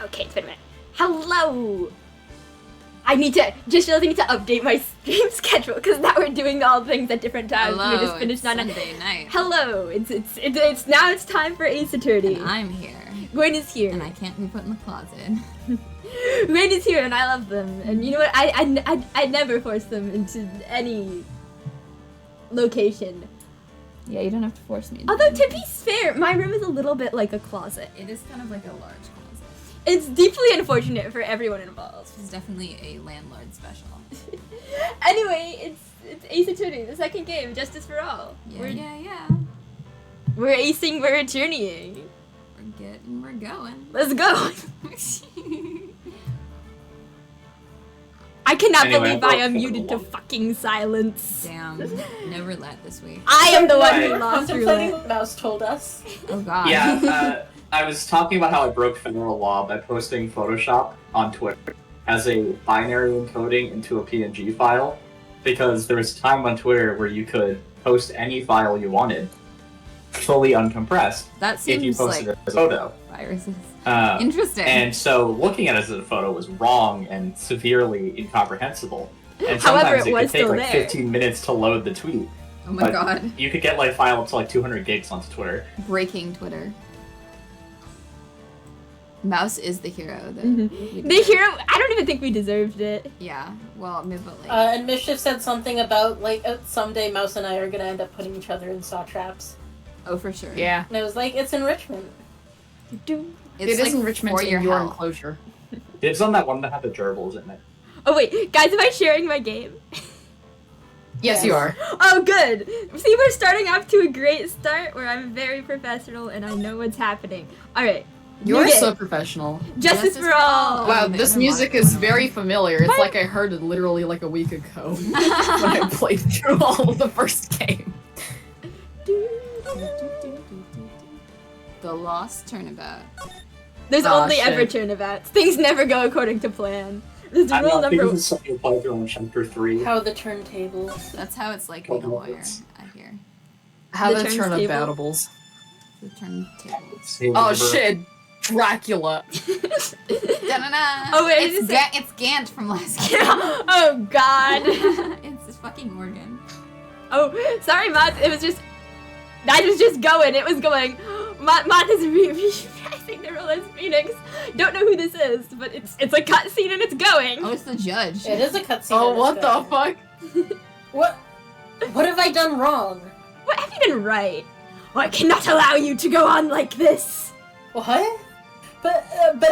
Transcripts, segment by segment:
Okay, it's been a minute. Hello! I need to update my stream schedule because now we're doing all things at different times. Hello, we just finished Sunday night. Hello, it's now it's time for Ace Attorney. And I'm here. Gawain is here. And I can't be put in the closet. Gawain is here and I love them. And you know what? I never force them into any location. Yeah, you don't have to force me. Although to be fair, my room is a little bit like a closet. It is kind of like a large closet. It's deeply unfortunate for everyone involved. It's definitely a landlord special. Anyway, it's Ace Attorney, the second game, Justice for All. Yeah. We're acing, we're attorneying. We're going. Let's go. I cannot believe I am muted to fucking silence. Damn, no roulette this week. I am the one who lost Contemplating roulette. what Mouse told us. Oh god. Yeah, I was talking about how I broke federal law by posting Photoshop on Twitter as a binary encoding into a PNG file, because there was a time on Twitter where you could post any file you wanted, fully uncompressed, That seems if you posted like it as a photo. viruses. Uh, Interesting. And so looking at it as a photo was wrong and severely incomprehensible. And However, sometimes it it was could take still like there. 15 minutes to load the tweet. Oh my but god. You could get like file up to like 200 gigs onto Twitter. Breaking Twitter. Mouse is the hero. That The hero, I don't even think we deserved it. Yeah. Well, maybe like. And Mischief said something about, like, someday Mouse and I are gonna end up putting each other in saw traps. Oh, for sure. Yeah. And I was like, it's enrichment. It's It like is enrichment for in your your health. enclosure. It's on that one that had the gerbils in it. Oh wait, guys, am I sharing my game? Yes, you are. Oh good! See, we're starting off to a great start where I'm very professional and I know what's happening. Alright. You're so professional. Justice for all! Wow, Oh, this never music mind. is very familiar. It's like I heard it literally like a week ago when I played through all of the first game. The Lost Turnabout. There's Aw, only shit. ever turnabouts. Things never go according to plan. This is I rule don't think number this is something you play through on Chapter 3. How the turntables. That's how it's like being a lawyer, I hear. How The the turn of turntable. battables. The turntable. Oh shit! Dracula. Da-na-na! Oh, wait, it's, did you say- it's Gant from last game. Oh god! It's this fucking organ. Oh, sorry, Mott. It was just. I was just going. It was going. Mott is reprising the role as Phoenix. Don't know who this is, but it's a cutscene and it's going. Oh, it's the judge. It is a cutscene. Oh, in what this the game. fuck? What have I done wrong? What have you done right? Oh, I cannot allow you to go on like this. What? But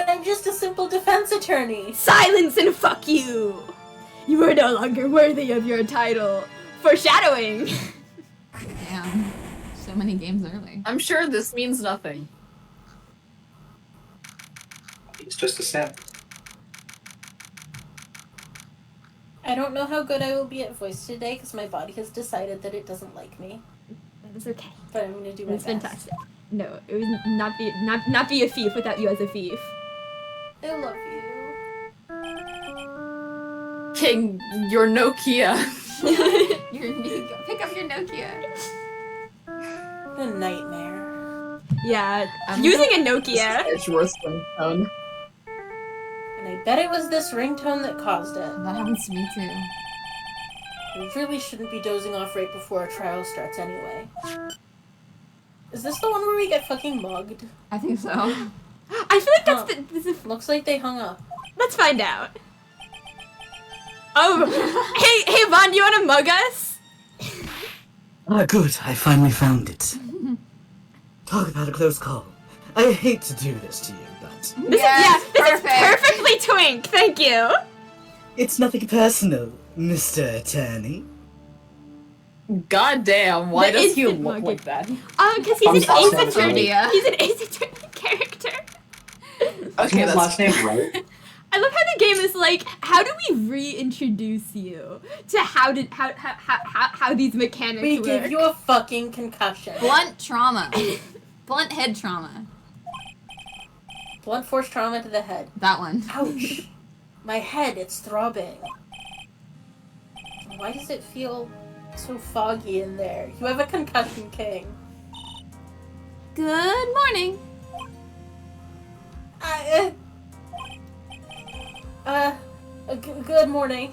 I'm just a simple defense attorney. Silence and fuck you. You are no longer worthy of your title. Foreshadowing. Damn. So many games early. I'm sure this means nothing. It's just a sim. I don't know how good I will be at voice today because my body has decided that it doesn't like me. It's okay. But I'm gonna do my It's best. fantastic. No, it would not be a thief without you as a thief. I love you. King, your Nokia. Pick up your Nokia. A nightmare. Yeah, I'm using a Nokia. Edgeworth's ringtone. And I bet it was this ringtone that caused it. That happens to me too. I really shouldn't be dozing off right before a trial starts anyway. Is this the one where we get fucking mugged? I think so. I feel like that's this is, Looks like they hung up. let's find out. Oh, hey, Vaughn, do you want to mug us? Ah, good. I finally found it. Talk about a close call. I hate to do this to you, but Yes, This is perfect. perfectly twink. Thank you. it's nothing personal, Mr. Attorney. God damn, why The does he instant look mugging. like that? Because he's Tom's an last Ace name's Attorney. Wright. He's an Ace Attorney character. Okay, His that's last name Wright. I love how the game is like, how do we reintroduce you to how these mechanics We work? gave you a fucking concussion. Blunt trauma. Blunt head trauma. Blunt force trauma to the head. That one. Ouch. My head, it's throbbing. Why does it feel so foggy in there? You have a concussion, King. Good morning. Good morning.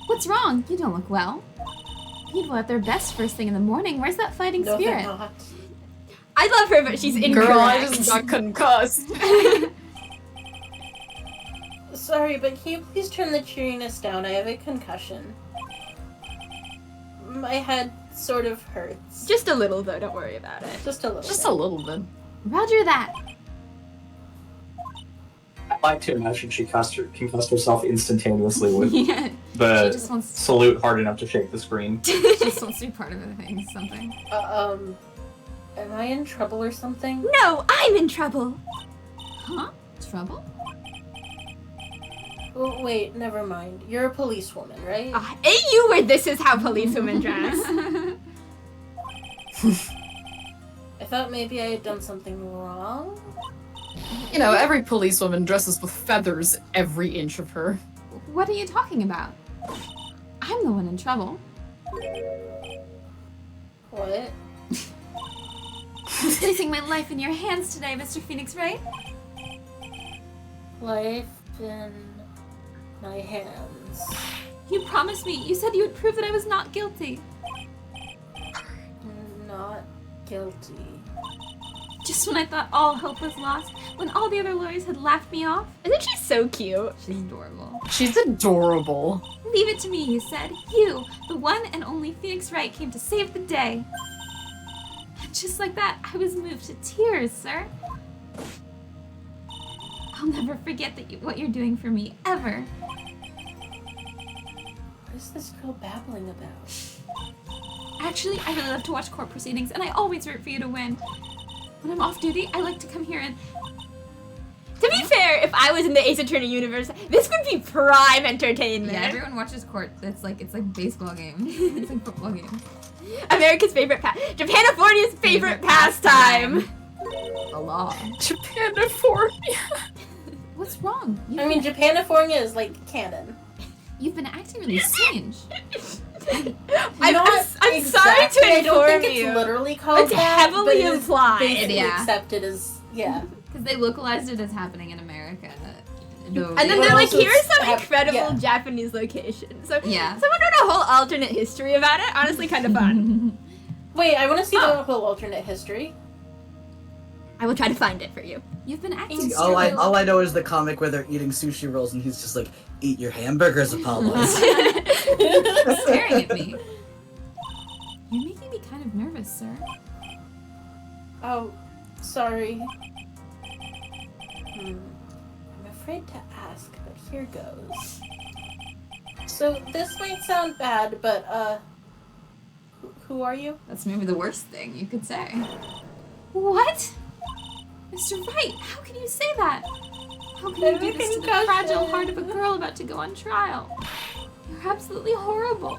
What's wrong? You don't look well. People at their best first thing in the morning. Where's that fighting No, spirit? they're not. I love her, but she's incorrect. Girl, I just got concussed. Sorry, but can you please turn the cheeriness down? I have a concussion. My head sort of hurts. Just a little, though. Don't worry about it. Just a little. Just bit. a little bit. Roger that. I like to imagine she concussed herself instantaneously with Yeah. the She just wants salute hard enough to shake the screen. she just wants to be part of the thing, something. Am I in trouble or something? No, I'm in trouble. Huh? Trouble? Oh, wait, never mind. You're a policewoman, right? Ain't you where this is how policewomen dress? I thought maybe I had done something wrong. You know, every policewoman dresses with feathers every inch of her. What are you talking about? I'm the one in trouble. What? I'm placing my life in your hands today, Mr. Phoenix Wright. Life in my hands. You promised me. You said you would prove that I was not guilty. Not guilty. Just when I thought all hope was lost, when all the other lawyers had laughed me off. Isn't she so cute? She's adorable. She's adorable. Leave it to me, you said. You, the one and only Phoenix Wright, came to save the day. And just like that, I was moved to tears, sir. I'll never forget what you're doing for me, ever. What is this girl babbling about? Actually, I really love to watch court proceedings, and I always root for you to win. When I'm off duty, I like to come here and... To be fair, if I was in the Ace Attorney universe, this would be prime entertainment. Yeah, everyone watches court. It's like baseball game. It's like football game. America's favorite Japanifornia's favorite pastime. A law. Japanifornia. What's wrong? I mean, Japanifornia is like canon. You've been acting really strange. I'm Not sorry exactly. to I don't inform think you. it's literally called It's that, heavily but it is implied. basically Yeah. accepted as Because they localized it as happening in America. No, And then Well, they're like, also here are some have- incredible yeah. Japanese locations. So Yeah. someone wrote a whole alternate history about it. Honestly, kind of fun. Wait, I want to see the whole alternate history. I will try to find it for you. You've been acting All strange. I know is the comic where they're eating sushi rolls and he's just like, eat your hamburgers, Apollos. Staring at me. You're making me kind of nervous, sir. Oh, sorry. I'm afraid to ask, but here goes. So this might sound bad, but who are you? That's maybe the worst thing you could say. What? Mr. Wright, how can you say that? How can you do this to the fragile heart of a girl about to go on trial? You're absolutely horrible.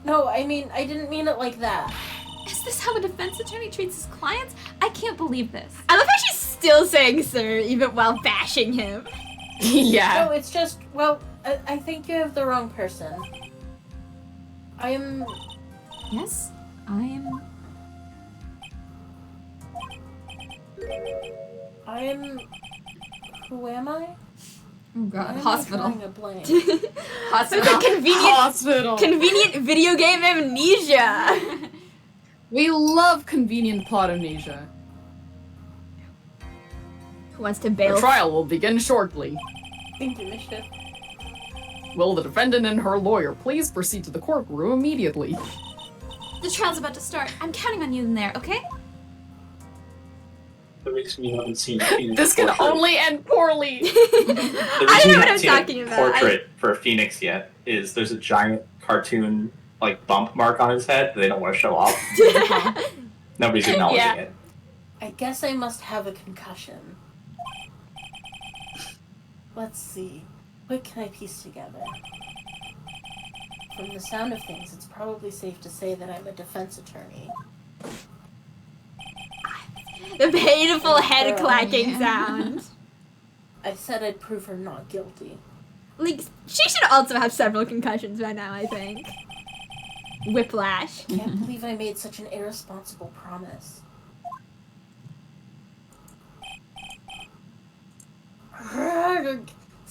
No, I mean, I didn't mean it like that. Is this how a defense attorney treats his clients? I can't believe this. I love how she's still saying sir, even while bashing him. Yeah. No, it's just, well, I think you have the wrong person. Yes, I'm... Who am I? Oh god, Why am I hospital. drawing a blank? It's a convenient, Hospital. convenient video game amnesia. We love convenient plot amnesia. Who wants to The bail? trial will begin shortly. Thank you, Mischief. Will the defendant and her lawyer please proceed to the courtroom immediately? The trial's about to start. I'm counting on you in there, okay? The reason you haven't seen Phoenix This can portrait- only end poorly. the I reason don't you know haven't what I'm seen a talking about. Portrait for Phoenix yet is there's a giant cartoon like bump mark on his head that they don't want to show off. Nobody's acknowledging Yeah. it. I guess I must have a concussion. Let's see. What can I piece together? From the sound of things, it's probably safe to say that I'm a defense attorney. The painful head Girl, clacking yeah. sound. I said I'd prove her not guilty. Like, she should also have several concussions by now, I think. Whiplash. Can't believe I made such an irresponsible promise.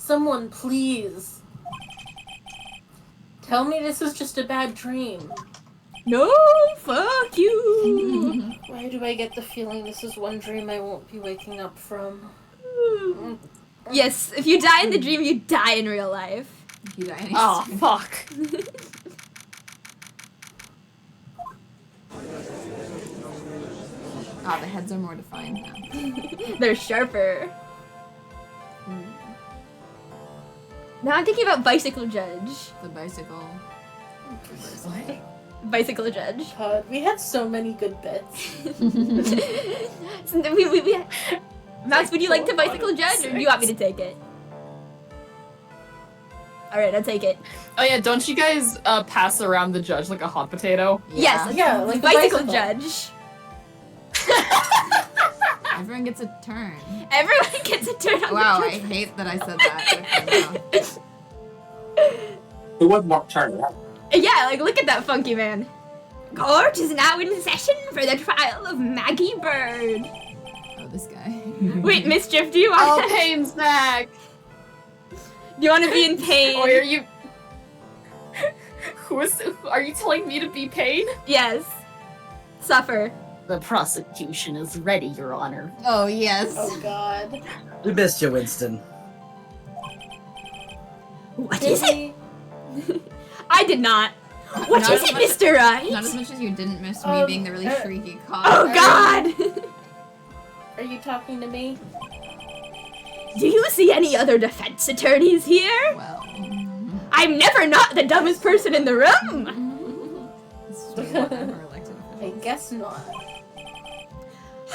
Someone, please. Tell me this is just a bad dream. No, fuck you. Why do I get the feeling this is one dream I won't be waking up from? Yes, if you die in the dream, you die in real life. You die. Oh, fuck. Oh, the heads are more defined now. They're sharper. Now I'm thinking about Bicycle Judge. The bicycle. What? Bicycle Judge. God, we had so many good bits. So Mouse, would you like to Bicycle Judge, or do you want me to take it? Alright, I'll take it. Oh yeah, don't you guys pass around the judge like a hot potato? Yes, Yeah, like the Bicycle bicycle. Judge. Everyone gets a turn. Everyone gets a turn on Wow, the I judge. hate that I said that. Okay, wow. It was more turn. Yeah, like, look at that funky man. Court is now in session for the trial of Maggie Bird. Oh, this guy. Wait, Mischief, do you Oh, want Pain's back! do you want to be in pain? Or are you... Are you telling me to be Pain? Yes. Suffer. The prosecution is ready, Your Honor. Oh, yes. Oh god. We missed you, Winston. What Did is it? we? I did not. What Not is as it, much- Mr. Wright? Not as much as you didn't miss me being the really shrieky cop. Oh God! Are you talking to me? Do you see any other defense attorneys here? Well. I'm never not the dumbest person in the room. This is what ever elected I officials. guess not.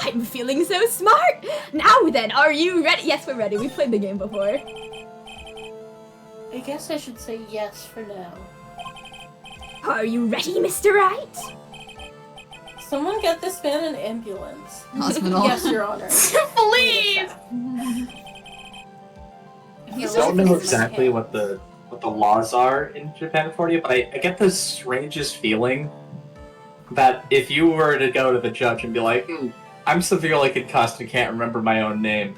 I'm feeling so smart. Now then, are you ready? Yes, we're ready. We played the game before. I guess I should say yes for now. Are you ready, Mr. Wright? Someone get this man an ambulance. Hospital. Yes, Your Honor. Please! I don't know exactly what the laws are in Japan for you, but I get the strangest feeling that if you were to go to the judge and be like, I'm severely concussed and can't remember my own name,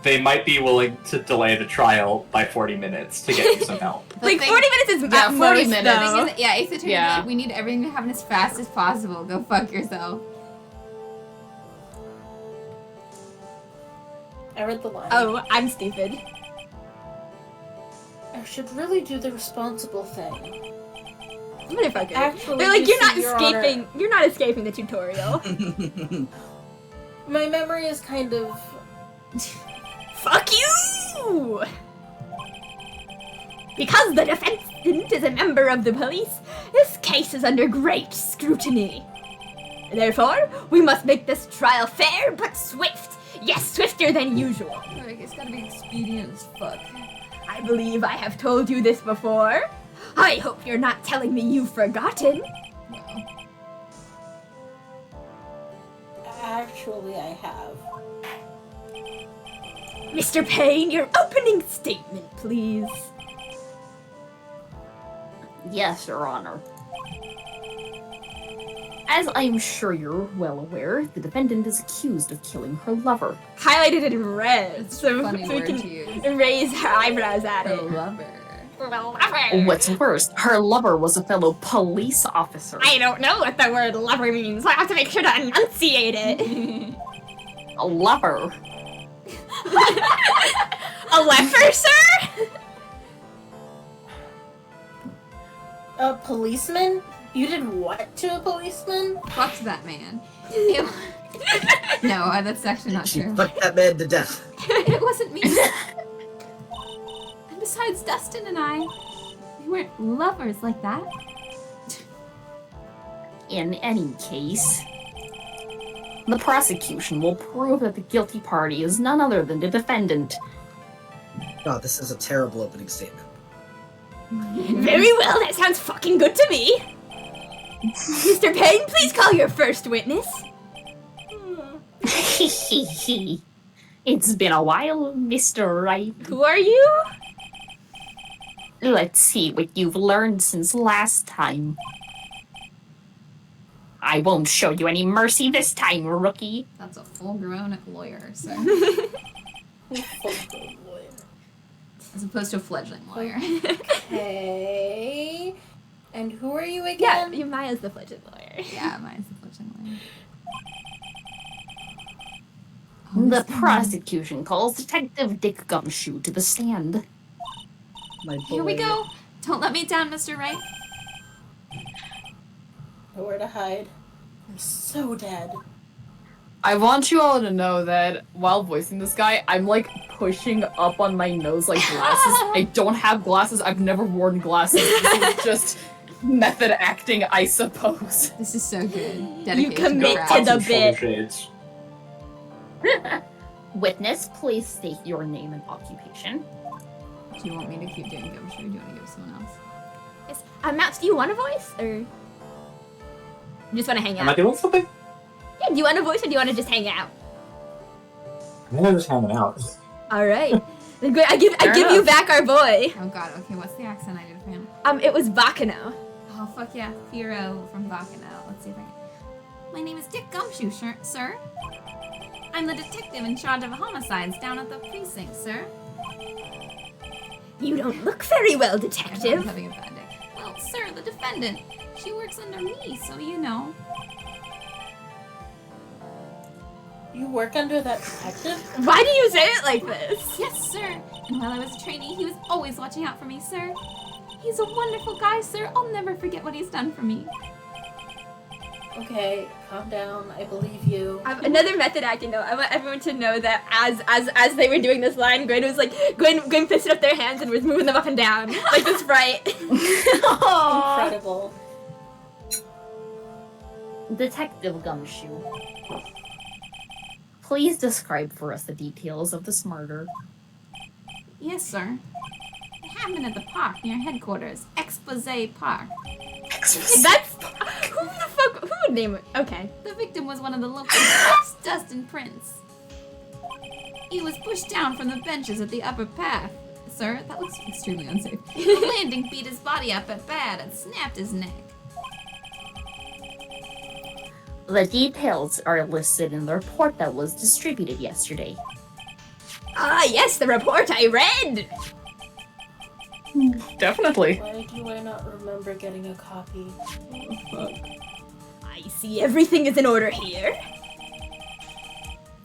they might be willing to delay the trial by 40 minutes to get you some help. Like, 40 minutes is Yeah, at 40 most, minutes. The though. thing is, yeah, Ace Attorney, Yeah. like, we need everything to happen as fast as possible. Go fuck yourself. I read the line. Oh, I'm stupid. I should really do the responsible thing. Motherfucker. Actually, They're like, you you're not see, Your Honor, escaping. You're not escaping the tutorial. my memory is kind of... Fuck you! Because the defendant is a member of the police, this case is under great scrutiny. Therefore, we must make this trial fair but swift. Yes, swifter than usual. Like, it's gotta be expedient as fuck. I believe I have told you this before. I hope you're not telling me you've forgotten. Well, Actually, I have. Mr. Payne, your opening statement, please. Yes, Your Honor. As I'm sure you're well aware, the defendant is accused of killing her lover. Highlighted it in red, it's so a funny we word can to use. raise her eyebrows at Her it. lover. What's worse, her lover was a fellow police officer. I don't know what the word lover means, so I have to make sure to enunciate it. A lover? A leper, sir? A policeman? You did what to a policeman? Fuck that man. Ew. No, that's actually not She true. fucked that man to death. It wasn't me. And besides, Dustin and I, we weren't lovers like that. In any case, the prosecution will prove that the guilty party is none other than the defendant. God, this is a terrible opening statement. Very well, that sounds fucking good to me. Mr. Payne, please call your first witness. It's been a while, Mr. Wright. Who are you? Let's see what you've learned since last time. I won't show you any mercy this time, rookie. That's a full-grown lawyer, so. As opposed to a fledgling lawyer. Okay. And who are you Yeah, again? Maya's the fledgling lawyer. Yeah, mine's the fledgling lawyer. The prosecution calls Detective Dick Gumshoe to the stand. My Here we boy. go. Don't let me down, Mr. Wright. Nowhere to hide. I'm so dead. I want you all to know that while voicing this guy, I'm like pushing up on my nose like glasses. I don't have glasses. I've never worn glasses. This is just method acting, I suppose. This is so good. You Dedication commit to to craft. the Lots of shoulder bit. shades. Witness, please state your name and occupation. Do you want me to keep doing Gumshoe or do you want to give someone else? Yes. Max, do you want a voice or you just want to hang Am I out? doing something? Yeah, do you want a voice or do you want to just hang out? I think I'm just hanging out. All right. Then good. I give Fair you enough. back our boy. Oh god, okay, what's the accent I did for him? It was Bacano. Oh fuck yeah, Firo from Bacchanal. Let's see if I can. My name is Dick Gumshoe, sir. I'm the detective in charge of homicides down at the precinct, sir. You don't look very well, I'm detective. having a bad day. Well, sir, the defendant. She works under me, so you know. You work under that detective? Why do you say it like this? Yes, sir. And while I was a trainee, he was always watching out for me, sir. He's a wonderful guy, sir. I'll never forget what he's done for me. Okay, calm down. I believe you. Another method acting though. I want everyone to know that as they were doing this line, Gwen was like Gwen fisted up their hands and was moving them up and down like this Wright. Incredible. Detective Gumshoe, please describe for us the details of this murder. Yes, sir. It happened at the park near headquarters, Expose Park. That's who the fuck who would name it? Okay. The victim was one of the local Dustin Prince. He was pushed down from the benches at the upper path. Sir, that looks extremely unsafe. The landing beat his body up at bad and snapped his neck. The details are listed in the report that was distributed yesterday. Ah yes, the report I read. Definitely. Why do I not remember getting a copy? I see everything is in order here.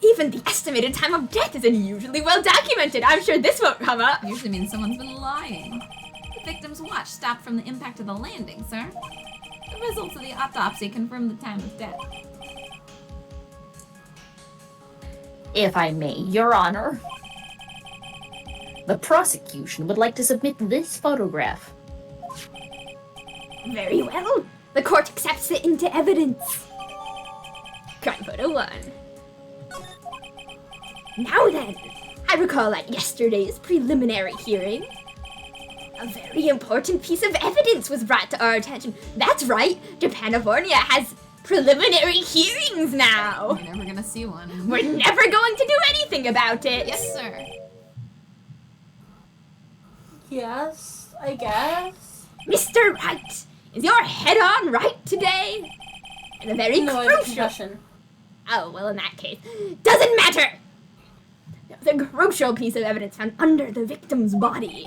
Even the estimated time of death is unusually well documented. I'm sure this won't come up. Usually means someone's been lying. The victim's watch stopped from the impact of the landing, sir. The results of the autopsy confirm the time of death. If I may, Your Honor, the prosecution would like to submit this photograph. Very well. The court accepts it into evidence. Crime photo 1. Now then, I recall at yesterday's preliminary hearing, a very important piece of evidence was brought to our attention. That's right, Japanifornia has preliminary hearings now. We're never gonna see one. We're never going to do anything about it. Yes, sir. Yes, I guess. Mr. Wright, is your head on right today? And a very No, I have a crucial... concussion. Oh, well, in that case, doesn't matter! The crucial piece of evidence found under the victim's body.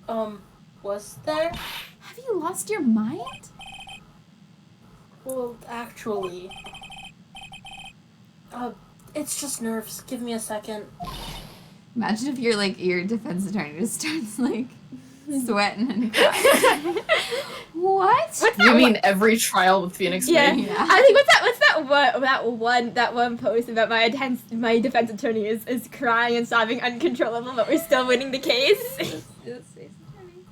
Oh, shit. Was there? Have you lost your mind? Well, actually. It's just nerves. Give me a second. Imagine if your defense attorney just starts sweating and crying. What? What's that You mean one? every trial with Phoenix Yeah. Wright? Yeah. I think that one post about my defense attorney is crying and sobbing uncontrollable, but we're still winning the case.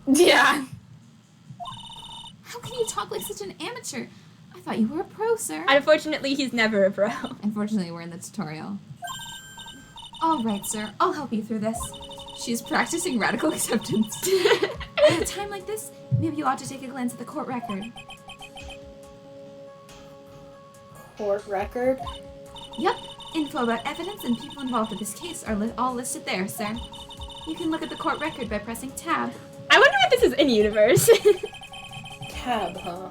Yeah. How can you talk like such an amateur? I thought you were a pro, sir. Unfortunately, he's never a pro. Unfortunately, we're in the tutorial. All right, sir. I'll help you through this. She's practicing radical acceptance. At a time like this, maybe you ought to take a glance at the court record. Court record? Yep. Info about evidence and people involved in this case are all listed there, sir. You can look at the court record by pressing tab. I wonder if this is in universe. Tab, huh?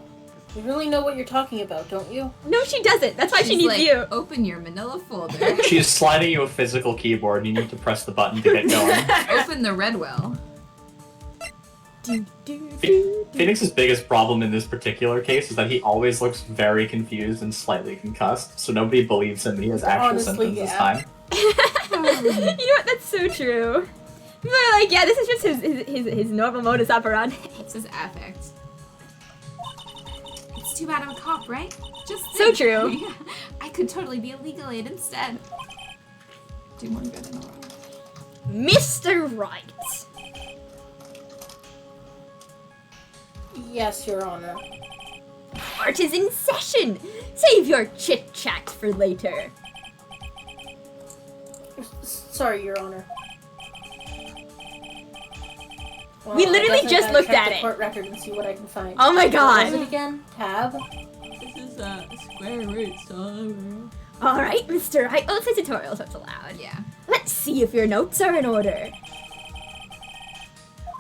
You really know what you're talking about, don't you? No, she doesn't. That's why she She's needs like, you. open your manila folder. She's sliding you a physical keyboard, and you need to press the button to get going. Open the Redwell. Phoenix's biggest problem in this particular case is that he always looks very confused and slightly concussed, so nobody believes him that he has actual Honestly, symptoms this yeah. time. You know what? That's so true. People are like, yeah, this is just his normal modus operandi. It's his affect. It's too bad I'm a cop, right? Just So think. true. Yeah. I could totally be a legal aid instead. Do one good in a row. Mr. Wright. Yes, Your Honor. Court is in session. Save your chit-chat for later. Sorry, Your Honor. Well, We I literally guess I just gotta looked check at the it. court record and see what I can find. Oh my What was it god. again? Tab? This is a square root, so... Alright, Mr. Wright. Oh, it's a tutorial, so it's allowed. Yeah. Let's see if your notes are in order.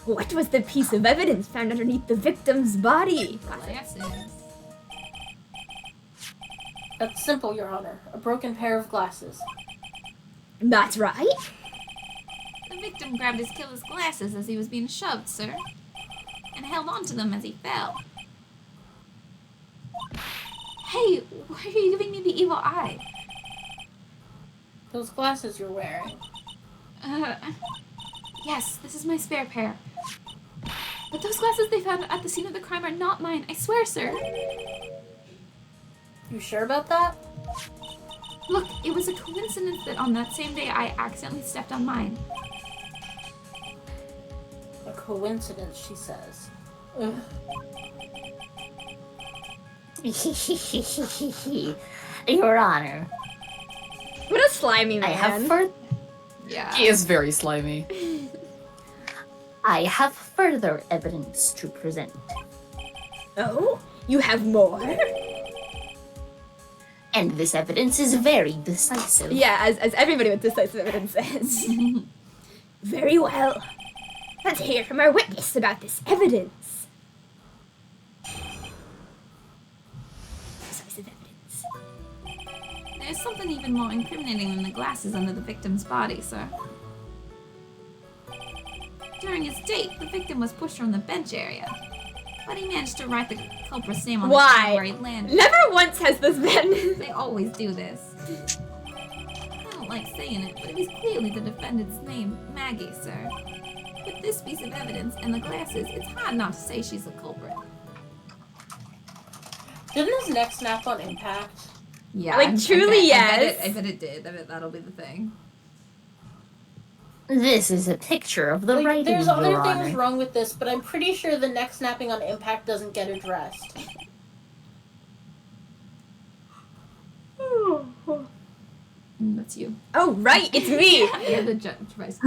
What was the piece of evidence found underneath the victim's body? Glasses. That's simple, Your Honor. A broken pair of glasses. That's right. The victim grabbed his killer's glasses as he was being shoved, sir. And held onto them as he fell. Hey, why are you giving me the evil eye? Those glasses you're wearing. Yes, this is my spare pair. But those glasses they found at the scene of the crime are not mine, I swear, sir. You sure about that? Look, it was a coincidence that on that same day I accidentally stepped on mine. A coincidence, she says. Ugh. Your Honor, What a slimy I man. have fur- Yeah. He is very slimy. I have further evidence to present. Oh? You have more? And this evidence is very decisive. Yeah, as everybody with decisive evidence says. Very well. Let's hear from our witness about this evidence. Decisive evidence. There's something even more incriminating than the glasses under the victim's body, sir. During his date, the victim was pushed from the bench area. But he managed to write the culprit's name on the ground where he landed. Never once has this been. They always do this. I don't like saying it, but it was clearly the defendant's name, Maggie, sir. With this piece of evidence and the glasses, it's hard not to say she's the culprit. Didn't his neck snap on impact? Yeah, Like, truly, yes. I bet it did. I bet that'll be the thing. This is a picture of the Like, writing, there's Your other Honor. things wrong with this, but I'm pretty sure the neck snapping on impact doesn't get addressed. That's you. Oh, right, it's me. You're the judge, vice.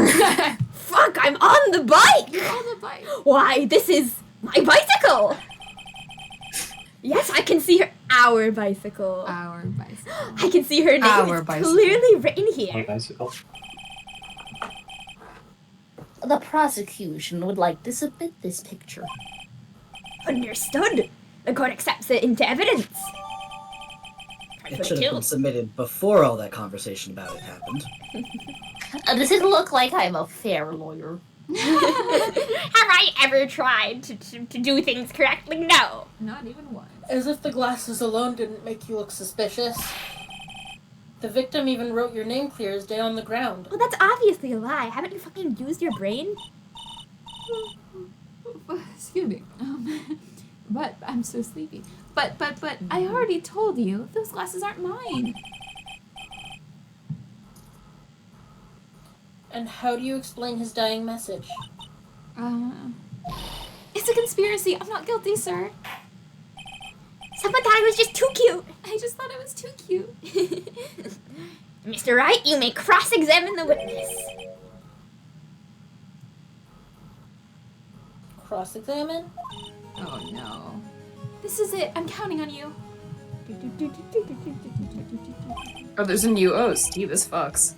Fuck, I'm on the bike. You're on the bike. Why, this is my bicycle. Yes, I can see her. Our bicycle. Our bicycle. I can see her name. Our It's bicycle. clearly written Hey, here. bicycle. The prosecution would like to submit this picture. Understood. The court accepts it into evidence. It should have been submitted before all that conversation about it happened. Does it look like I'm a fair lawyer? Have I ever tried to do things correctly? No. Not even once. As if the glasses alone didn't make you look suspicious. The victim even wrote your name clear as day on the ground. Well, that's obviously a lie. Haven't you fucking used your brain? Excuse me. But I'm so sleepy. But I already told you those glasses aren't mine. And how do you explain his dying message? It's a conspiracy. I'm not guilty, sir. Someone thought I was just too cute. I just thought it was too cute. Mr. Wright, you may cross-examine the witness. Cross-examine? Oh no. This is it. I'm counting on you. Oh, there's a new Steve as fucks.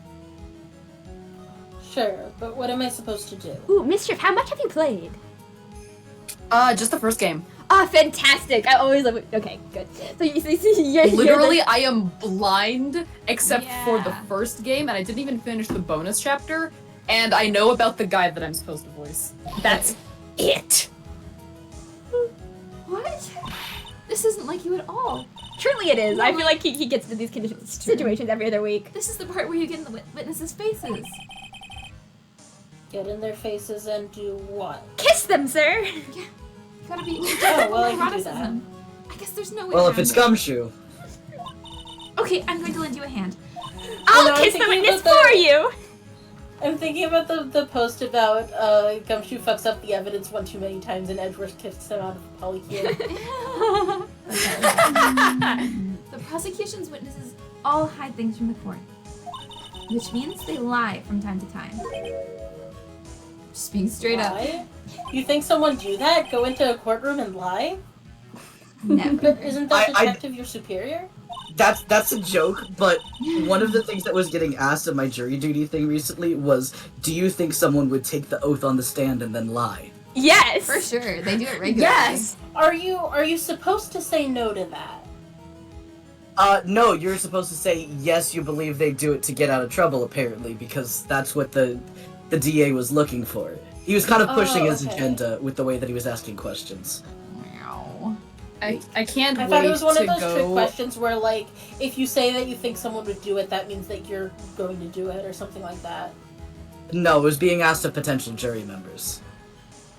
Sure, but what am I supposed to do? Ooh, Mischief, how much have you played? Just the first game. Ah, fantastic! I always love it. Okay, good. So you're Literally, I am blind except for the Yeah. first game, and I didn't even finish the bonus chapter. And I know about the guy that I'm supposed to voice. That's it. What? This isn't like you at all. Truly it is. I feel like he gets into these situations every other week. This is the part where you get in the witnesses' faces. Get in their faces and do what? Kiss them, sir! You gotta be. Oh, well, I can do eroticism. I guess there's no way. Well, around if it's it. Gumshoe. Okay, I'm going to lend you a hand. I'll No, I'm kiss the thinking witness about for you! I'm thinking about the post about Gumshoe fucks up the evidence one too many times and Edgeworth kicks him out of the polycule. The prosecution's witnesses all hide things from the court, which means they lie from time to time. Just being straight up. Lie? You think someone do that? Go into a courtroom and lie? Never. But isn't that I- detective your superior? That's a joke, but one of the things that was getting asked in my jury duty thing recently was, do you think someone would take the oath on the stand and then lie? Yes! For sure, they do it regularly. Yes! Are you supposed to say no to that? No, you're supposed to say yes, you believe they do it to get out of trouble, apparently, because that's what the DA was looking for. He was kind of pushing his okay. agenda with the way that he was asking questions. Meow. I can't I wait thought it was one to of those trick go. questions where, like, if you say that you think someone would do it, that means that you're going to do it, or something like that. No, it was being asked of potential jury members.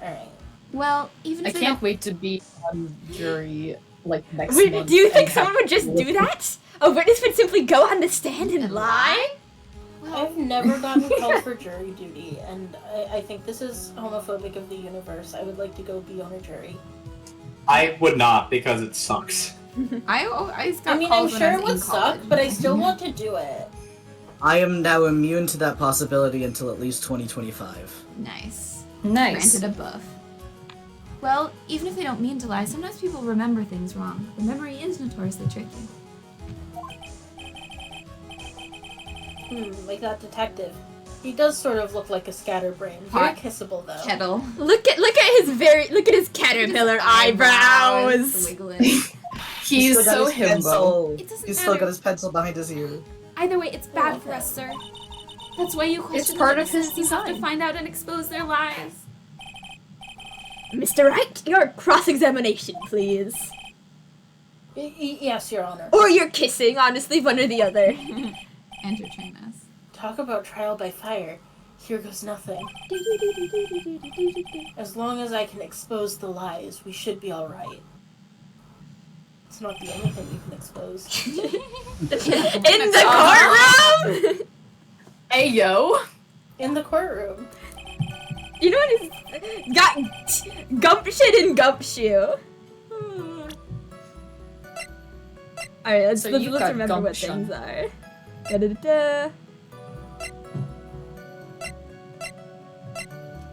Alright. Well, even I if they can't don't, wait to be on jury like next Wait, month. do you think and have- someone would just do that? A witness would simply go on the stand and lie? I've never gotten called for jury duty, and I think this is homophobic of the universe. I would like to go be on a jury. I would not because it sucks. I always got I mean, I'm calls when sure I it was would in suck, college. but I still want to do it. I am now immune to that possibility until at least 2025. Nice. Nice. Granted a buff. Well, even if they don't mean to lie, sometimes people remember things wrong. The memory is notoriously tricky. Like that detective. He does sort of look like a scatterbrain. Very kissable, though. Kettle. Look at his caterpillar eyebrows. Wiggling. He's still got so his himbo. pencil. It doesn't He's still matter. got his pencil behind his ear. Either way, it's bad for us, sir. That's why you question part the of his witnesses. You have to design. find out and expose their lies. Mr. Wright, your cross-examination, please. Yes, Your Honor. Or your kissing, honestly, one or the other. Entertain us. Talk about trial by fire. Here goes nothing. As long as I can expose the lies, we should be alright. It's not the only thing you can expose. In the courtroom? Hey yo. In the courtroom. You know what is... Got gumption and gumshoe. Alright, let's So you got remember what gumption. things are. Da-da-da-da.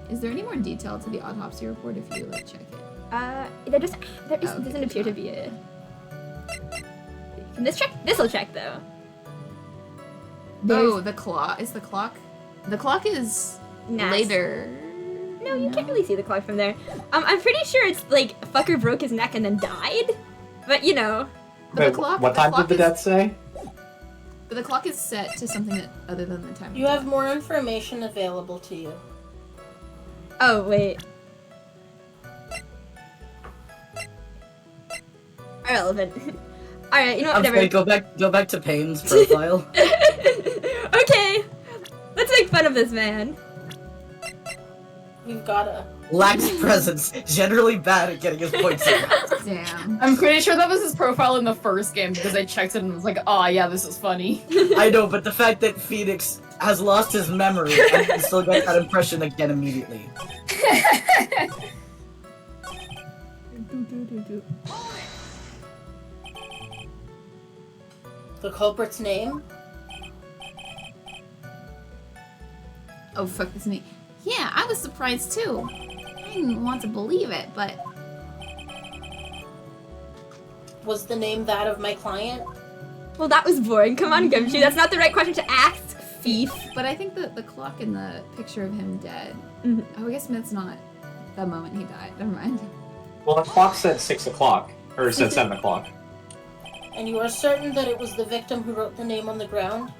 Is there any more detail to the autopsy report if you check it? There doesn't okay, doesn't appear to be a... Can this check? This'll check, though. Oh, the clock. Is the clock? The clock is Nah. later. No, you can't really see the clock from there. I'm pretty sure it's like fucker broke his neck and then died. But you know. But Wait, the clock. what the time clock did the is- death say? But the clock is set to something that other than the time. You have more information available to you. Oh wait. Irrelevant. Alright, you know what, I'm whatever. sorry, go back to Payne's profile. Okay. Let's make fun of this man. We've gotta. Lacks presence, generally bad at getting his points across. Damn. I'm pretty sure that was his profile in the first game because I checked it and was like, oh yeah, this is funny. I know, but the fact that Phoenix has lost his memory and can still get that impression again immediately. The culprit's name? Oh fuck, this me. Yeah, I was surprised too. I didn't want to believe it, but Was the name that of my client? Well, that was boring. Come on, Gumshoe. That's not the right question to ask, thief. but I think the clock in the picture of him dead. Mhm. Oh, I guess that's not the moment he died. Never mind. Well, the clock said 6 o'clock, or it said 7 o'clock. And you are certain that it was the victim who wrote the name on the ground?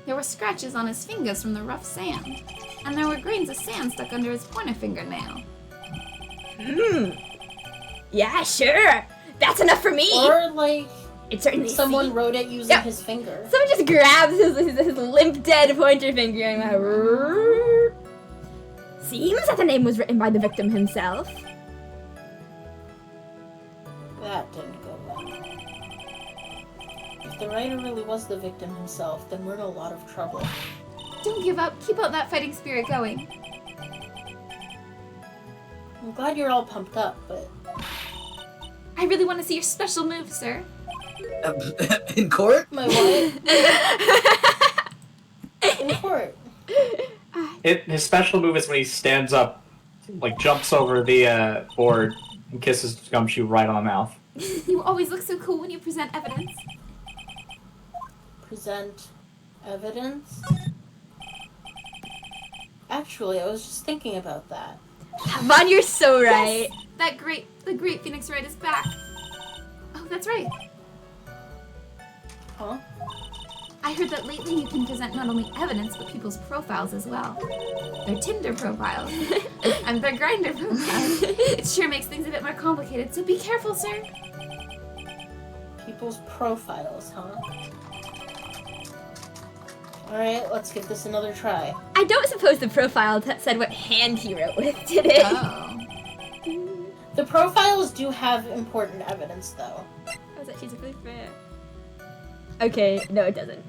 There were scratches on his fingers from the rough sand, and there were grains of sand stuck under his pointer fingernail. Yeah, sure. That's enough for me. Or, like, It certainly someone seems. wrote it using his finger. Someone just grabs his limp, dead pointer finger and went, seems that the name was written by the victim himself. That didn't go well. If the writer really was the victim himself, then we're in a lot of trouble. Don't give up. Keep out that fighting spirit going. I'm glad you're all pumped up, but... I really want to see your special move, sir. In court? My what? In court. His special move is when he stands up, like jumps over the board and kisses Gumshoe right on the mouth. You always look so cool when you present evidence. Present evidence? Actually, I was just thinking about that. Von, you're so right. Yes, the great Phoenix Wright is back. Oh, that's right. Huh? I heard that lately you can present not only evidence, but people's profiles as well. Their Tinder profiles. And their Grindr profiles. It sure makes things a bit more complicated, so be careful, sir. People's profiles, huh? Alright, let's give this another try. I don't suppose the profile said what hand he wrote with, did it? Oh. The profiles do have important evidence, though. Oh, is that she's really fair? Okay, no, it doesn't.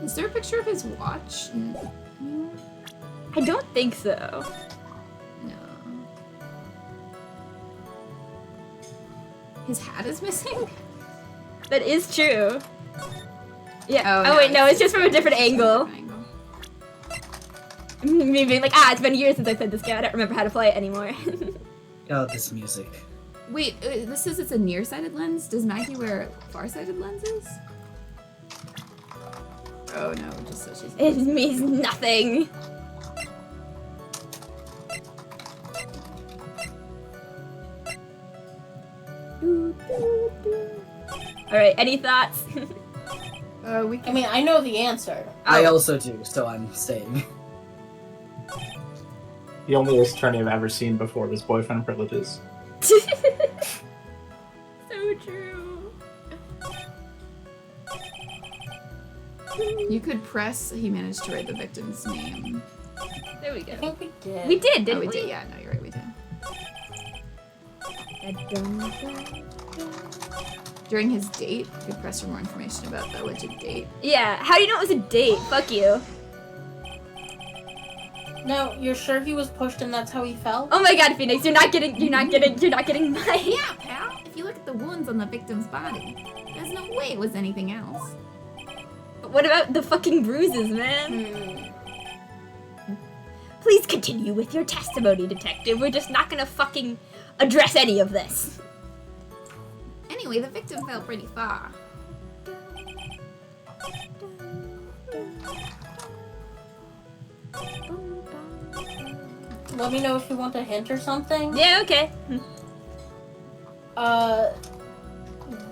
Is there a picture of his watch? I don't think so. No. His hat is missing? That is true. Yeah. Oh, Oh, no, wait, no, it's just from a different angle. Different angle. Me being like, it's been years since I played this game. I don't remember how to play it anymore. Oh, this music. Wait, this says it's a nearsighted lens? Does Maggie wear far-sighted lenses? Oh no, it just says she's... It means nothing. Alright, any thoughts? we I can... mean, I know the answer. I also do, so I'm staying. The only attorney I've ever seen before was boyfriend privileges. So true. You could press, he managed to write the victim's name. There we go. I think we did. We did, didn't Oh, we we? did? Yeah, no, you're right, we did. During his date, you could press for more information about the alleged date. Yeah, how do you know it was a date? Fuck you. Now, you're sure he was pushed and that's how he fell? Oh my god, Phoenix, you're not getting my... Yeah, pal. If you look at the wounds on the victim's body, there's no way it was anything else. But what about the fucking bruises, man? Please continue with your testimony, detective. We're just not gonna fucking address any of this. Anyway, the victim fell pretty far. Let me know if you want a hint or something. Yeah, okay.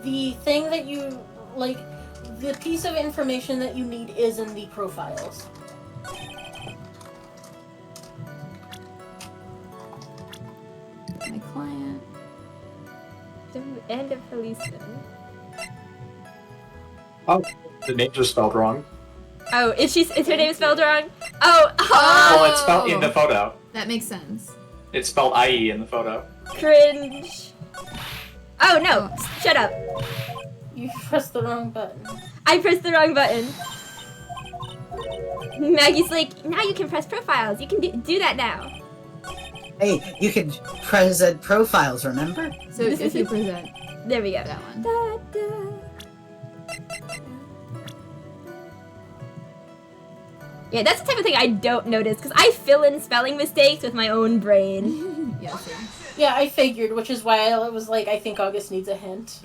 The thing that you, like, the piece of information that you need is in the profiles. My client. End of hallucin. Oh, the names are spelled wrong. Oh, is her name spelled wrong? Oh, Oh, it's spelled in the photo. That makes sense. It's spelled IE in the photo. Cringe. Oh no, shut up. You pressed the wrong button. I pressed the wrong button. Maggie's like, now you can press profiles. You can do that now. Hey, you can present profiles, remember? So if you present There we go. that one. Da, da. Yeah, that's the type of thing I don't notice, because I fill in spelling mistakes with my own brain. Yeah, same. Yeah, I figured, which is why I was like, I think August needs a hint.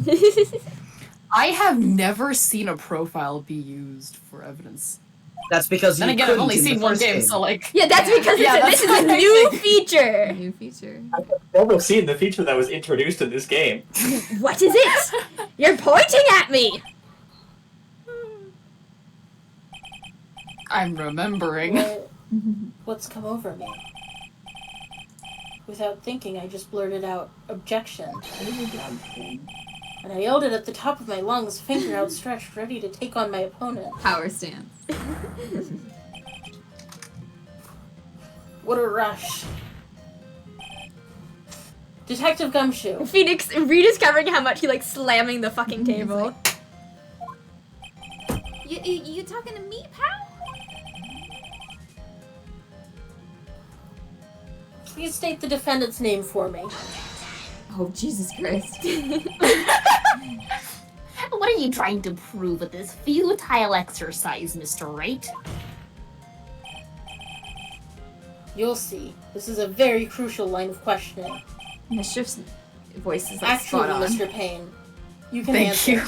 I have never seen a profile be used for evidence. That's because Then you again, I've couldn't only in the seen one first game, so like... Yeah, that's Yeah. because Yeah, this is that's a what I new think. feature. New feature. I've never seen the feature that was introduced in this game. What is it? You're pointing at me. I'm remembering. What's come over me? Without thinking, I just blurted out, objection. And I yelled it at the top of my lungs, finger outstretched, ready to take on my opponent. Power stance. What a rush. Detective Gumshoe. Phoenix rediscovering how much he likes slamming the fucking table. You talking to me, pal? Please state the defendant's name for me. Oh, Jesus Christ. What are you trying to prove with this futile exercise, Mr. Wright? You'll see. This is a very crucial line of questioning. Mischief's voice is like Actually, spot on. Mr. Payne, you can Thank answer. you.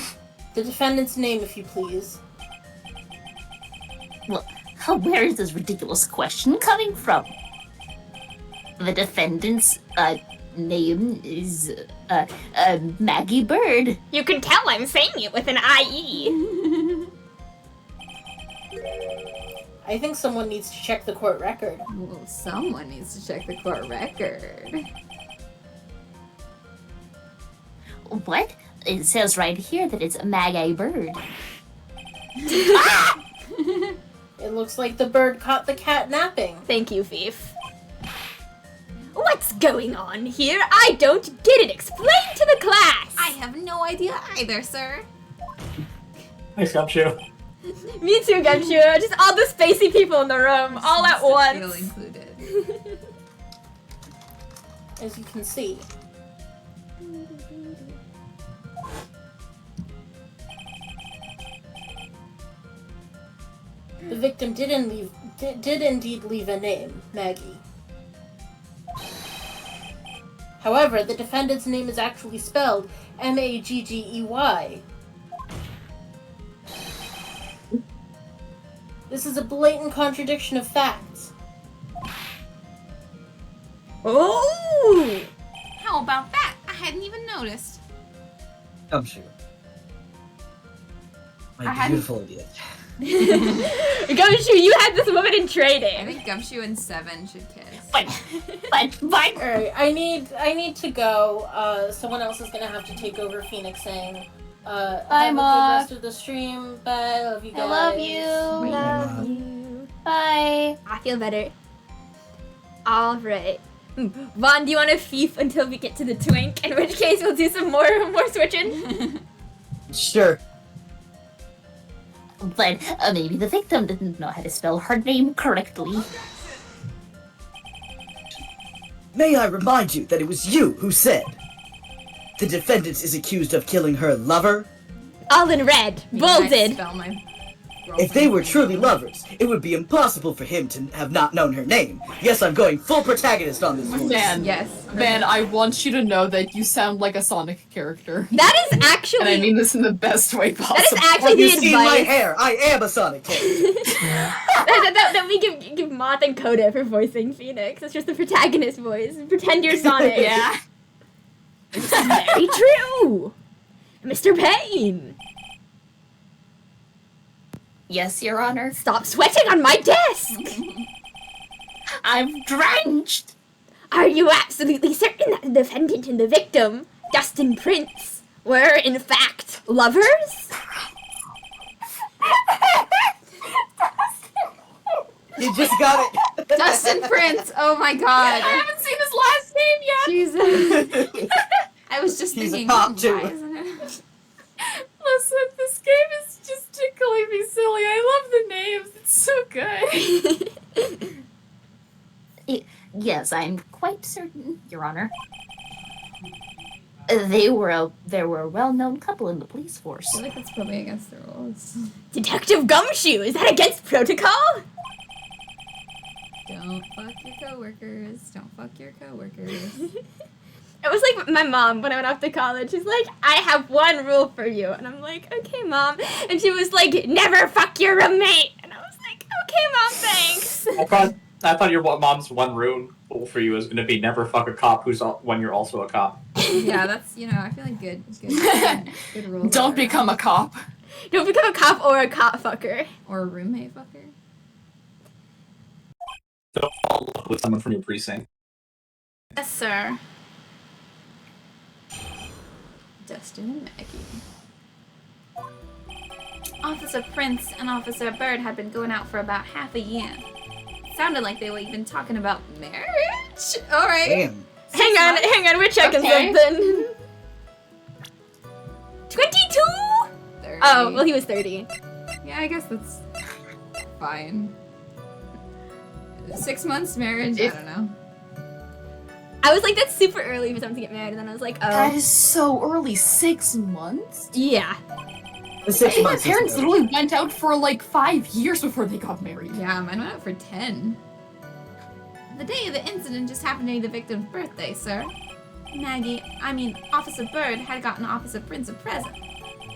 The defendant's name, if you please. Look, where is this ridiculous question coming from? The defendant's, name is, Maggie Bird. You can tell I'm saying it with an IE. I think someone needs to check the court record. Well, someone needs to check the court record. What? It says right here that it's Maggie Bird. It looks like the bird caught the cat napping. Thank you, Thief. What's going on here? I don't get it. Explain to the class. I have no idea either, sir. Thanks, Gumshoe. Me too, Gumshoe. Just all the spacey people in the room, all at Wants to feel once. included. As you can see. The victim did indeed leave a name, Maggie. However, the defendant's name is actually spelled Maggey. This is a blatant contradiction of facts. Oh! How about that? I hadn't even noticed. Gumshoe. I My hadn't- beautiful idiot. Gumshoe, you had this woman in I trading. think Gumshoe and Seven should kiss. But, Alright, I need to go. Someone else is gonna have to take over Phoenix saying, have a good Mom. rest of the stream. Bye, love you guys. I love you. Love you. Bye. I feel better. Alright. Vaughn, do you want to thief until we get to the twink? In which case we'll do some more switching. Sure. But maybe the victim didn't know how to spell her name correctly. May I remind you that it was you who said the defendant is accused of killing her lover? All in red. Can I Bolded. spell my If they were girlfriend's truly name? lovers, it would be impossible for him to have not known her name. Yes, I'm going full protagonist on this one. Man, Yes. man, I want you to know that you sound like a Sonic character. That is actually... And I mean this in the best way possible. that is actually Have you the seen my advice hair? I am a Sonic character. that we give Moth and Coda for voicing Phoenix. It's just the protagonist voice. Pretend you're Sonic. Yeah. Very true. Mr. Payne. Yes, Your Honor. Stop sweating on my desk. I'm drenched. Are you absolutely certain that the defendant and the victim, Dustin Prince, were in fact lovers? You just got it. Dustin Prince. Oh my god. I haven't seen his last name yet. Jesus. I was just He's a thinking, cop, too. why isn't it? Listen, this game is just tickling me silly. I love the names. It's so good. Yes, I'm quite certain, Your Honor. They were a well-known couple in the police force. I feel like that's probably against the rules. Detective Gumshoe, is that against protocol? Don't fuck your coworkers. Don't fuck your coworkers. It was like my mom when I went off to college. She's like, I have one rule for you. And I'm like, okay, Mom. And she was like, never fuck your roommate. And I was like, okay, Mom, thanks. I thought your mom's one rule for you is going to be never fuck a cop when you're also a cop. Yeah, that's, I feel like good rules. Don't become a cop. Don't become a cop or a cop fucker. Or a roommate fucker. Don't fall in love with someone from your precinct. Yes, sir. Dustin and Maggie. Officer Prince and Officer Bird had been going out for about half a year. Sounded like they were even talking about marriage. Alright. Damn. Hang on, we're checking something. 22? 30. Oh, well, he was 30. Yeah, I guess that's fine. 6 months marriage? I don't know. I was like, that's super early for someone to get married, and then I was like, oh. That is so early. 6 months? Yeah. The 6 My months. parents is literally went out for like 5 years before they got married. Yeah, mine went out for 10. The day of the incident just happened to be the victim's birthday, sir. Officer Bird had gotten Officer Prince a present.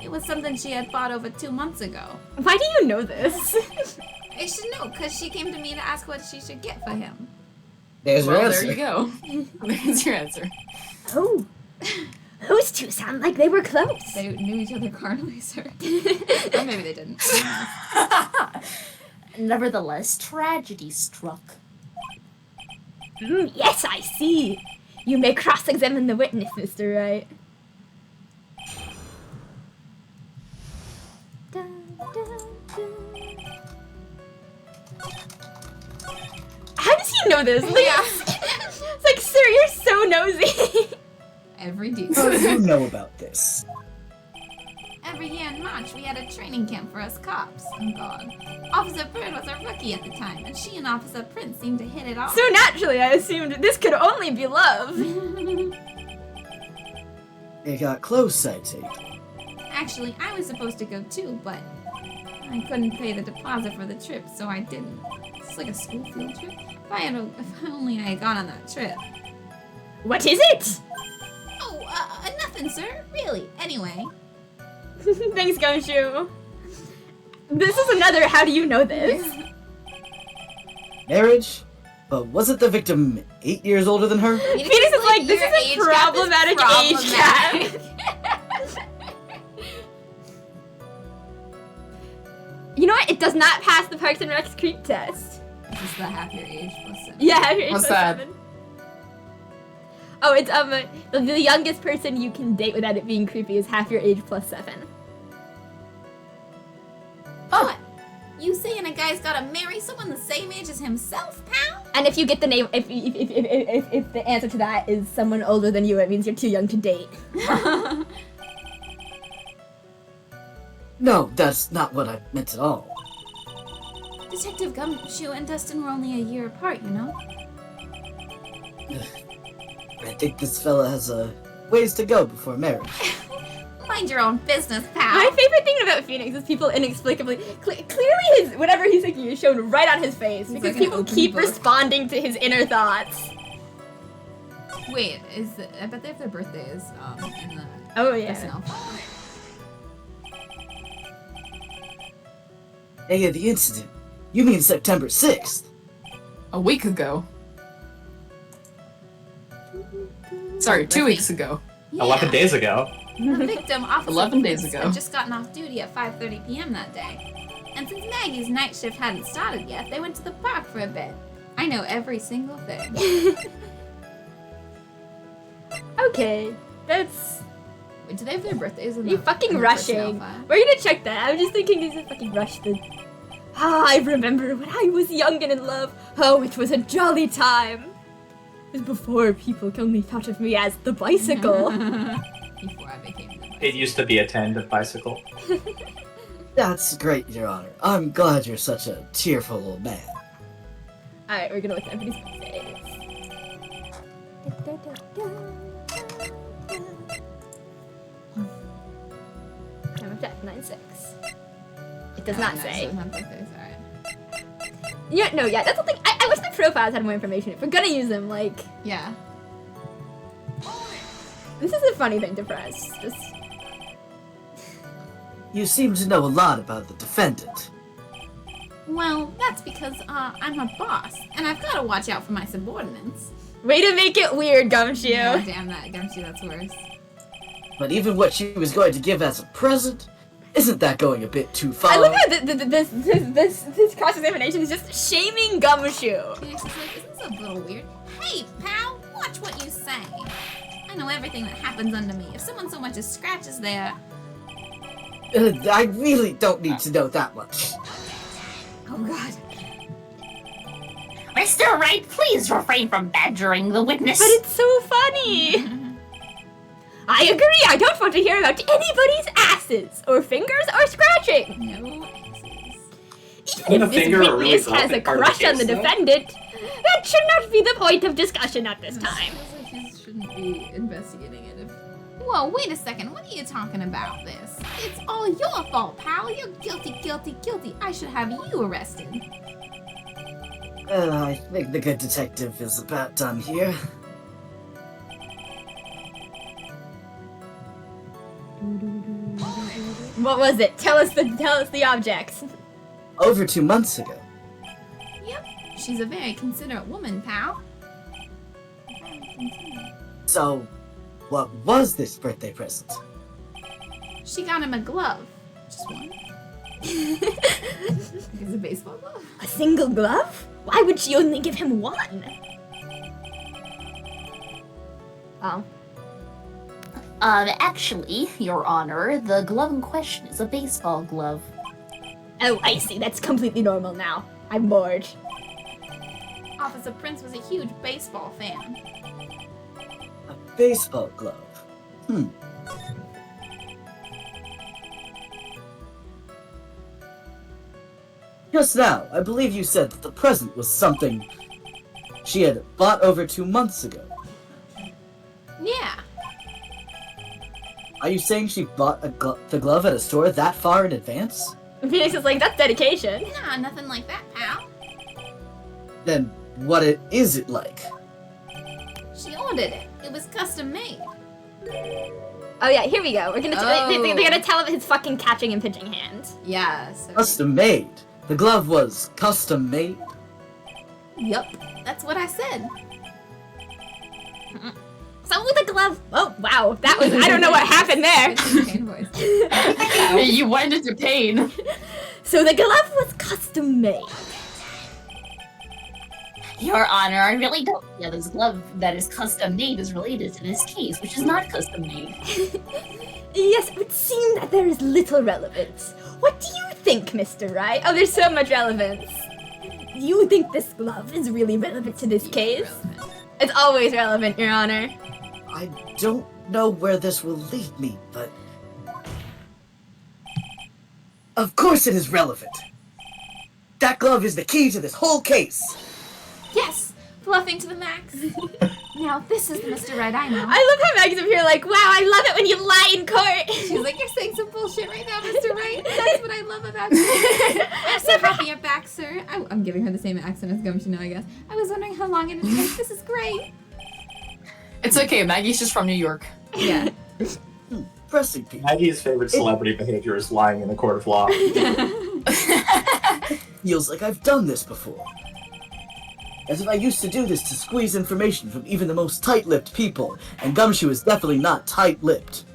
It was something she had bought over 2 months ago. Why do you know this? I should know, because she came to me to ask what she should get for him. There's your Well, answer. there you go. There's your answer. Oh. Those two sound like they were close. They knew each other carnally, sir. Or maybe they didn't. Nevertheless, tragedy struck. Yes, I see. You may cross-examine the witness, Mr. Wright. How does he know this? It's like, sir, you're so nosy. Every How do detail. you know about this? Every year in March, we had a training camp for us cops. Oh, God. Officer Bird was a rookie at the time, and she and Officer Prince seemed to hit it off. So naturally, I assumed this could only be love. They got close, I take it. Actually, I was supposed to go too, but I couldn't pay the deposit for the trip, so I didn't. It's like a school field trip. If only I had gone on that trip. What is it? Oh, nothing, sir. Really. Anyway. Thanks, Gumshoe. This is another how do you know this? Marriage? But wasn't the victim 8 years older than her? Phoenix is like, this your is age a problematic gap is age gap. problematic. You know what? It does not pass the Parks and Rec's creep test. This is the half your age plus 7. Yeah, half your age What's plus that? 7. Oh, it's the youngest person you can date without it being creepy is half your age plus 7. What? You saying a guy's gotta marry someone the same age as himself, pal? And if you get the name, if the answer to that is someone older than you, it means you're too young to date. No, that's not what I meant at all. Detective Gumshoe and Dustin were only a year apart, you know? I think this fella has a ways to go before marriage. Mind your own business, pal. My favorite thing about Phoenix is people inexplicably, clearly his whatever he's thinking is shown right on his face because like an people open keep book. responding to his inner thoughts. Wait, I bet they have their birthdays in the Oh yeah. personnel file. Day of the incident. You mean September 6th? A week ago. Sorry, 2 weeks ago. Yeah. 11 days ago. The victim, Officer 11 days Prince, ago. had just gotten off duty at 5:30 p.m. that day. And since Maggie's night shift hadn't started yet, they went to the park for a bit. I know every single thing. Okay, that's Wait, do they have their birthdays in you the fucking in the personnel rushing. file? We're gonna check that. I'm just thinking he's a fucking rush the. I remember when I was young and in love. Oh, it was a jolly time. It was before people only thought of me as the bicycle. Before I became the It used to be a tandem bicycle. That's great, Your Honor. I'm glad you're such a cheerful old man. Alright, we're gonna look at everybody's birthdays. I'm up to 9-6. It does not say. Not birthdays, alright. Yeah, no, yeah, that's the thing. I wish the profiles had more information. If we're gonna use them, like, Yeah. this is a funny thing to press. Just You seem to know a lot about the defendant. Well, that's because I'm her boss, and I've got to watch out for my subordinates. way to make it weird, Gumshoe. Yeah, damn that, Gumshoe, that's worse. But even what she was going to give as a present, isn't that going a bit too far? I love how this cross-examination is just shaming Gumshoe. Phoenix is like, isn't this a little weird? Hey, pal, watch what you say. I know everything that happens under me. If someone so much as scratches there... I really don't need to know that much. Oh, God. Mr. Wright, please refrain from badgering the witness. But it's so funny. I agree. I don't want to hear about anybody's asses or fingers or scratching. No asses. Even a if this finger a really witness has a relevant part of the crush on the case, though? defendant, that should not be the point of discussion at this time. Feels like you shouldn't be investigating it if... Whoa, wait a second. What are you talking about this? It's all your fault, pal. You're guilty, guilty, guilty. I should have you arrested. I think the good detective is about done here. What was it? Tell us the objects. Over 2 months ago. Yep. She's a very considerate woman, pal. So, what was this birthday present? She got him a glove. Just one. It's a baseball glove. A single glove? Why would she only give him one? Oh. Actually, Your Honor, the glove in question is a baseball glove. Oh, I see. That's completely normal now. I'm bored. Officer Prince was a huge baseball fan. A baseball glove. Just now, I believe you said that the present was something she had bought over 2 months ago. Yeah. Are you saying she bought the glove at a store that far in advance? Phoenix is like, that's dedication. Nah, nothing like that, pal. Then what is it like? She ordered it. It was custom made. Oh yeah, here we go. We're gonna they're gonna tell of his fucking catching and pitching hand. Yeah, so... Custom made? The glove was custom made? Yup. That's what I said. So with a glove. Oh wow, that was I don't know what happened there. Pain voice. You went into pain. So the glove was custom made. Your Honor, I really don't feel this glove that is custom made is related to this case, which is not custom made. Yes, it would seem that there is little relevance. What do you think, Mr. Wright? Oh, there's so much relevance. Do you think this glove is really relevant to this case? It's always relevant, Your Honor. I don't know where this will lead me, but... Of course it is relevant! That glove is the key to this whole case! Yes! Fluffing to the max. Now, this is the Mr. Red I know. I love how Mag's up here like, wow, I love it when you lie in court. She's like, you're saying some bullshit right now, Mr. Wright. That's what I love about you. I'm so happy you're back, sir. I'm giving her the same accent as Gumshoe now, I guess. I was wondering how long it'd take. This is great. It's okay, Maggie's just from New York. Yeah. Pressing people. Maggie's favorite celebrity behavior is lying in a court of law. Feels like I've done this before. As if I used to do this to squeeze information from even the most tight-lipped people, and Gumshoe is definitely not tight-lipped.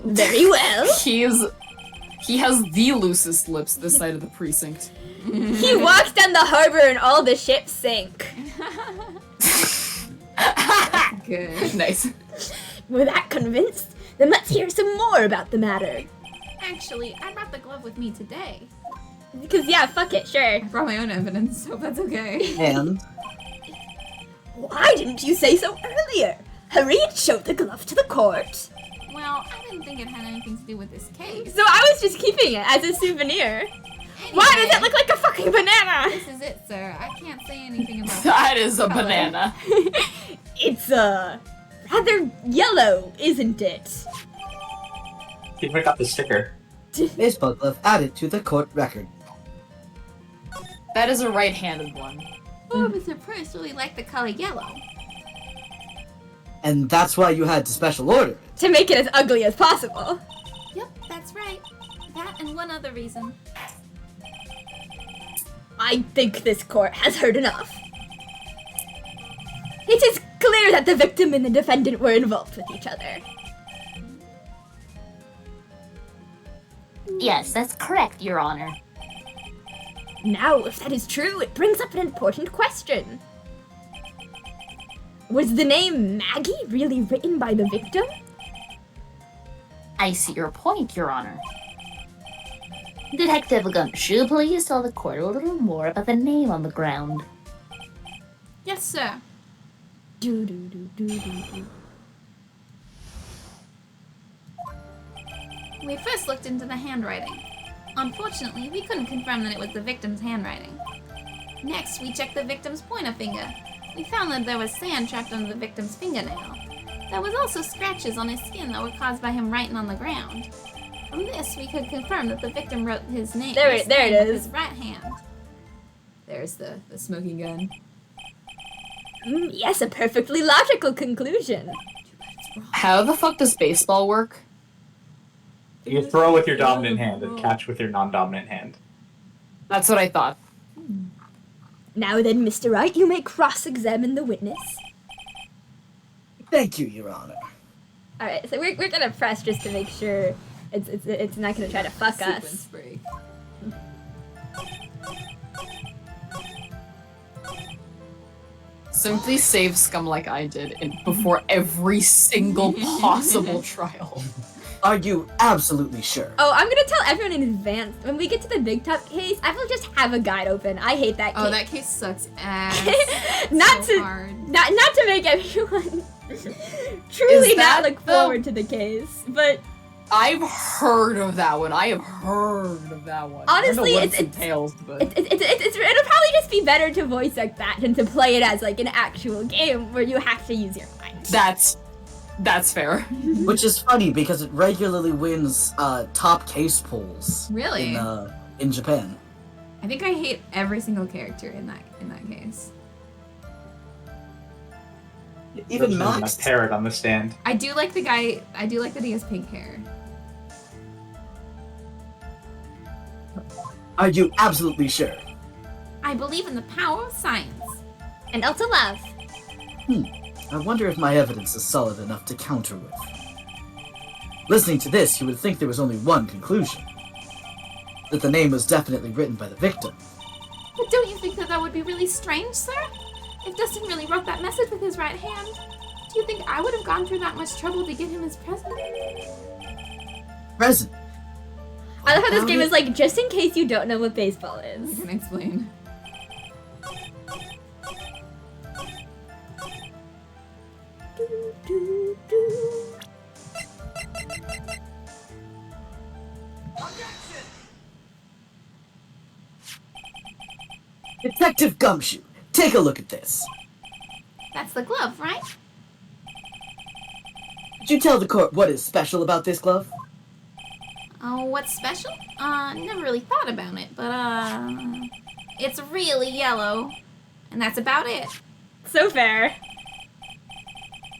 Very well. He has the loosest lips this side of the precinct. He walks down the harbor and all the ships sink. Good. Nice. We're that convinced? Then let's hear some more about the matter. Actually, I brought the glove with me today. Because yeah, fuck it, sure. I brought my own evidence, so that's okay. And Why didn't you say so earlier? Hurry and show the glove to the court. Well, I didn't think it had anything to do with this case. So I was just keeping it as a souvenir. Why does it look like a fucking banana? This is it, sir. I can't say anything about That is a color. banana. It's rather yellow, isn't it? He picked up the sticker. baseball glove added to the court record. That is a right-handed one. Officer Purse really liked the color yellow. And that's why you had to special order it. To make it as ugly as possible. Yep, that's right. That and one other reason. I think this court has heard enough. It is clear that the victim and the defendant were involved with each other. Yes, that's correct, Your Honor. Now, if that is true, it brings up an important question. Was the name Maggie really written by the victim? I see your point, Your Honor. Detective Gumshoe, please tell the court a little more about the name on the ground. Yes, sir. Do do do do do do. We first looked into the handwriting. Unfortunately, we couldn't confirm that it was the victim's handwriting. Next, we checked the victim's pointer finger. We found that there was sand trapped under the victim's fingernail. There was also scratches on his skin that were caused by him writing on the ground. From this, we could confirm that the victim wrote his name, There it with is. his right hand. There's the smoking gun. Yes, a perfectly logical conclusion. How the fuck does baseball work? You throw with your dominant hand and catch with your non-dominant hand. That's what I thought. Now then, Mr. Wright, you may cross-examine the witness. Thank you, Your Honor. Alright, so we're gonna press just to make sure it's not gonna try to fuck us. Sequence break. Simply save scum like I did before every single possible trial. Are you absolutely sure? Oh, I'm gonna tell everyone in advance, when we get to the Big Top case, I will just have a guide open. I hate that case. Oh, that case sucks ass. not so to hard. not to make everyone truly Is not that look forward to the case, but I've heard of that one. I have heard of that one. Honestly, I don't know what it's- it entails, but it'll probably just be better to voice like that than to play it as like an actual game where you have to use your mind. that's fair. Which is funny because it regularly wins top case polls Really? in Japan. I think I hate every single character in that case. Even There's a Max. parrot on the stand. I do like the guy. I do like that he has pink hair. Are you absolutely sure? I believe in the power of science. And also love. I wonder if my evidence is solid enough to counter with. Listening to this, you would think there was only one conclusion. That the name was definitely written by the victim. But don't you think that would be really strange, sir? If Dustin really wrote that message with his right hand, do you think I would have gone through that much trouble to get him his present? Present. I love how this About game it? is like, just in case you don't know what baseball I is. can explain. Detective Gumshoe, take a look at this. That's the glove, right? Could you tell the court what is special about this glove? Oh, what's special? Never really thought about it, but, it's really yellow. And that's about it. So fair.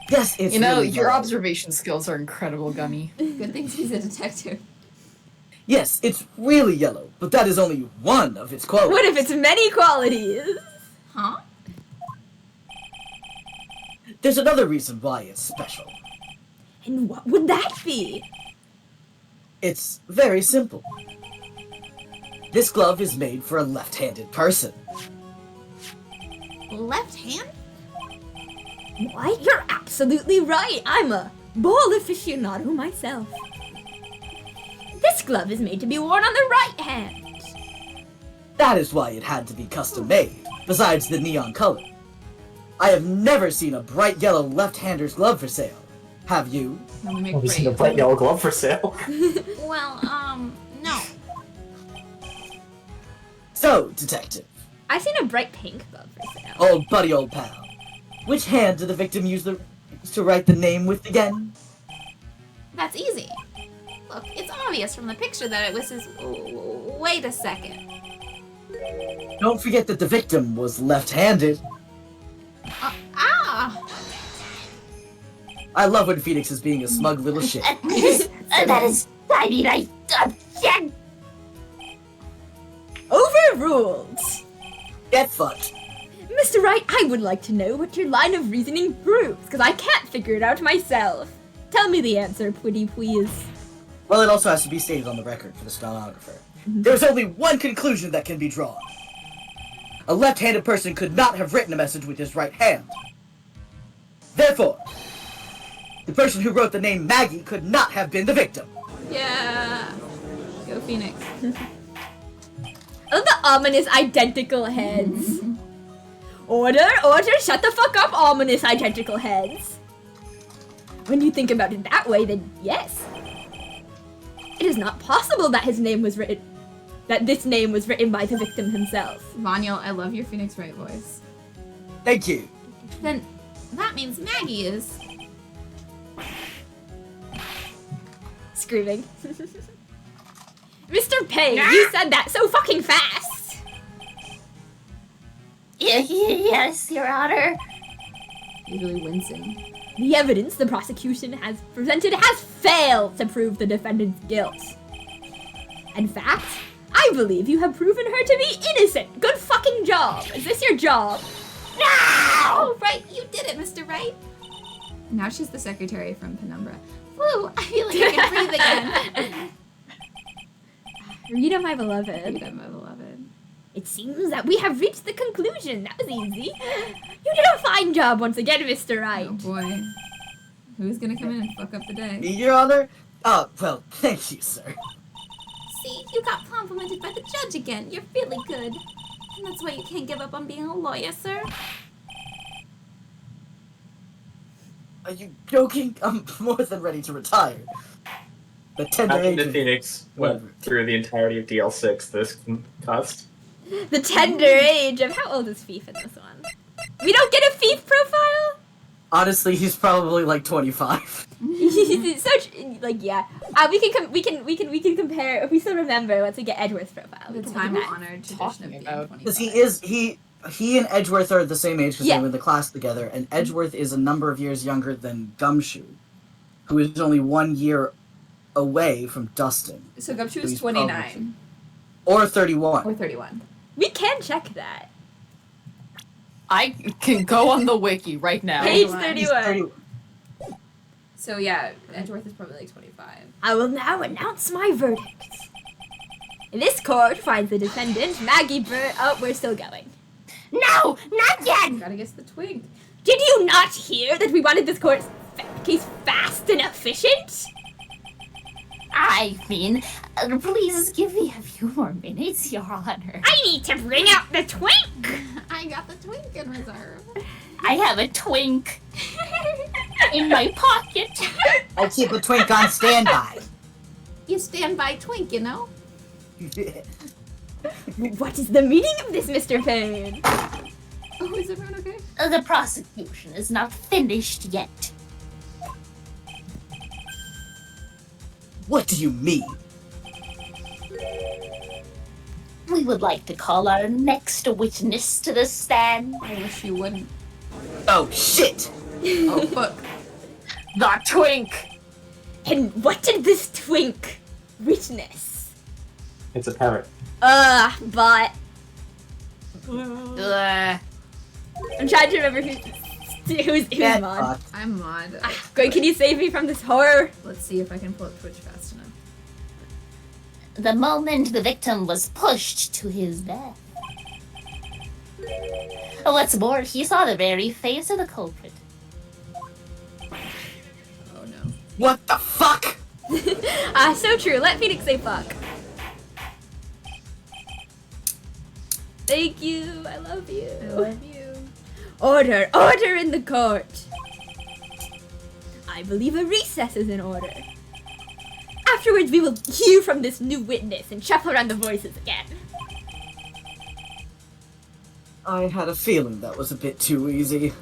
Yes, it's You know, really your yellow. observation skills are incredible, Gummy. Good thing he's a detective. Yes, it's really yellow, but that is only one of its qualities. What if it's many qualities? Huh? There's another reason why it's special. And what would that be? It's very simple. This glove is made for a left-handed person. Left hand? What? You're absolutely right. I'm a ball aficionado myself. This glove is made to be worn on the right hand. That is why it had to be custom-made, besides the neon color. I have never seen a bright yellow left-hander's glove for sale. Have you? Let me make Have you seen a brave. bright yellow glove for sale? Well, no. So, detective, I've seen a bright pink glove for sale. old buddy, old pal, which hand did the victim use to write the name with again? That's easy. Look, it's obvious from the picture that it was his... Wait a second. Don't forget that the victim was left-handed. I love when Phoenix is being a smug little shit. Overruled! Get fucked. Mr. Wright, I would like to know what your line of reasoning proves, because I can't figure it out myself. Tell me the answer, pretty please. Well, it also has to be stated on the record for the stenographer. There's only one conclusion that can be drawn. A left-handed person could not have written a message with his right hand. Therefore, the person who wrote the name Maggie could not have been the victim. Yeah. Go Phoenix. Oh, the ominous identical heads. Order, shut the fuck up, ominous identical heads. When you think about it that way, then yes. It is not possible that this name was written by the victim himself. Vanyel, I love your Phoenix Wright voice. Thank you. Then that means Maggie is. Screaming. Mr. Payne, you said that so fucking fast! Yes, Your Honor. He's really wincing. The evidence the prosecution has presented has failed to prove the defendant's guilt. In fact, I believe you have proven her to be innocent. Good fucking job. Is this your job? No! Oh, right, you did it, Mr. Wright. Now she's the secretary from Penumbra. Woo, I feel like I can breathe again. Rita, my beloved. Rita, my beloved. It seems that we have reached the conclusion. That was easy. You did a fine job once again, Mr. Wright. Oh boy. Who's gonna come in and fuck up the day? Me, Your Honor? Oh, well, thank you, sir. See, you got complimented by the judge again. You're really good. And that's why you can't give up on being a lawyer, sir. Are you joking? I'm more than ready to retire. The tender age The of... Phoenix went through the entirety of DL6 this cost. The tender age of... How old is Fief in this one? We don't get a Fief profile? Honestly, he's probably like 25. Such... Like, yeah. We can compare... If we still remember, once we get Edgeworth's profile. The we can look at that. time-honored tradition of being 25. Because he and Edgeworth are the same age because they were in the class together, and Edgeworth is a number of years younger than Gumshoe, who is only 1 year away from Dustin. So Gumshoe He's is 29. Or 31. Or 31. We can check that. I can go on the wiki right now. Page 31. 31. So yeah, Edgeworth is probably like 25. I will now announce my verdict. This court finds the defendant, Maggie Burr... Oh, we're still going. No, not yet. Gotta guess the twig. Did you not hear that we wanted this court case fast and efficient? I mean, please give me a few more minutes, Your Honor. I need to bring out the twink! I got the twink in reserve. I have a twink in my pocket. I keep a twink on standby. You stand by twink, you know? What is the meaning of this, Mr. Payne? Oh, is everyone okay? The prosecution is not finished yet. What do you mean? We would like to call our next witness to the stand. I wish you wouldn't. Oh, shit! Oh, fuck. The twink! And what did this twink witness? It's a parrot. But... Ugh. I'm trying to remember who's Get Mod. fucked. I'm Mod. Greg, can you save me from this horror? Let's see if I can pull up Twitch fast enough. The moment the victim was pushed to his death. What's more, he saw the very face of the culprit. Oh no. What the fuck? So true. Let Phoenix say fuck. Thank you. I love you. I love you. Order. Order in the court. I believe a recess is in order. Afterwards, we will hear from this new witness and shuffle around the voices again. I had a feeling that was a bit too easy.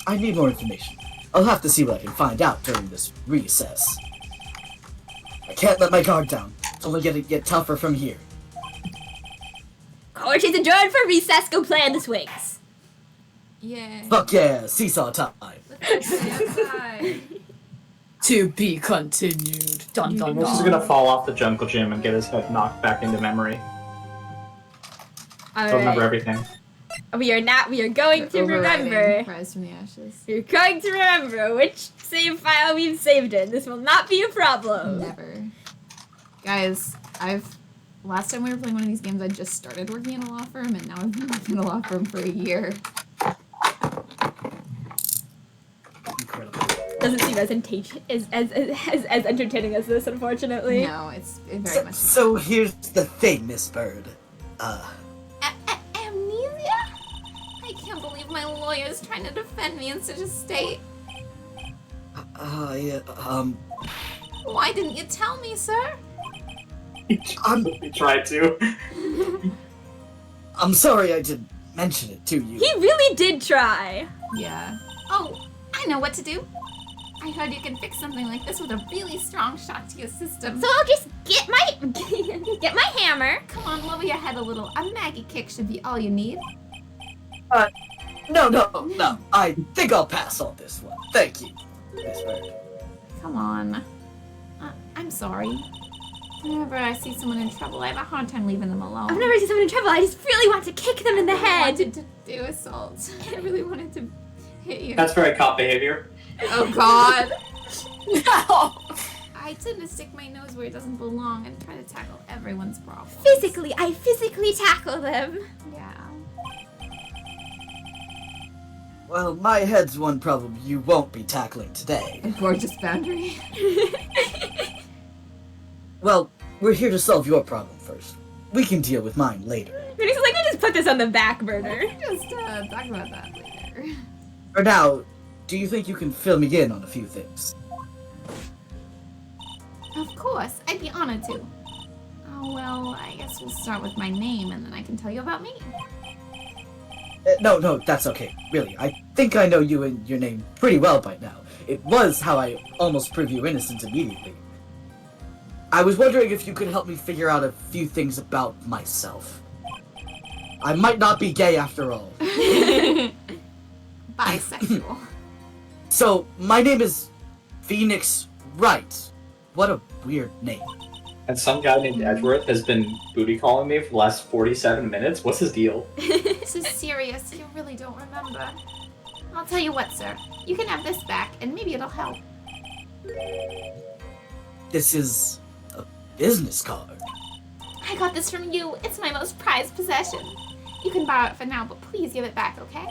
I need more information. I'll have to see what I can find out during this recess. I can't let my guard down. It's only gonna get tougher from here. Or she's adjourned for recess, go play in the swings. Yeah. Fuck yeah, seesaw time. Let's go outside. To be continued. Dun dun He's dun. gonna fall off the jungle gym and get his head knocked back into memory. He'll remember everything. We are going to remember. Rise from the ashes. We're going to remember which save file we've saved in. This will not be a problem. Never. Guys, last time we were playing one of these games, I just started working in a law firm, and now I've been working in a law firm for a year. Incredible. Doesn't seem as entertaining as this, unfortunately. No, it's very much. So here's the thing, Miss Bird. Amnesia? I can't believe my lawyer's trying to defend me in such a state. Yeah, Why didn't you tell me, sir? He tried to. I'm sorry I didn't mention it to you. He really did try. Yeah. Oh, I know what to do. I heard you can fix something like this with a really strong shock to your system. So I'll just get my hammer. Come on, lower your head a little. A Maggie kick should be all you need. No. I think I'll pass on this one. Thank you, Miss Bird. Come on. I'm sorry. Whenever I see someone in trouble, I have a hard time leaving them alone. I've never seen someone in trouble. I just really want to kick them in the I head. wanted to do assault. I really wanted to hit you. That's very cop behavior. Oh God. No! I tend to stick my nose where it doesn't belong and try to tackle everyone's problems. I physically tackle them. Yeah. Well, my head's one problem you won't be tackling today. A gorgeous boundary. Well, we're here to solve your problem first. We can deal with mine later. It's like we just put this on the back burner. Just talk about that later. For now, do you think you can fill me in on a few things? Of course, I'd be honored to. Oh, well, I guess we'll start with my name and then I can tell you about me. No, that's okay. Really, I think I know you and your name pretty well by now. It was how I almost proved you innocent immediately. I was wondering if you could help me figure out a few things about myself. I might not be gay after all. Bisexual. So, my name is Phoenix Wright. What a weird name. And some guy named Edgeworth has been booty calling me for the last 47 minutes. What's his deal? This is serious. You really don't remember. I'll tell you what, sir. You can have this back, and maybe it'll help. This is a business card. I got this from you. It's my most prized possession. You can borrow it for now, but please give it back, okay?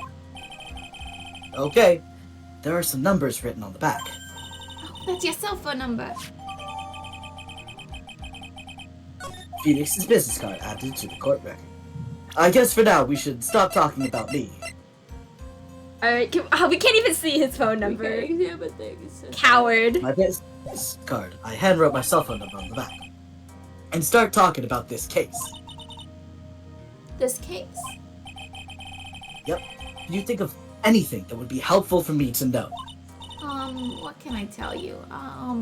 Okay. There are some numbers written on the back. Oh, that's your cell phone number. Phoenix's business card added to the court record. I guess for now we should stop talking about me. Alright, we can't even see his phone number. Okay, yeah, but thanks. Coward. My business card. I handwrote my cell phone number on the back. And start talking about this case. This case? Yep. Can you think of anything that would be helpful for me to know? What can I tell you? I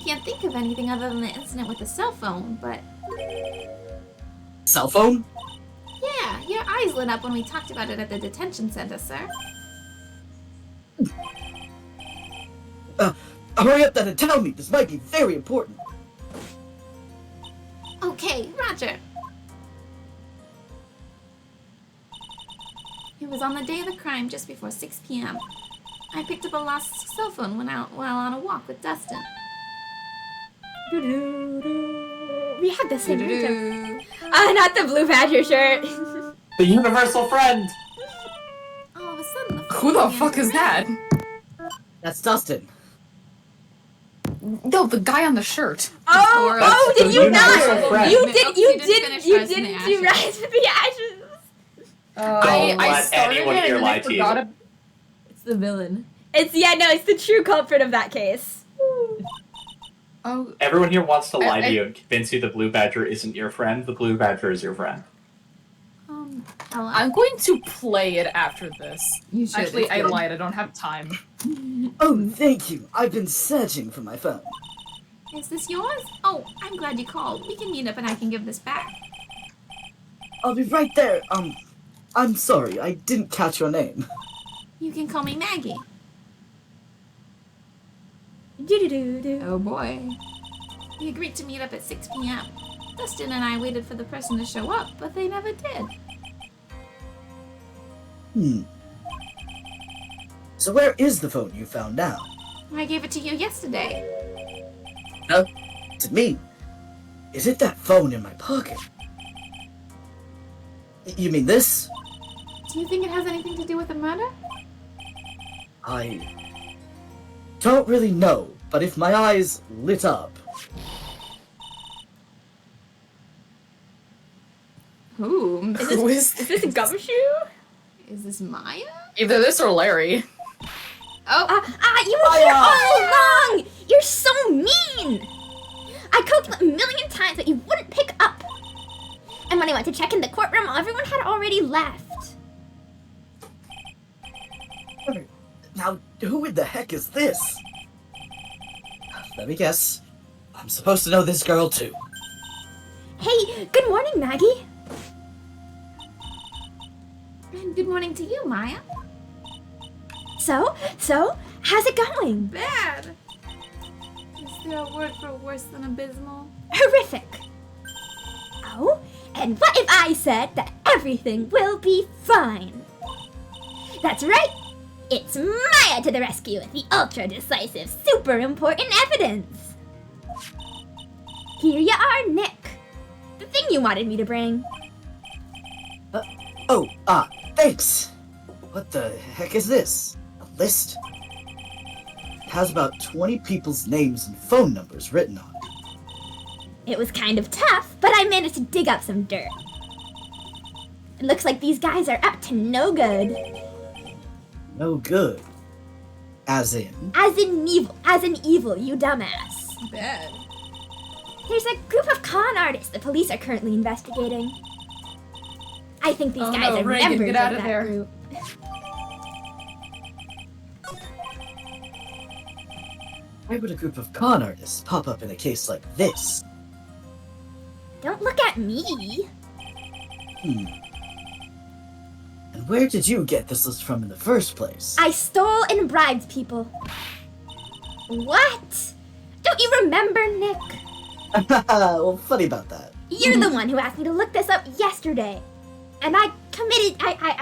can't think of anything other than the incident with the cell phone, but... Cell phone? Yeah, your eyes lit up when we talked about it at the detention center, sir. Hurry up then and tell me. This might be very important. Okay, Roger. It was on the day of the crime, just before 6 p.m. I picked up a lost cell phone while on a walk with Dustin. We had the same rhythm. Not the blue badger shirt. The universal friend! All of a sudden, the Who the phone fuck is that? That's Dustin. No, the guy on the shirt. Oh, did you universal friend. not? You didn't finish do Rise from the Rise from the Ashes. Don't I let started anyone it here and lie I to you. forgot It's the villain. It's the true culprit of that case. Oh, Everyone here wants to lie I- to you and convince you the blue badger isn't your friend. The blue badger is your friend. Hello? I'm going to play it after this. You should. Actually, it's I good. lied. I don't have time. Oh, thank you. I've been searching for my phone. Is this yours? Oh, I'm glad you called. We can meet up and I can give this back. I'll be right there. I'm sorry, I didn't catch your name. You can call me Maggie. Do-do-do-do. Oh boy. We agreed to meet up at 6 p.m. Dustin and I waited for the person to show up, but they never did. So where is the phone you found now? I gave it to you yesterday. No, to me. Is it that phone in my pocket? You mean this? Do you think it has anything to do with the murder? I don't really know, but if my eyes lit up... Who? Is this a gumshoe? Is this Maya? Either this or Larry. Oh, You were here all along! You're so mean! I called you a million times, but you wouldn't pick up. And when I went to check in the courtroom, everyone had already left. Now, who in the heck is this? Let me guess. I'm supposed to know this girl too. Hey, good morning, Maggie. And good morning to you, Maya. So, how's it going? Bad. Is there a word for worse than abysmal? Horrific. Oh, and what if I said that everything will be fine? That's right. It's Maya to the rescue with the ultra-decisive, super important evidence. Here you are, Nick. The thing you wanted me to bring. Thanks. What the heck is this? A list? It has about 20 people's names and phone numbers written on it. It was kind of tough, but I managed to dig up some dirt. It looks like these guys are up to no good. No good. As in? As in evil, you dumbass. bad. There's a group of con artists the police are currently investigating. I think these guys are Reagan, members get out of of that there. group. Why would a group of con artists pop up in a case like this? Don't look at me. And where did you get this list from in the first place? I stole and bribed people. What? Don't you remember, Nick? Well, funny about that. You're the one who asked me to look this up yesterday. And I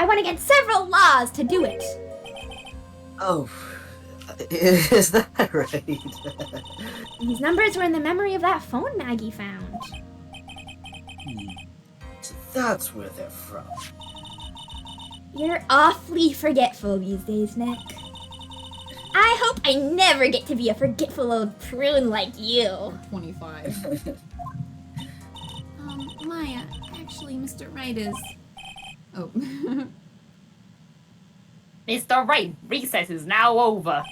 went against several laws to do it. Oh, is that right? These numbers were in the memory of that phone Maggie found. So that's where they're from. You're awfully forgetful these days, Nick. I hope I never get to be a forgetful old prune like you. 25. Maya, actually, Mr. Wright is... Oh. Mr. Wright, recess is now over.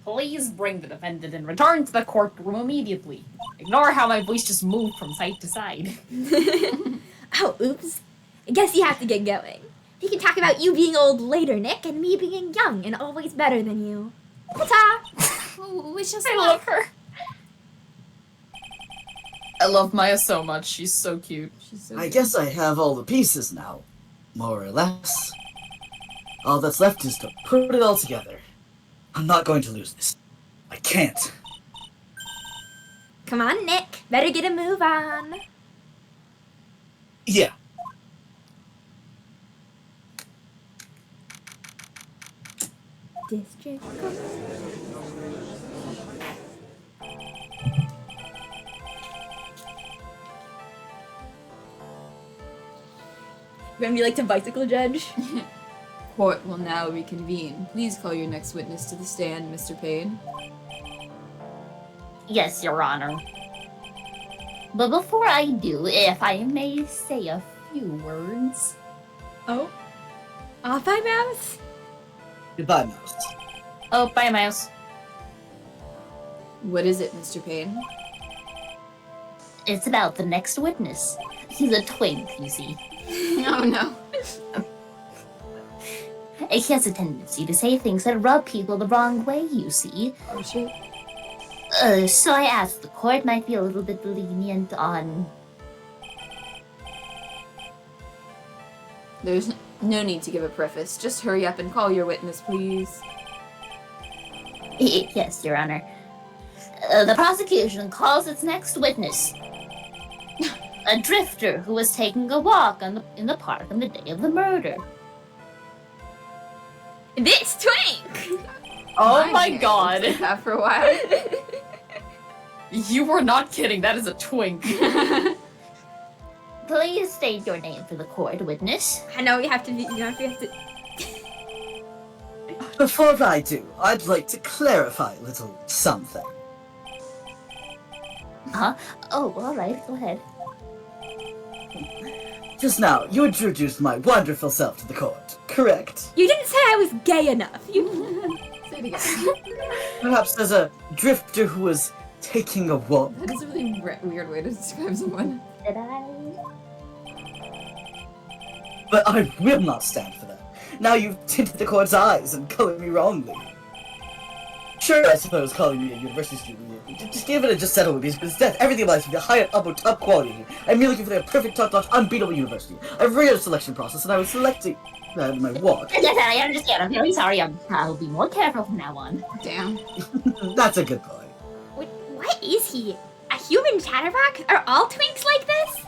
Please bring the defendant and return to the courtroom immediately. Ignore how my voice just moved from side to side. Oh, oops. I guess you have to get going. We can talk about you being old later, Nick, and me being young and always better than you. Ta-ta! Wish us I luck. love her. I love Maya so much. She's so cute. She's so I guess I have all the pieces now, more or less. All that's left is to put it all together. I'm not going to lose this. I can't. Come on, Nick. Better get a move on. Yeah. District Court. We're gonna be like the bicycle judge. Court will now reconvene. Please call your next witness to the stand, Mr. Payne. Yes, Your Honor. But before I do, if I may say a few words. Oh? Off by mouse? Goodbye, Mouse. Oh, bye, Mouse. What is it, Mr. Payne? It's about the next witness. He's a twink, you see. Oh no. He has a tendency to say things that rub people the wrong way, you see. Oh shit. So I asked the court might be a little bit lenient on There's no need to give a preface. Just hurry up and call your witness, please. Yes, Your Honor. The prosecution calls its next witness. A drifter who was taking a walk in the park on the day of the murder. This twink! Oh my Mine god. did that for a while. You were not kidding, that is a twink. Please state your name for the court, witness. I know we have to be. You know, we have to. Before I do, I'd like to clarify a little something. Huh? Oh, alright, go ahead. Just now, you introduced my wonderful self to the court, correct? You didn't say I was gay enough. You. Say it again. Perhaps as a drifter who was taking a walk. That is a really weird way to describe someone. Did I? But I will not stand for that. Now you've tinted the court's eyes and colored me wrongly. Sure, I suppose calling me a university student would just give it and just settle with me, because instead everything in life is the high up top quality. I'm merely looking for the perfect top-notch, unbeatable university. I've read a selection process and I was selecting my walk. Yes, I understand. I'm very sorry. I'll be more careful from now on. Damn. That's a good point. Wait, what is he? A human chatterbox? Are all twinks like this?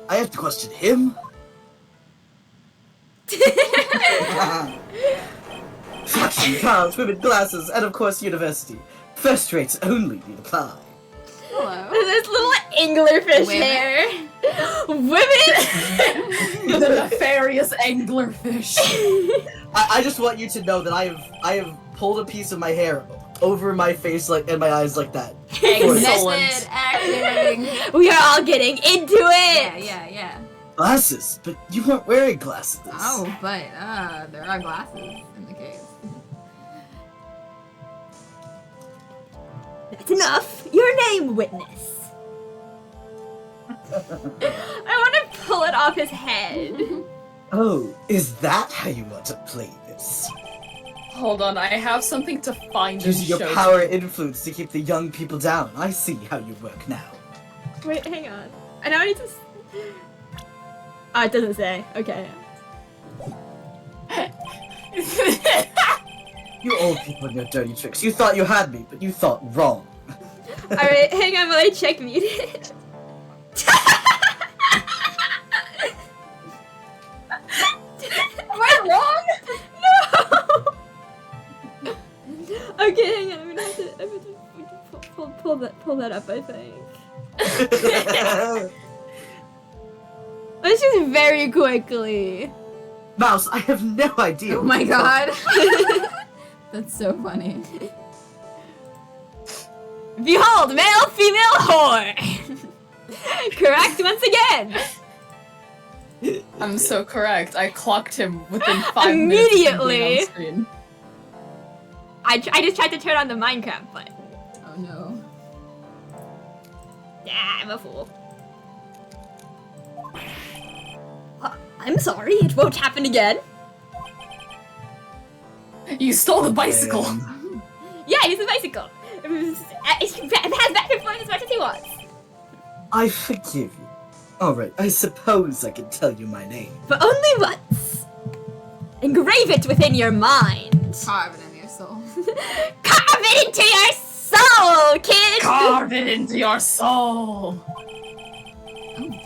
I have to question him? Fashion, cars, women, glasses, and of course university. First rates only need apply. Hello. This little anglerfish Women. hair. Women. The nefarious anglerfish. I just want you to know that I have pulled a piece of my hair over my face and my eyes like that. Method acting. We are all getting into it. Yeah. Glasses? But you weren't wearing glasses. Oh, but there are glasses in the case. That's enough. Your name, witness. I want to pull it off his head. Oh, is that how you want to play this? Hold on, I have something to find and Using your show power you. and influence to keep the young people down. I see how you work now. Wait, hang on. I know I need to. Oh, it doesn't say. Okay. You old people and your dirty tricks. You thought you had me, but you thought wrong. Alright, hang on while I check muted. Am I wrong? No! Okay, hang on. I'm gonna have to pull that up, I think. Let's just very quickly. Mouse, I have no idea. Oh my god. That's so funny. Behold, male, female, whore! Correct once again! I'm so correct. I clocked him within 5 Immediately. minutes of being on screen. I just tried to turn on the Minecraft button. Oh no. Yeah, I'm a fool. I'm sorry, it won't happen again. You stole the bicycle. Yeah, he's a bicycle. It has back and forth as much as he wants. I forgive you. Alright, I suppose I can tell you my name. But only once. Engrave it within your mind. Carve it in your soul. Carve it into your soul, kid! Carve it into your soul.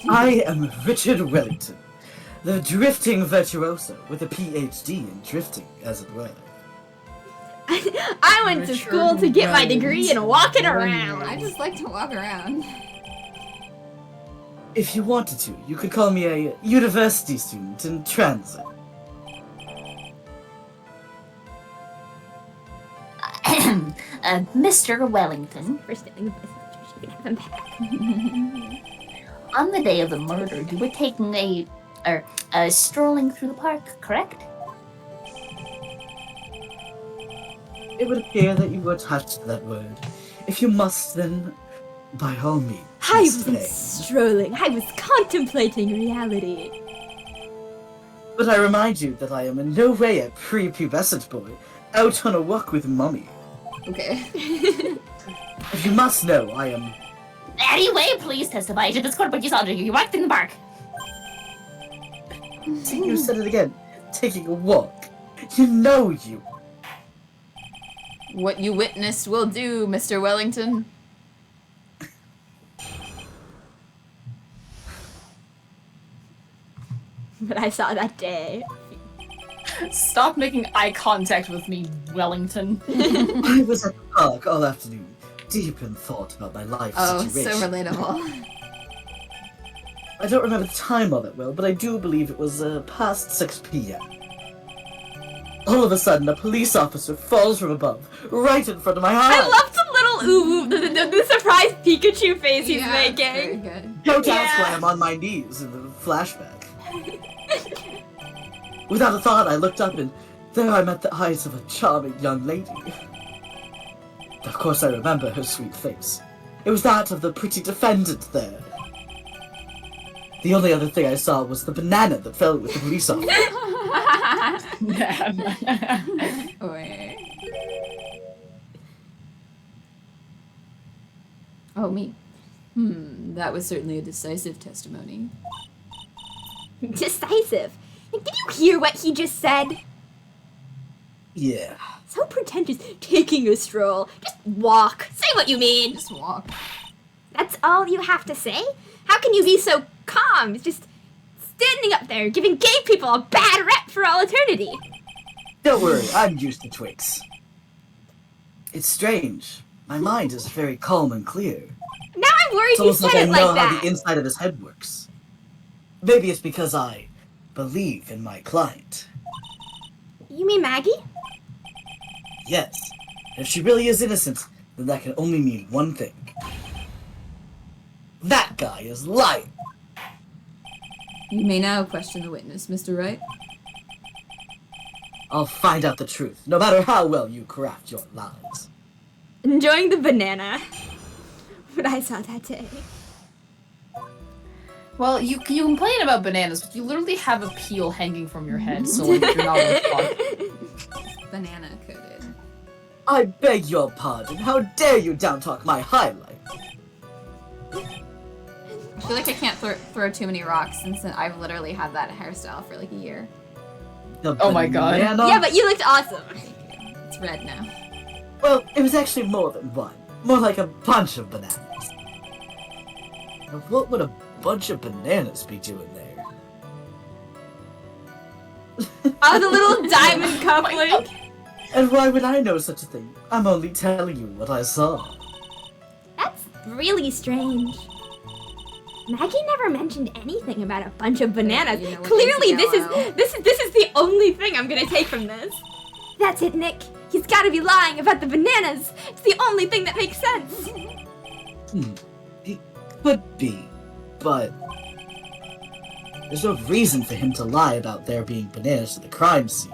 I am Richard Wellington, the drifting virtuoso with a PhD in drifting, as it were. I went to school to get my degree in walking around. I just like to walk around. If you wanted to, you could call me a university student in transit. Mr. Wellington, For stealing the bicycle, you can have him back. on the day of the murder, you were taking strolling through the park, correct? It would appear that you were attached to that word. If you must, then by all means. I Miss wasn't Fay. strolling, I was contemplating reality. But I remind you that I am in no way a prepubescent boy, out on a walk with mummy. Okay. If you must know, I am Anyway, please testify to this court what you saw during your walk in the park. See, you said it again. Taking a walk. You know you. What you witnessed will do, Mr. Wellington. But I saw that day. Stop making eye contact with me, Wellington. I was at the park all afternoon, deep in thought about my life Oh, situation. so relatable. I don't remember the time all that well, but I do believe it was past 6 p.m. All of a sudden, a police officer falls from above, right in front of my eyes. I love the little ooh, the surprised Pikachu face he's Very making. good. Don't ask why I'm on my knees in the flashback. Without a thought, I looked up and there I met the eyes of a charming young lady. Of course, I remember her sweet face. It was that of the pretty defendant there. The only other thing I saw was the banana that fell with the police officer. Wait. Oh, me. That was certainly a decisive testimony. Decisive. Did you hear what he just said? Yeah. So pretentious. Taking a stroll. Just walk. Say what you mean. Just walk. That's all you have to say? How can you be so calm? It's just standing up there giving gay people a bad rep for all eternity. Don't worry, I'm used to twigs. It's strange. My mind is very calm and clear. Now I'm worried It's you almost said like I it know like how that. the inside of his head works. Maybe it's because I believe in my client. You mean Maggie? Yes. If she really is innocent, then that can only mean one thing. That guy is lying. You may now question the witness, Mr. Wright. I'll find out the truth, no matter how well you craft your lies. Enjoying the banana. What I saw that day. Well, you complain about bananas, but you literally have a peel hanging from your head, so like you're not really fucked. Banana coated. I beg your pardon. How dare you down-talk my highlight? I feel like I can't throw too many rocks since I've literally had that hairstyle for like a year. The Oh my God. banana? Yeah, but you looked awesome. Thank you. It's red now. Well, it was actually more than one. More like a bunch of bananas. Now, what would a bunch of bananas be doing there? Oh, the little diamond coupling. And why would I know such a thing? I'm only telling you what I saw. That's really strange. Maggie never mentioned anything about a bunch of bananas. You know what Clearly, things this is the only thing I'm gonna take from this. That's it, Nick. He's gotta be lying about the bananas. It's the only thing that makes sense. He could be, but there's no reason for him to lie about there being bananas at the crime scene.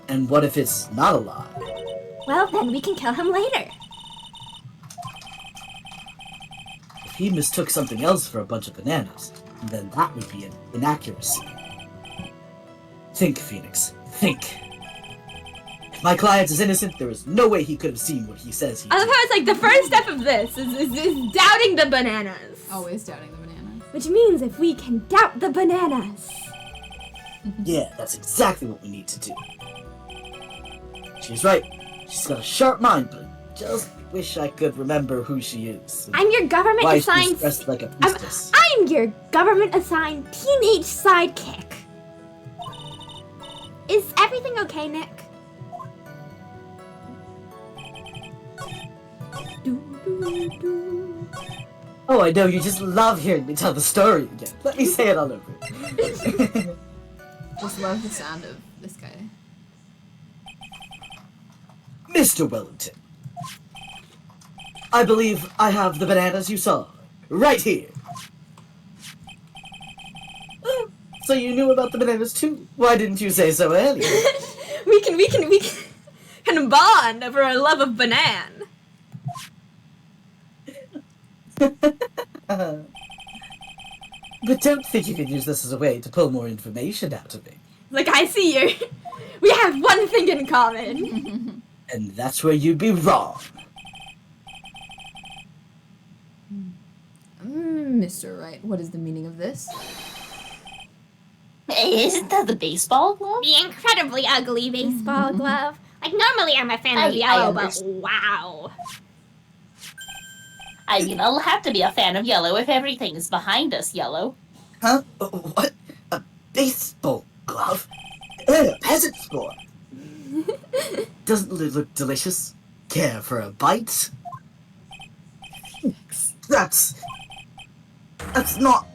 And what if it's not a lie? Well, then we can kill him later. If he mistook something else for a bunch of bananas, then that would be an inaccuracy. Think, Phoenix. Think. If my client is innocent, there is no way he could have seen what he says he I love did. how it's like the first step of this is doubting the bananas. Always doubting the bananas. Which means if we can doubt the bananas. Yeah, that's exactly what we need to do. She's right. She's got a sharp mind, but I just wish I could remember who she is. I'm your government Why she's assigned. dressed like a priestess. I'm your government assigned teenage sidekick. Is everything okay, Nick? Oh, I know, you just love hearing me tell the story again. Let me say it all over. Just love the sound of this guy. Mr. Wellington, I believe I have the bananas you saw. Right here. Oh, so you knew about the bananas too? Why didn't you say so earlier? we can bond over a love of banan. But don't think you can use this as a way to pull more information out of me. Like, I see you. We have one thing in common. And that's where you'd be wrong. Mr. Wright, what is the meaning of this? Isn't that the baseball glove? The incredibly ugly baseball glove. Like, normally I'm a fan of I yellow, but understand. wow. I mean, I'll have to be a fan of yellow if everything is behind us yellow. Huh? What? A baseball glove? A peasant sport? Doesn't it look delicious? Care for a bite? That's not...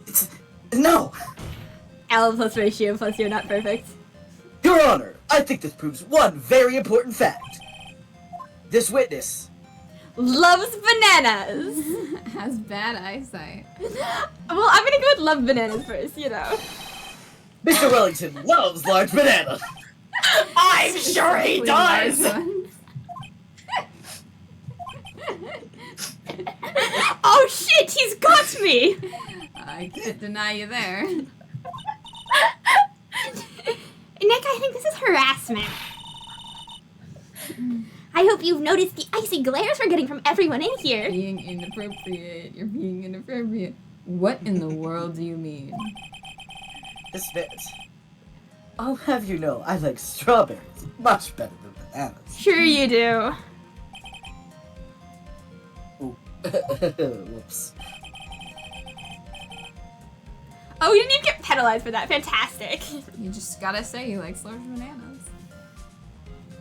It's... No! L plus ratio plus you're not perfect. Your Honor, I think this proves one very important fact. This witness... Loves bananas. Has bad eyesight. Well, I'm gonna go with love bananas first, you know. Mr. Wellington loves large bananas. I'm sure he does! Oh shit, he's got me! I can't deny you there. Nick, I think this is harassment. I hope you've noticed the icy glares we're getting from everyone in here. Being inappropriate. You're being inappropriate. What in the world do you mean? This bit. I'll have you know, I like strawberries much better than bananas. Sure you do. Ooh. Whoops. Oh, we didn't even get penalized for that. Fantastic. You just gotta say he likes large bananas.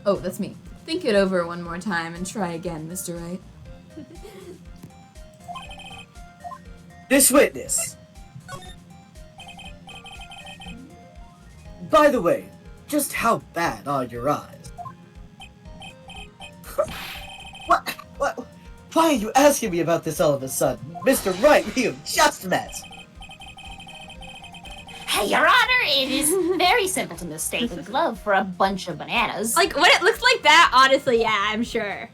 Oh, that's me. Think it over one more time and try again, Mr. Wright. This witness. By the way, just how bad are your eyes? What? Why are you asking me about this all of a sudden? Mr. Wright, we have just met! Hey, Your Honor, it is very simple to mistake a glove for a bunch of bananas. Like, when it looks like that, honestly, yeah, I'm sure.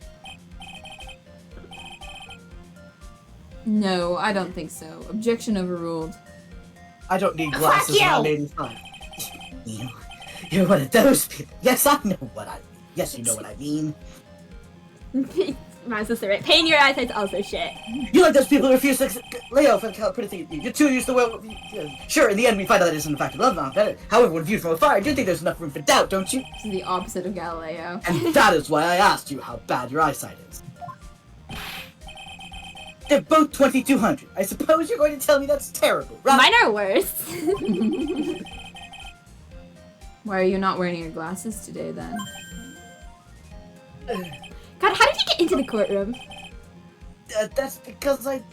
No, I don't think so. Objection overruled. I don't need glasses when I'm 85. You're one of those people. Yes, I know what I mean. Yes, you know what I mean. My sister, right? Pain in your eyesight's also shit. You like those people who refuse to lay off and pretty thing. You're too used to well. Sure, in the end, we find out that it isn't a fact of love, not better. However, when viewed from afar, I do think there's enough room for doubt, don't you? This is the opposite of Galileo. And that is why I asked you how bad your eyesight is. They're both 2200. I suppose you're going to tell me that's terrible, right? Mine are worse. Why are you not wearing your glasses today, then? God, how did you get into the courtroom? That's because I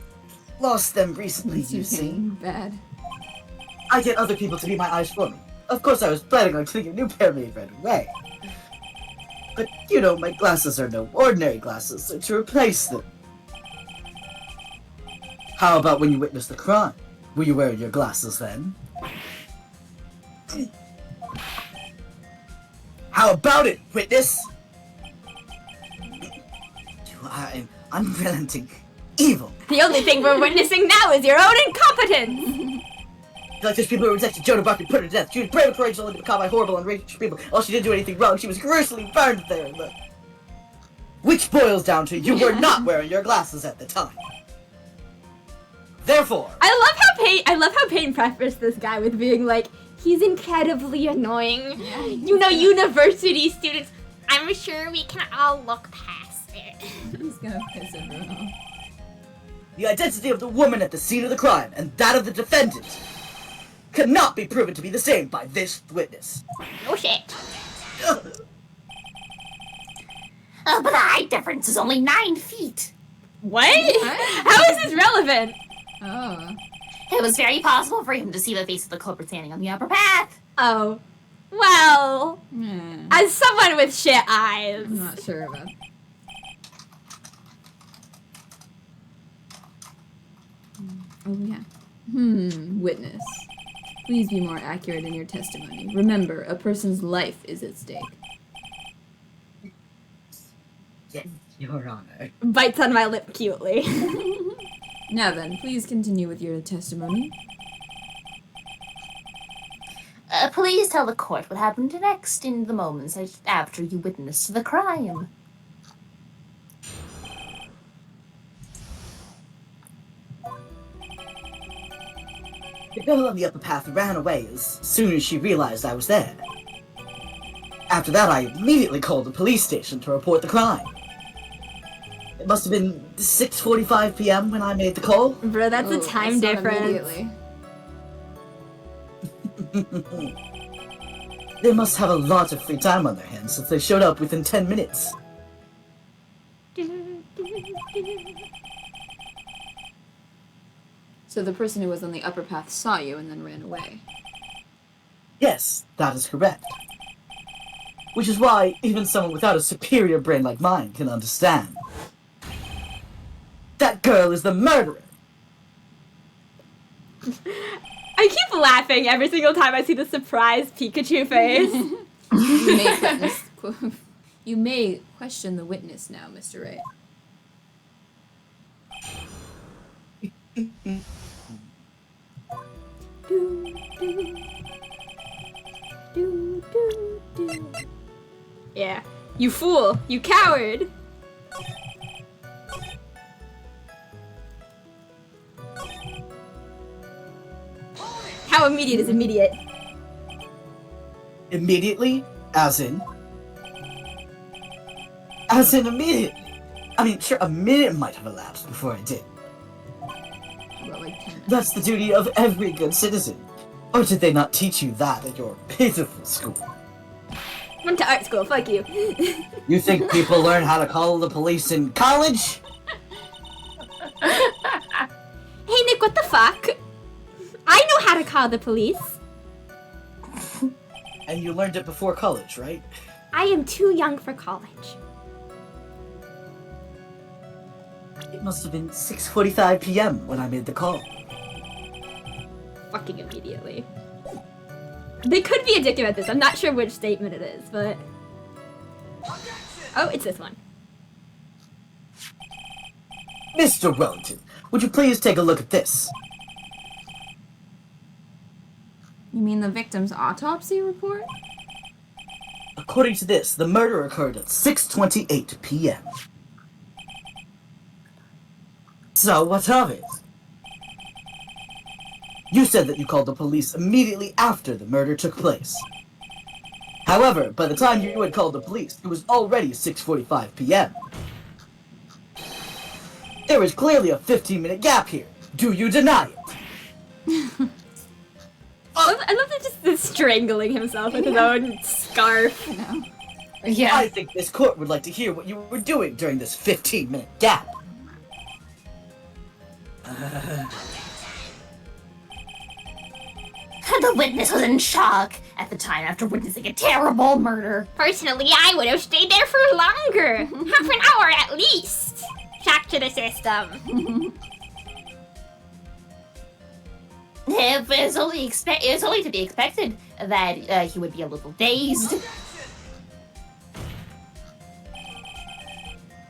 lost them recently, Makes you you see. feeling bad. I get other people to be my eyes for me. Of course, I was planning on getting a new pair made right away. But, you know, my glasses are no ordinary glasses, so to replace them. How about when you witnessed the crime? Were you wearing your glasses then? How about it, witness? You are an unrelenting evil. The only thing we're witnessing now is your own incompetence! Like those people who rejected Joan of Arc and put her to death. She was brave and courageous only to be caught by horrible and racist people. While she didn't do anything wrong, she was gruesomely burned there. Which boils down to you were not wearing your glasses at the time. Therefore, I love how Payne prefaced this guy with being like, he's incredibly annoying. Yeah, You know, university students, I'm sure we can all look past it. He's gonna piss everyone off. the identity of the woman at the scene of the crime and that of the defendant cannot be proven to be the same by this witness. No shit. But the height difference is only 9 feet. What? How is this relevant? Oh. It was very possible for him to see the face of the culprit standing on the upper path. Oh. Well, Yeah. as someone with shit eyes. I'm not sure about. Oh yeah. Witness. Please be more accurate in your testimony. Remember, a person's life is at stake. Yes, Your Honor. Bites on my lip cutely. Now then, please continue with your testimony. Please tell the court what happened next in the moments after you witnessed the crime. girl on the upper path ran away as soon as she realized I was there. After that, I immediately called the police station to report the crime. It must have been 6:45 p.m. when I made the call. Bro, that's a time that's not difference. immediately. They must have a lot of free time on their hands since they showed up within 10 minutes. So the person who was on the upper path saw you and then ran away. Yes, that is correct. Which is why even someone without a superior brain like mine can understand. That girl is the murderer! I keep laughing every single time I see the surprised Pikachu face. You may question the witness now, Mr. Wright. Yeah. You fool! You coward! How immediate is immediate? Immediately? As in? As in immediately? I mean, sure, a minute might have elapsed before I did. About like 10 minutes. That's the duty of every good citizen. Or did they not teach you that at your pitiful school? Went to art school, fuck you. You think people learn how to call the police in college? Hey Nick, what the fuck? I know how to call the police. And you learned it before college, right? I am too young for college. It must have been 6:45 p.m. when I made the call. Fucking immediately. They could be a dick about this. I'm not sure which statement it is, but... Oh, it's this one. Mr. Wellington, would you please take a look at this? You mean the victim's autopsy report? According to this, the murder occurred at 6:28 p.m. So, what of it? You said that you called the police immediately after the murder took place. However, by the time you had called the police, it was already 6:45 p.m. There is clearly a 15-minute gap here. Do you deny it? I love that just strangling himself with his own scarf. No. Yeah. I think this court would like to hear what you were doing during this 15-minute gap. The witness was in shock at the time after witnessing a terrible murder. Personally, I would have stayed there for longer. Half an hour at least. Shock to the system. It was only to be expected that he would be a little dazed.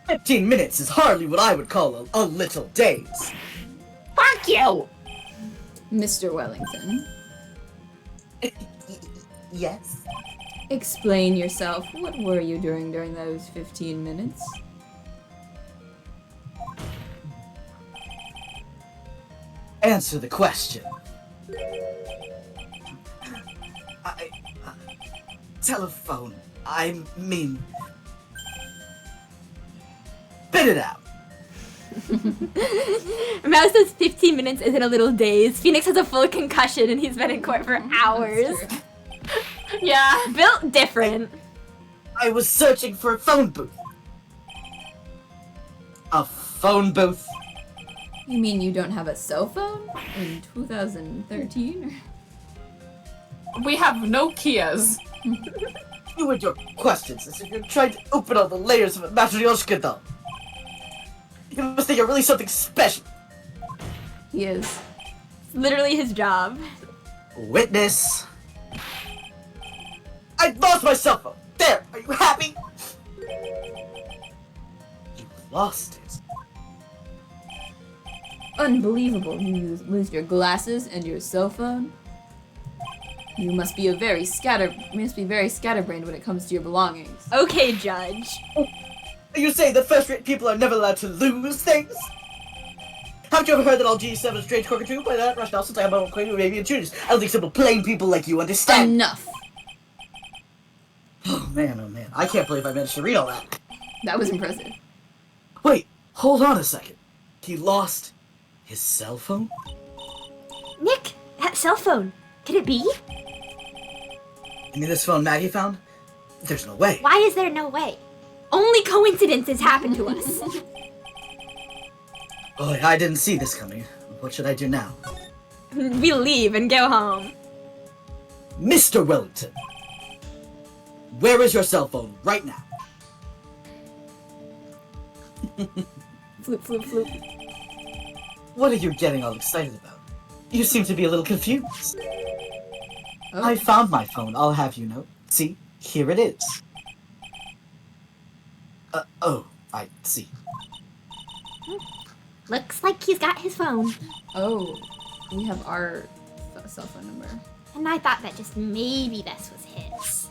15 minutes is hardly what I would call a little daze. Fuck you! Mr. Wellington, Yes? explain yourself. What were you doing during those 15 minutes? Answer the question. Telephone. I mean... Spit it out! Mouse says 15 minutes isn't a little daze. Phoenix has a full concussion and he's been in court for hours. Yeah, built different. I was searching for a phone booth. A phone booth? You mean you don't have a cell phone in 2013? We have no Kias. You and your questions as if you're trying to open all the layers of a Matryoshka doll. You must think you're really something special. He is. It's literally his job. Witness. I lost my cell phone. There, are you happy? You lost it. Unbelievable. You lose your glasses and your cell phone. You must be very scatterbrained when it comes to your belongings. Okay, Judge. You say that first-rate people are never allowed to lose things? Haven't you ever heard that all G7 is strange cockatoo? By that rationale, since I am unacquainted with avian tuners, I don't think simple plain people like you understand. Enough. Oh man, I can't believe I managed to read all that. That was impressive. Wait, hold on a second. He lost his cell phone? Nick, that cell phone. Could it be? You mean this phone Maggie found? There's no way. Why is there no way? Only coincidences happen to us. Oh, I didn't see this coming. What should I do now? We leave and go home. Mr. Wellington! Where is your cell phone right now? Floop, floop, floop. What are you getting all excited about? You seem to be a little confused. Oh. I found my phone, I'll have you know. See, here it is. Oh, I see. Looks like he's got his phone. Oh, we have our cell phone number. And I thought that just maybe this was his.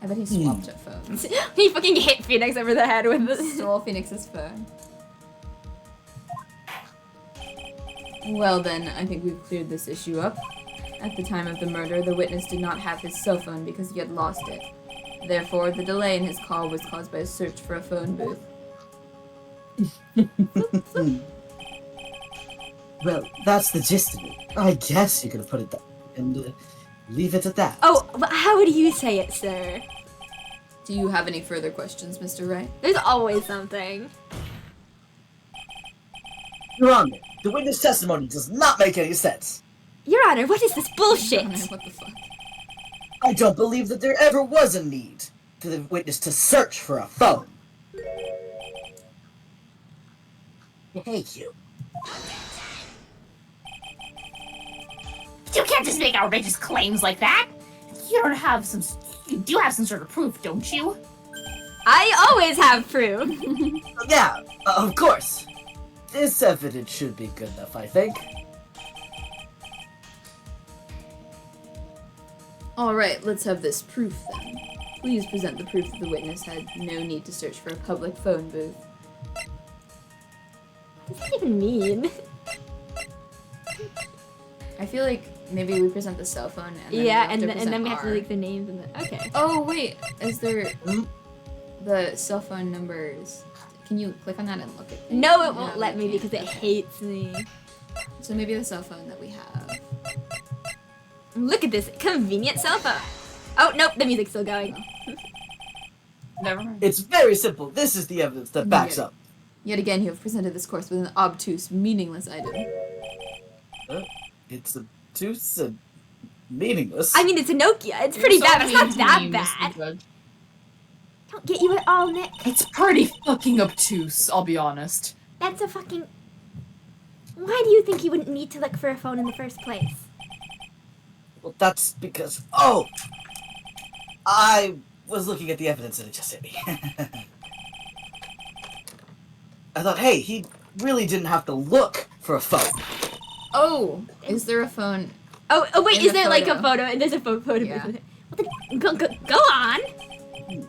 I bet he swapped at phones. He fucking hit Phoenix over the head with this. Stole Phoenix's phone. Well then, I think we've cleared this issue up. At the time of the murder, the witness did not have his cell phone because he had lost it. Therefore, the delay in his call was caused by a search for a phone booth. Well, that's the gist of it. I guess you could have put it that and leave it at that. Oh, but how would you say it, sir? Do you have any further questions, Mr. Wright? There's always something. Your Honor, the witness testimony does not make any sense. Your Honor, what is this bullshit? What the fuck? I don't believe that there ever was a need for the witness to search for a phone. Hey, you. You can't just make outrageous claims like that. You do have some sort of proof, don't you? I always have proof. Yeah, of course. This evidence should be good enough, I think. Alright, let's have this proof then. Please present the proof that the witness had no need to search for a public phone booth. What does that even mean? I feel like maybe we present the cell phone and then Yeah, we and have to then we have to our- leak the names and the... Okay. Oh wait, is there the cell phone numbers? Can you click on that and look at it? No, it won't let we me can't. because it hates me. So maybe the cell phone that we have. Look at this convenient cell phone. Oh, nope, the music's still going. Never mind. It's very simple. This is the evidence that backs up. Yet again, you have presented this course with an obtuse, meaningless item. It's obtuse and meaningless. I mean, it's a Nokia. It's pretty bad, but it's not that bad. Don't get you at all, Nick. It's pretty fucking obtuse, I'll be honest. That's a fucking... Why do you think you wouldn't need to look for a phone in the first place? Well, that's because... Oh! I was looking at the evidence and it just hit me. I thought, hey, he really didn't have to look for a phone. Oh, is there a phone? Oh wait, In is the there like a photo. photo? There's a photo. Yeah. What the, go on.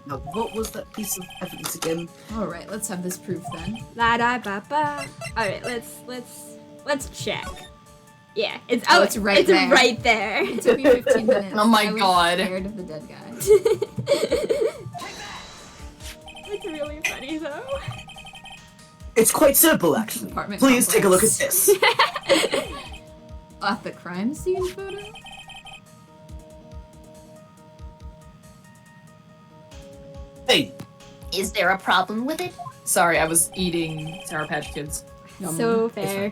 Now, what was that piece of evidence again? All right, let's have this proof then. La da ba ba. All right, let's check. Yeah, it's It's right it's there. right there. It took me 15 minutes. Oh my I was God. Scared of the dead guy. It's really funny though. It's quite simple, actually. Apartment Please take a look at complex. this. At the crime scene photo? Hey, Is there a problem with it? Sorry, I was eating Sour Patch Kids. So fair.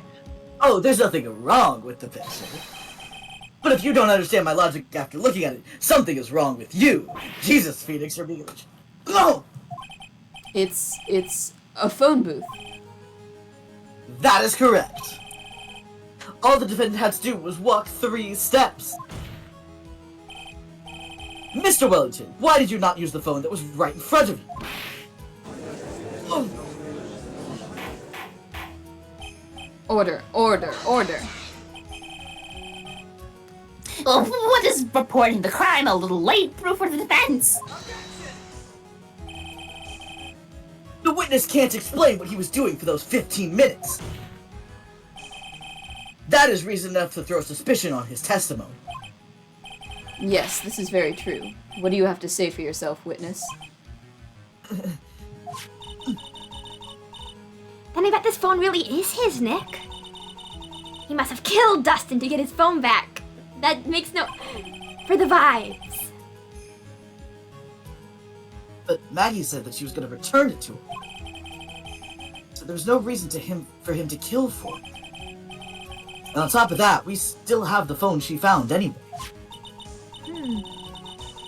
oh, there's nothing wrong with the picture. But if you don't understand my logic after looking at it, something is wrong with you. Jesus, Phoenix, you're being... No! It's a phone booth. That is correct. All the defendant had to do was walk 3 steps. Mr. Wellington, why did you not use the phone that was right in front of you? Oh. Order, order, order. Well, what is reporting the crime a little late? Proof for the defense. The witness can't explain what he was doing for those 15 minutes. That is reason enough to throw suspicion on his testimony. Yes, this is very true. What do you have to say for yourself, witness? Then I bet this phone really is his, Nick. He must have killed Dustin to get his phone back. That makes no... for the vibes. But Maggie said that she was going to return it to him. So there's no reason for him to kill for it. And on top of that, we still have the phone she found anyway.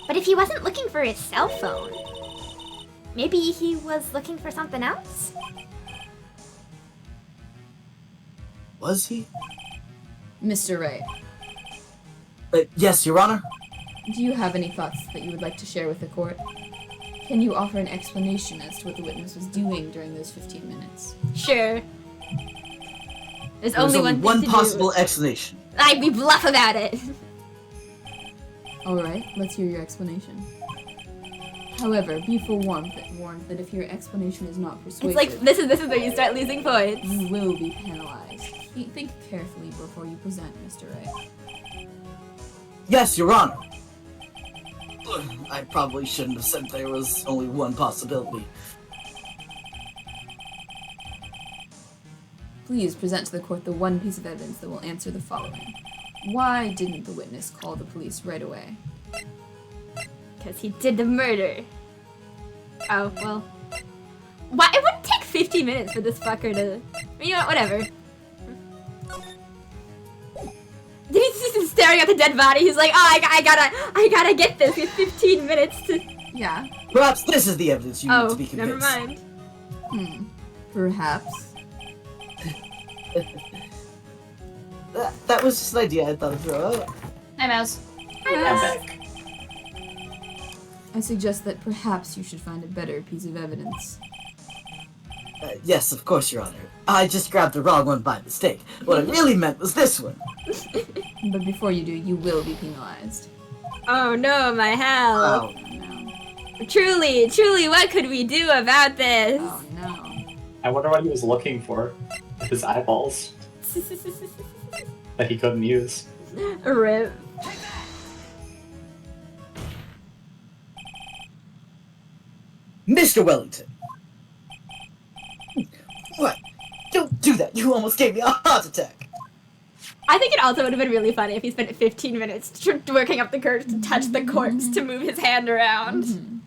But if he wasn't looking for his cell phone, maybe he was looking for something else? Was he? Mr. Wright, Yes, Your Honor. do you have any thoughts that you would like to share with the court? Can you offer an explanation as to what the witness was doing during those 15 minutes? Sure. There's There's only only one one thing to possible do. explanation. We bluff about it. Alright, let's hear your explanation. However, be forewarned that if your explanation is not persuasive, It's like, this is where you start losing points. you will be penalized. Think carefully before you present, Mr. Wright. Yes, Your Honor. I probably shouldn't have said there was only one possibility. Please present to the court the one piece of evidence that will answer the following. Why didn't the witness call the police right away? Because he did the murder. Oh, well. Why? It wouldn't take 15 minutes for this fucker to... You know what, whatever. He's just staring at the dead body. He's like, oh, I gotta get this. It's 15 minutes to... Yeah. Perhaps this is the evidence you need to be never convinced. mind. Perhaps. That was just an idea I thought I'd throw out. Hi, Mouse. I'm back. I suggest that perhaps you should find a better piece of evidence. Yes, of course, Your Honor. I just grabbed the wrong one by mistake. What I really meant was this one. But before you do, you will be penalized. Oh no, my hell. Wow. No. Truly, what could we do about this? Oh no. I wonder what he was looking for with his eyeballs that he couldn't use. Rip. Mr. Wellington! What? Don't do that! You almost gave me a heart attack! I think it also would have been really funny if he spent 15 minutes working up the courage to touch the corpse to move his hand around.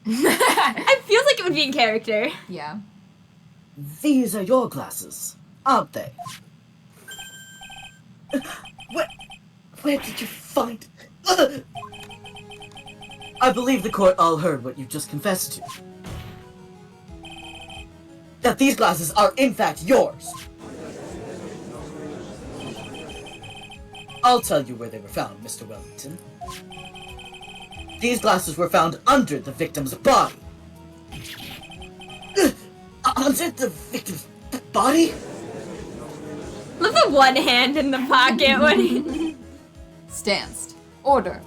It feels like it would be in character. Yeah. These are your glasses, aren't they? Where did you find... I believe the court all heard what you just confessed to. That these glasses are in fact yours. I'll tell you where they were found, Mr. Wellington. These glasses were found under the victim's body. Under the victim's body? Look at the one hand in the pocket when he... Stanced. Order.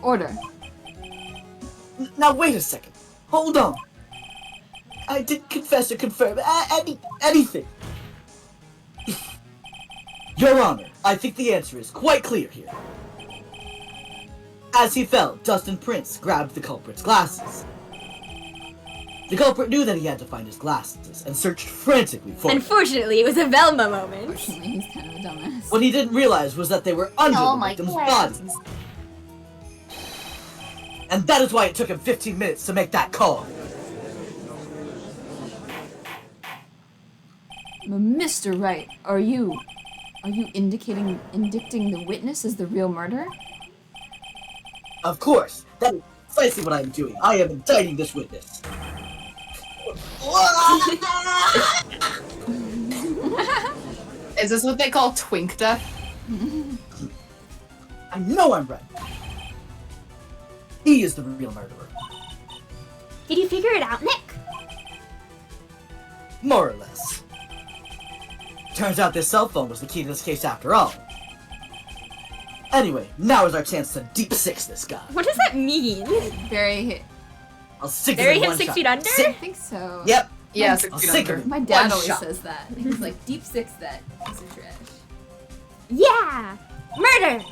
Now wait a second. Hold on. I didn't confess or confirm anything. Your Honor, I think the answer is quite clear here. As he fell, Dustin Prince grabbed the culprit's glasses. The culprit knew that he had to find his glasses and searched frantically for them. Unfortunately, it was a Velma moment. Unfortunately, he's kind of a dumbass. What he didn't realize was that they were under Oh the my victim's glasses. bodies. And that is why it took him 15 minutes to make that call. Mr. Wright, are you indicting the witness as the real murderer? Of course, that is precisely what I am doing. I am indicting this witness. Is this what they call twink death? I know I'm right. He is the real murderer. Did you figure it out, Nick? More or less. Turns out this cell phone was the key to this case after all. Anyway, now is our chance to deep six this guy. What does that mean? Very. I'll six Bury him in him one 6 shot. feet under? I think so. Yep. Yeah, I'll 6 feet sink under. him. My dad One always shot. says that. He's like, deep six that piece of trash. Yeah! Murder!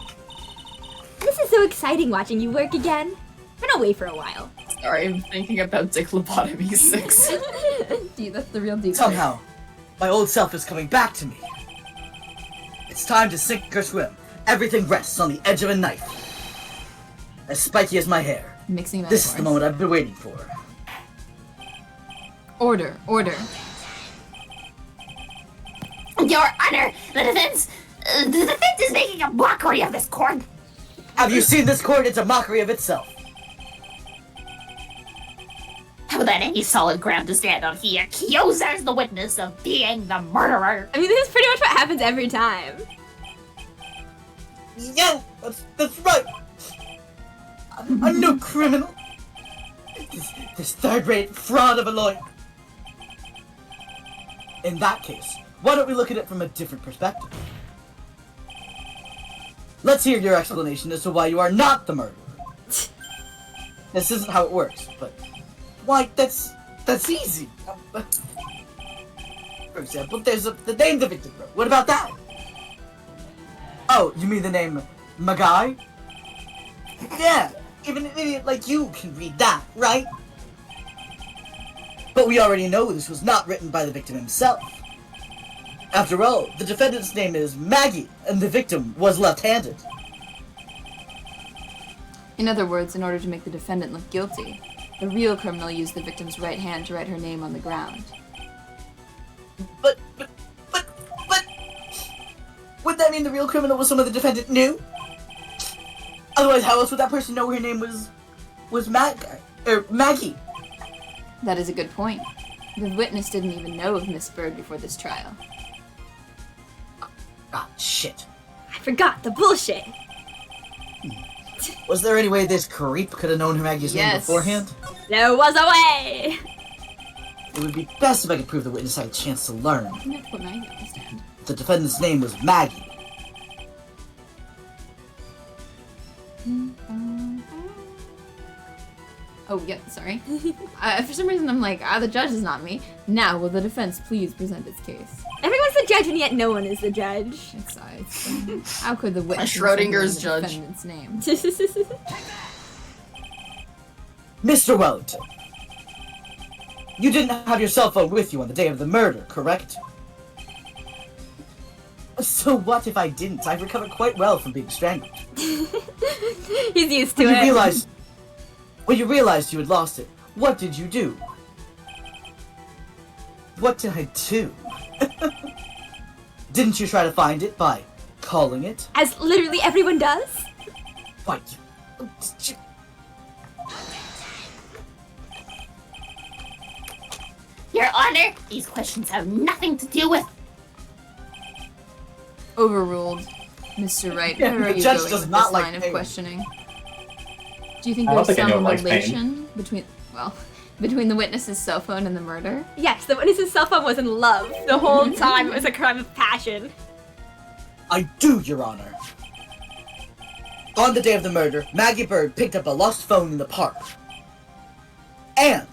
This is so exciting watching you work again. Been away for a while. Sorry, I'm thinking about Dick Lobotomy 6. Dude, that's the real deep. Somehow, my old self is coming back to me. It's time to sink or swim. Everything rests on the edge of a knife. As spiky as my hair. Mixing metaphors. This is the moment I've been waiting for. Order, order. Your Honor, the defense is making a mockery of this court. Have you seen this court? It's a mockery of itself. Without any solid ground to stand on, he accuses the witness of being the murderer. I mean, this is pretty much what happens every time. Yeah, that's right. I'm no criminal. This third-rate fraud of a lawyer. In that case, why don't we look at it from a different perspective? Let's hear your explanation as to why you are not the murderer. This isn't how it works, but why? That's easy. For example, there's the name the victim wrote. What about that? Oh, you mean the name Magai? Yeah, even an idiot like you can read that, right? But we already know this was not written by the victim himself. After all, the defendant's name is Maggie, and the victim was left-handed. In other words, in order to make the defendant look guilty, the real criminal used the victim's right hand to write her name on the ground. But... Would that mean the real criminal was someone the defendant knew? Otherwise, how else would that person know her name was Maggie? That is a good point. The witness didn't even know of Miss Bird before this trial. Ah, shit. I forgot the bullshit. Was there any way this creep could have known Maggie's name beforehand? There was a way! It would be best if I could prove the witness had a chance to learn. You have to put Maggie on the stand. The defendant's name was Maggie. Oh, yeah, sorry. For some reason, I'm like, the judge is not me. Now, will the defense please present its case? Everyone's the judge and yet no one is the judge. Besides, how could the witness Schrodinger's the judge. defendant's name? Mr. Wellington, you didn't have your cell phone with you on the day of the murder, correct? So what if I didn't? I've recovered quite well from being strangled. He's used to it. When you realized you had lost it, what did you do? What did I do? Didn't you try to find it by calling it? As literally everyone does? Why, Your Honor, these questions have nothing to do with... Overruled. Mr. Wright, Yeah, where are the you judge going does with not this like line of pain. questioning? Do you think I don't there's think anyone some likes pain. relation between the witness's cell phone and the murder? Yes, the witness's cell phone was in love. The whole time it was a crime of passion. I do, Your Honor. On the day of the murder, Maggie Bird picked up a lost phone in the park. And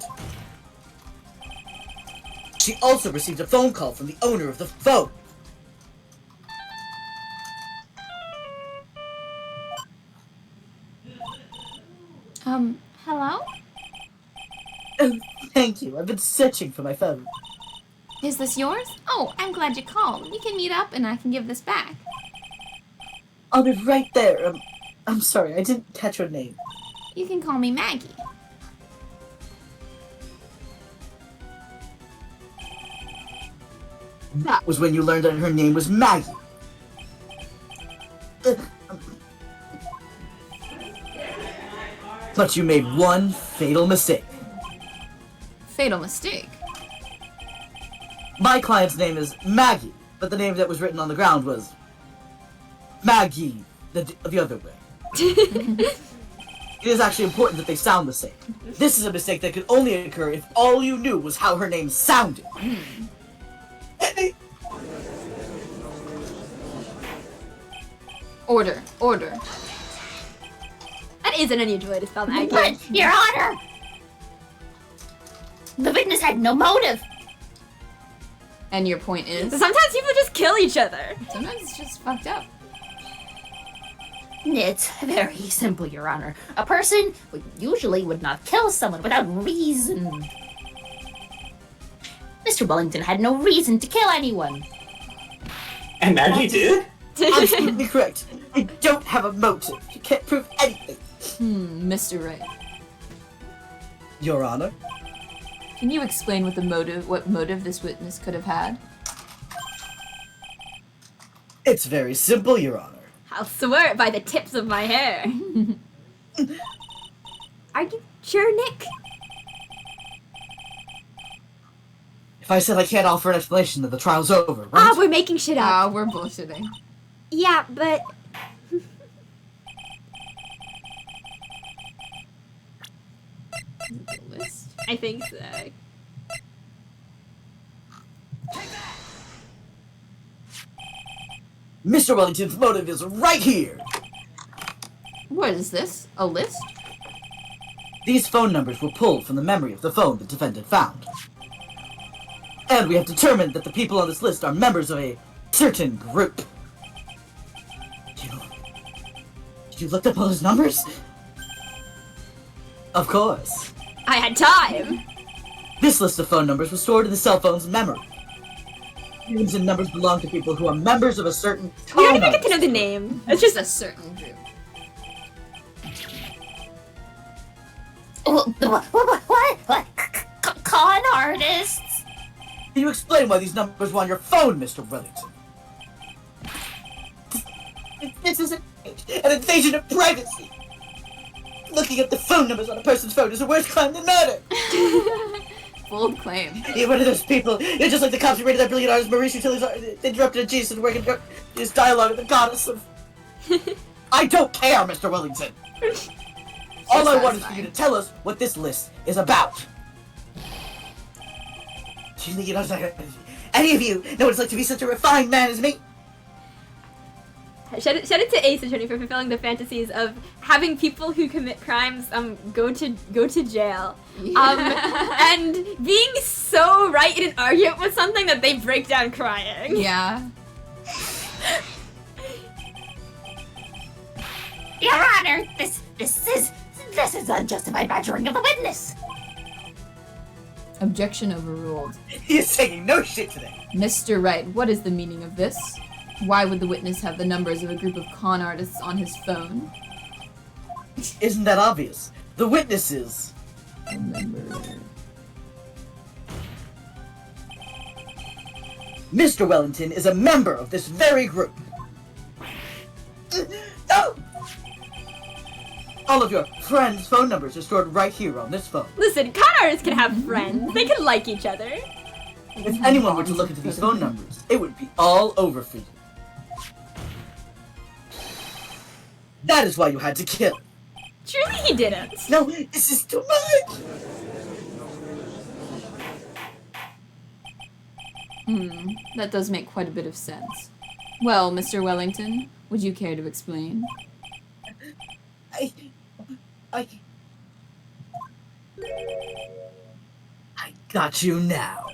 she also received a phone call from the owner of the phone. Hello? Oh, thank you. I've been searching for my phone. Is this yours? Oh, I'm glad you called. We can meet up and I can give this back. I'll be right there. I'm sorry, I didn't catch your name. You can call me Maggie. That was when you learned that her name was Maggie. But you made one fatal mistake. Fatal mistake. My client's name is Maggie, but the name that was written on the ground was Maggie, the other way. It is actually important that they sound the same. This is a mistake that could only occur if all you knew was how her name sounded. Order, order. That is an unusual way to spell Maggie. But, Your Honor! The witness had no motive. And your point is? Sometimes people just kill each other. Sometimes it's just fucked up. It's very simple, Your Honor. A person usually would not kill someone without reason. Mr. Wellington had no reason to kill anyone. And now he did? Absolutely correct. I don't have a motive. You can't prove anything. Mr. Wright. Your Honor? Can you explain what motive this witness could have had? It's very simple, Your Honor. I'll swear it by the tips of my hair. Are you sure, Nick? If I said I can't offer an explanation, then the trial's over, right? We're making shit up. We're bullshitting. Yeah, but... List? I think so. Mr. Wellington's motive is right here! What is this? A list? These phone numbers were pulled from the memory of the phone the defendant found. And we have determined that the people on this list are members of a certain group. Did you look up all those numbers? Of course. I had time. This list of phone numbers was stored in the cell phone's memory. Names and numbers belong to people who are members of a certain We don't even get to know the name. It's just a certain group. What? Con artists? Can you explain why these numbers were on your phone, Mr. Wellington? This is an invasion of privacy. Looking up the phone numbers on a person's phone is a worse crime than murder. Bold claim. You're one of those people. You're just like the cops who raided that brilliant artist Maurice Tilly's interrupted Jesus and working his dialogue with the goddess of... I don't care, Mr. Wellington. All I want is for you to tell us what this list is about. Do you think you know any of you know what it's like to be such a refined man as me? Shout it to Ace Attorney for fulfilling the fantasies of having people who commit crimes go to jail. And being so right in an argument with something that they break down crying. Yeah. Your Honor, this is unjustified badgering of the witness. Objection overruled. He's taking no shit today. Mr. Wright, what is the meaning of this? Why would the witness have the numbers of a group of con artists on his phone? Isn't that obvious? The witness is... Mr. Wellington is a member of this very group. No! All of your friends' phone numbers are stored right here on this phone. Listen, con artists can have friends. They can like each other. If anyone were to look into these phone numbers, it would be all over for you. That is why you had to kill. Truly he didn't. No, this is too much! That does make quite a bit of sense. Well, Mr. Wellington, would you care to explain? I got you now.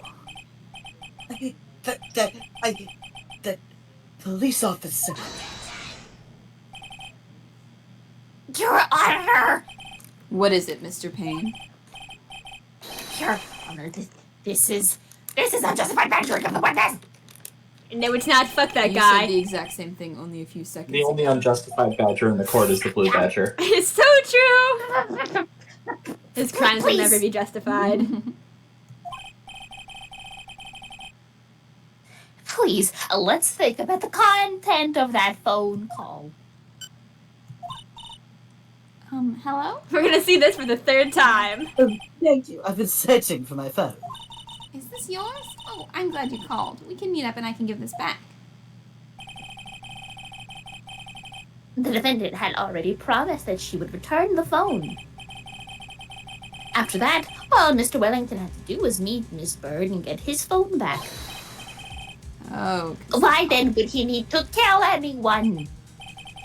That police officer. Your Honor! What is it, Mr. Payne? Your Honor, this is unjustified badgering of the witness! No, it's not. Fuck that You guy. said the exact same thing only a few seconds The only unjustified badger in the court is the blue badger. It's so true. His crimes will never be justified. Please, let's think about the content of that phone call. Hello? We're gonna see this for the third time. Thank you. I've been searching for my phone. Is this yours? Oh, I'm glad you called. We can meet up and I can give this back. The defendant had already promised that she would return the phone. After that, all Mr. Wellington had to do was meet Miss Bird and get his phone back. Oh. Why then would he need to kill anyone?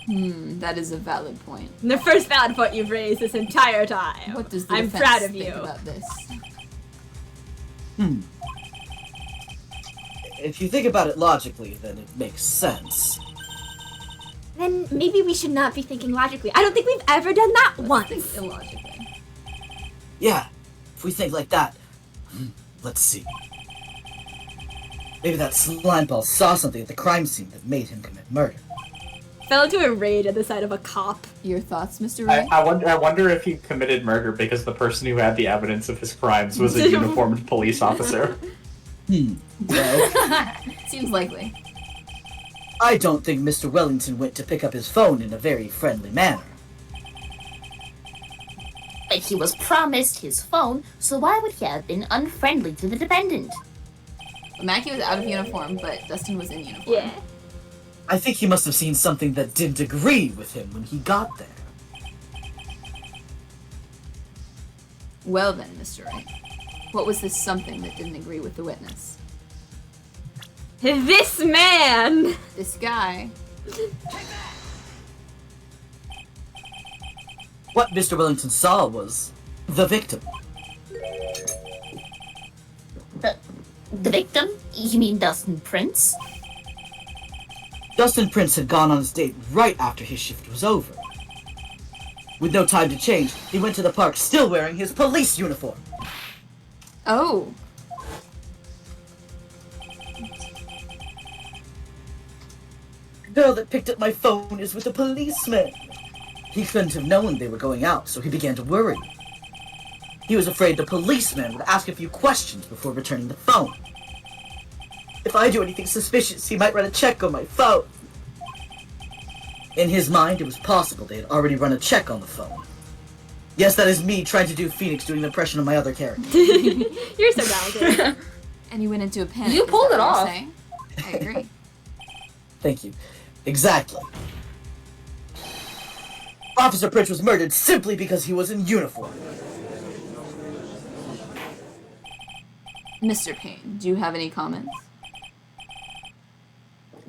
That is a valid point. The first valid point you've raised this entire time. What does the I'm defense proud of think you. about this? If you think about it logically, then it makes sense. Then maybe we should not be thinking logically. I don't think we've ever done that once. Think illogically. Yeah, if we think like that. Let's see. Maybe that slimeball saw something at the crime scene that made him commit murder. Fell into a raid at the side of a cop. Your thoughts, Mr. Wright? I wonder if he committed murder because the person who had the evidence of his crimes was a uniformed police officer. Well, Seems likely. I don't think Mr. Wellington went to pick up his phone in a very friendly manner. But he was promised his phone, so why would he have been unfriendly to the defendant? Mackie was out of uniform, but Dustin was in uniform. Yeah. I think he must have seen something that didn't agree with him when he got there. Well then, Mr. Wright. What was this something that didn't agree with the witness? This man! This guy. What Mr. Wellington saw was the victim. The victim? You mean Dustin Prince? Dustin Prince had gone on his date right after his shift was over. With no time to change, he went to the park still wearing his police uniform. Oh. The girl that picked up my phone is with a policeman. He couldn't have known they were going out, so he began to worry. He was afraid the policeman would ask a few questions before returning the phone. If I do anything suspicious, he might run a check on my phone. In his mind, it was possible they had already run a check on the phone. Yes, that is me trying to do Phoenix doing an impression of my other character. You're so talented. And you went into a panic. You is pulled that it what you're off. saying? I agree. Thank you. Exactly. Officer Prince was murdered simply because he was in uniform. Mr. Payne, do you have any comments?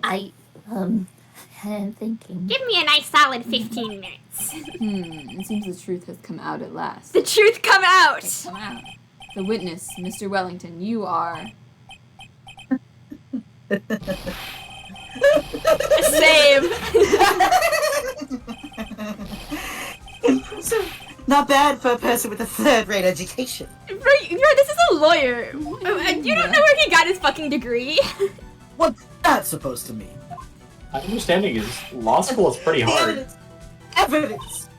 I'm thinking. Give me a nice solid 15 minutes. It seems the truth has come out at last. The truth come out! It's come out. The witness, Mr. Wellington, you are... Same. Not bad for a person with a third-rate education. Bro, this is a lawyer. You don't know where he got his fucking degree. What's that supposed to mean? My understanding is law school is pretty hard. Evidence! Evidence!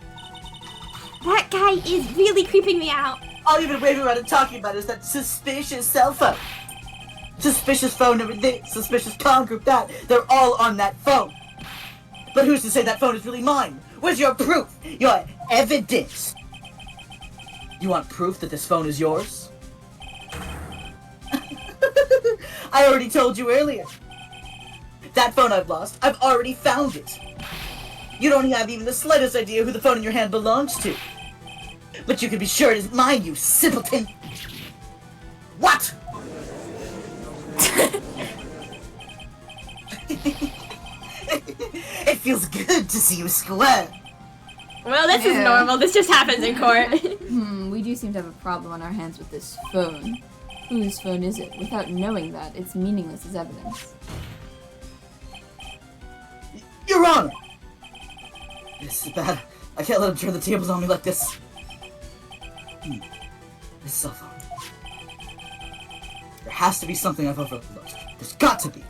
That guy is really creeping me out. All you've been waving around and talking about is that suspicious cell phone. Suspicious phone number this, suspicious con group that. They're all on that phone. But who's to say that phone is really mine? Where's your proof? Your evidence? You want proof that this phone is yours? I already told you earlier. That phone I've lost, I've already found it. You don't have even the slightest idea who the phone in your hand belongs to. But you can be sure it isn't mine, you simpleton. What? It feels good to see you square. Well, this is normal. This just happens in court. We do seem to have a problem on our hands with this phone. Whose phone is it? Without knowing that, it's meaningless as evidence. Your Honor! This is bad. I can't let him turn the tables on me like this. This cell phone. There has to be something I've overlooked. There's got to be.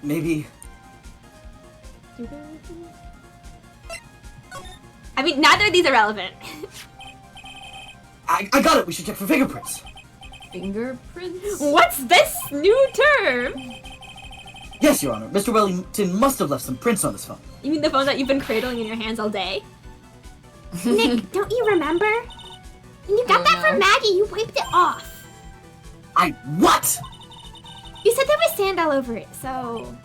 Maybe... I mean, neither of these are relevant. I got it! We should check for fingerprints. Fingerprints? What's this new term? Yes, Your Honor. Mr. Wellington must have left some prints on his phone. You mean the phone that you've been cradling in your hands all day? Nick, don't you remember? When you got that from Maggie, you wiped it off. I what? You said there was sand all over it, so...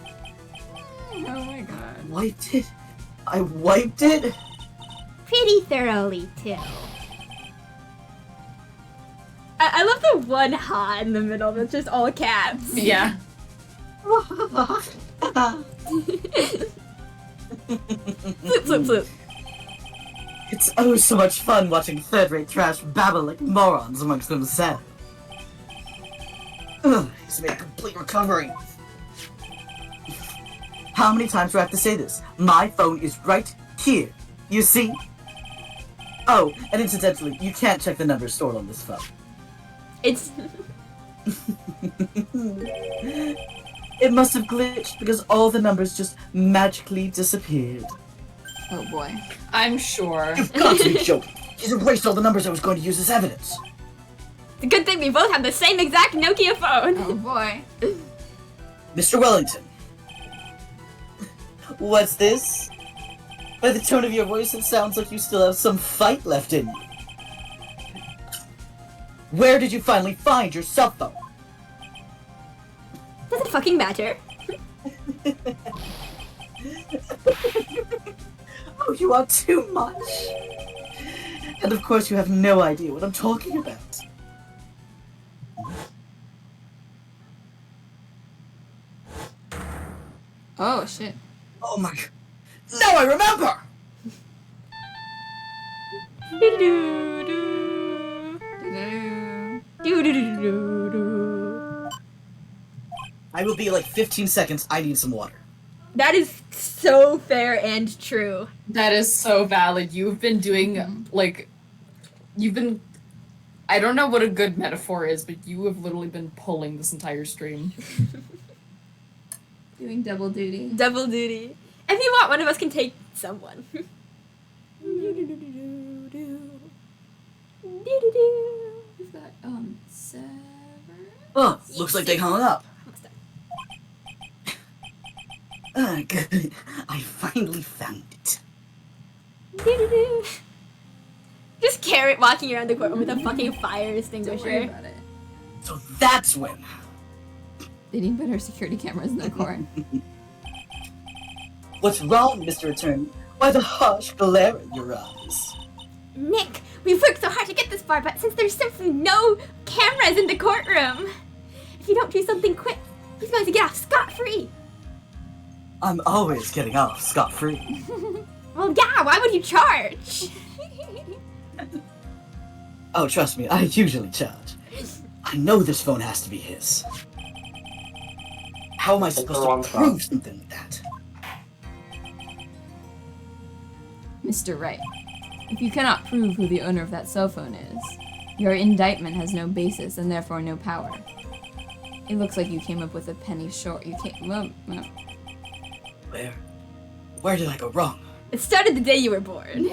Oh my god. Wiped it? I wiped it? Pretty thoroughly, too. I love the one ha in the middle that's just all caps. Yeah. Flip, flip, flip. It's oh so much fun watching third-rate trash babble like morons amongst themselves. He's made a complete recovery. How many times do I have to say this? My phone is right here. You see? Oh, and incidentally, you can't check the numbers stored on this phone. It's... It must have glitched because all the numbers just magically disappeared. Oh boy. I'm sure. You've got to be joking. He's erased all the numbers I was going to use as evidence. It's a good thing we both have the same exact Nokia phone. Oh boy. Mr. Wellington. What's this? By the tone of your voice, it sounds like you still have some fight left in you. Where did you finally find your cell phone? Doesn't fucking matter. Oh, you are too much. And of course you have no idea what I'm talking about. Oh shit. Oh my god. Now I remember! I will be like 15 seconds. I need some water. That is so fair and true. That is so valid. You've been doing, like, you've been, I don't know what a good metaphor is, but you have literally been pulling this entire stream. Doing double duty. Double duty. If you want, one of us can take someone. We've got, Sever. Oh, looks like they hung up. Good. I finally found it. Just Carrot walking around the courtroom with a fucking fire Don't worry extinguisher. about it. So that's when. They didn't put our security cameras in the court. What's wrong, Mr. Attorney? Why the harsh glare in your eyes? Nick, we've worked so hard to get this far, but since there's simply no cameras in the courtroom, if you don't do something quick, he's going to get off scot-free. I'm always getting off scot-free. Well, yeah, why would you charge? Oh, trust me, I usually charge. I know this phone has to be his. How am I supposed to prove something like that? Mr. Wright, if you cannot prove who the owner of that cell phone is, your indictment has no basis and therefore no power. It looks like you came up with a penny short. You can't. Well. Where did I go wrong? It started the day you were born.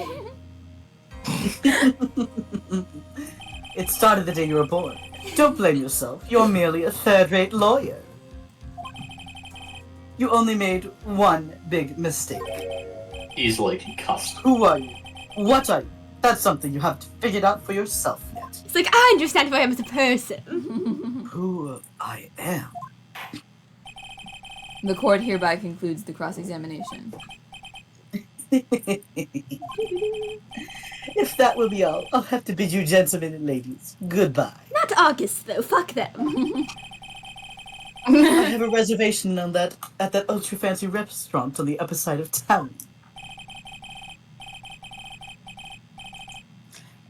It started the day you were born. Don't blame yourself. You're merely a third-rate lawyer. You only made one big mistake. Easily concussed. Who are you? What are you? That's something you haven't figured out for yourself yet. It's like, I understand who I am as a person. Who I am? The court hereby concludes the cross-examination. If that will be all, I'll have to bid you gentlemen and ladies goodbye. Not August, though. Fuck them. I have a reservation on that at that ultra-fancy restaurant on the upper side of town.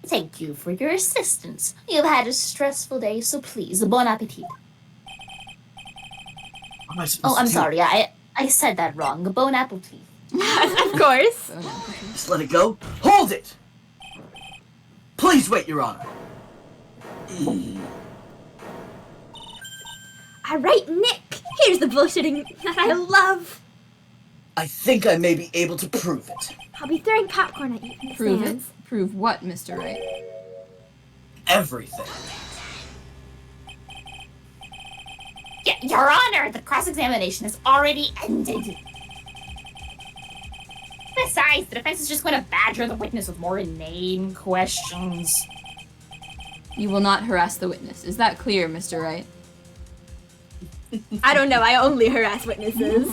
Thank you for your assistance. You've had a stressful day, so please, bon appetit. What am I supposed Oh, I'm to do? sorry, I said that wrong. Bon appetit. Of course. Just let it go. Hold it! Please wait, Your Honor. Alright, Nick. Here's the bullshitting that I love. I think I may be able to prove it. I'll be throwing popcorn at you from the Prove it. stands. Prove what, Mr. Wright? Everything. Your Honor, the cross-examination has already ended. Besides, the defense is just going to badger the witness with more inane questions. You will not harass the witness. Is that clear, Mr. Wright? I don't know. I only harass witnesses.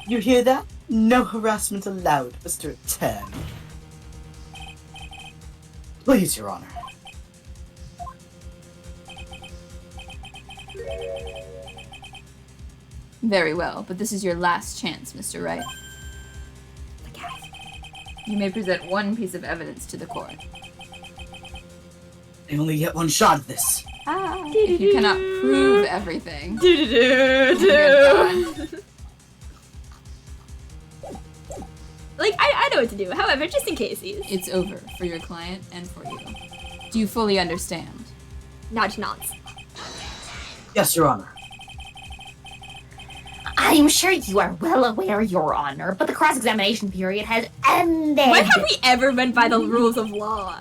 You hear that? No harassment allowed, Mr. Attorney. Please, Your Honor. Very well, but this is your last chance, Mr. Wright. You may present one piece of evidence to the court. I only get one shot at this. If you cannot prove everything. Like, I know what to do. However, just in case. It's over for your client and for you. Do you fully understand? Nudge nods. Yes, Your Honor. I'm sure you are well aware, Your Honor, but the cross-examination period has ended. When have we ever went by the rules of law?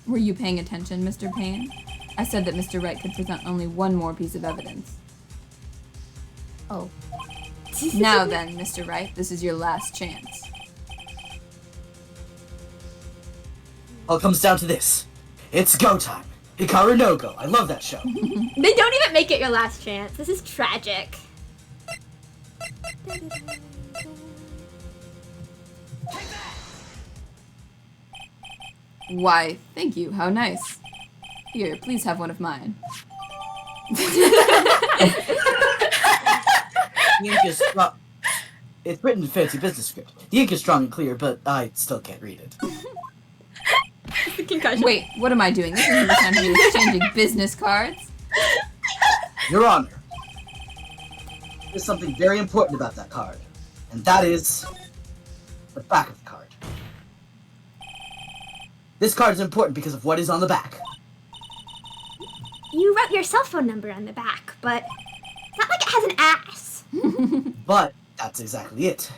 Were you paying attention, Mr. Payne? I said that Mr. Wright could present only one more piece of evidence. Oh. Now then, Mr. Wright, this is your last chance. All comes down to this. It's go time. Hikaru no Go. I love that show. They don't even make it your last chance. This is tragic. Why, thank you. How nice. Here, please have one of mine. The ink is strong. It's written in fancy business script. The ink is strong and clear, but I still can't read it. The concussion. Wait, what am I doing? This isn't the time to be exchanging business cards. Your Honor, there's something very important about that card, and that is the back of the card. This card is important because of what is on the back. You wrote your cell phone number on the back, but it's not like it has an ass. But that's exactly it.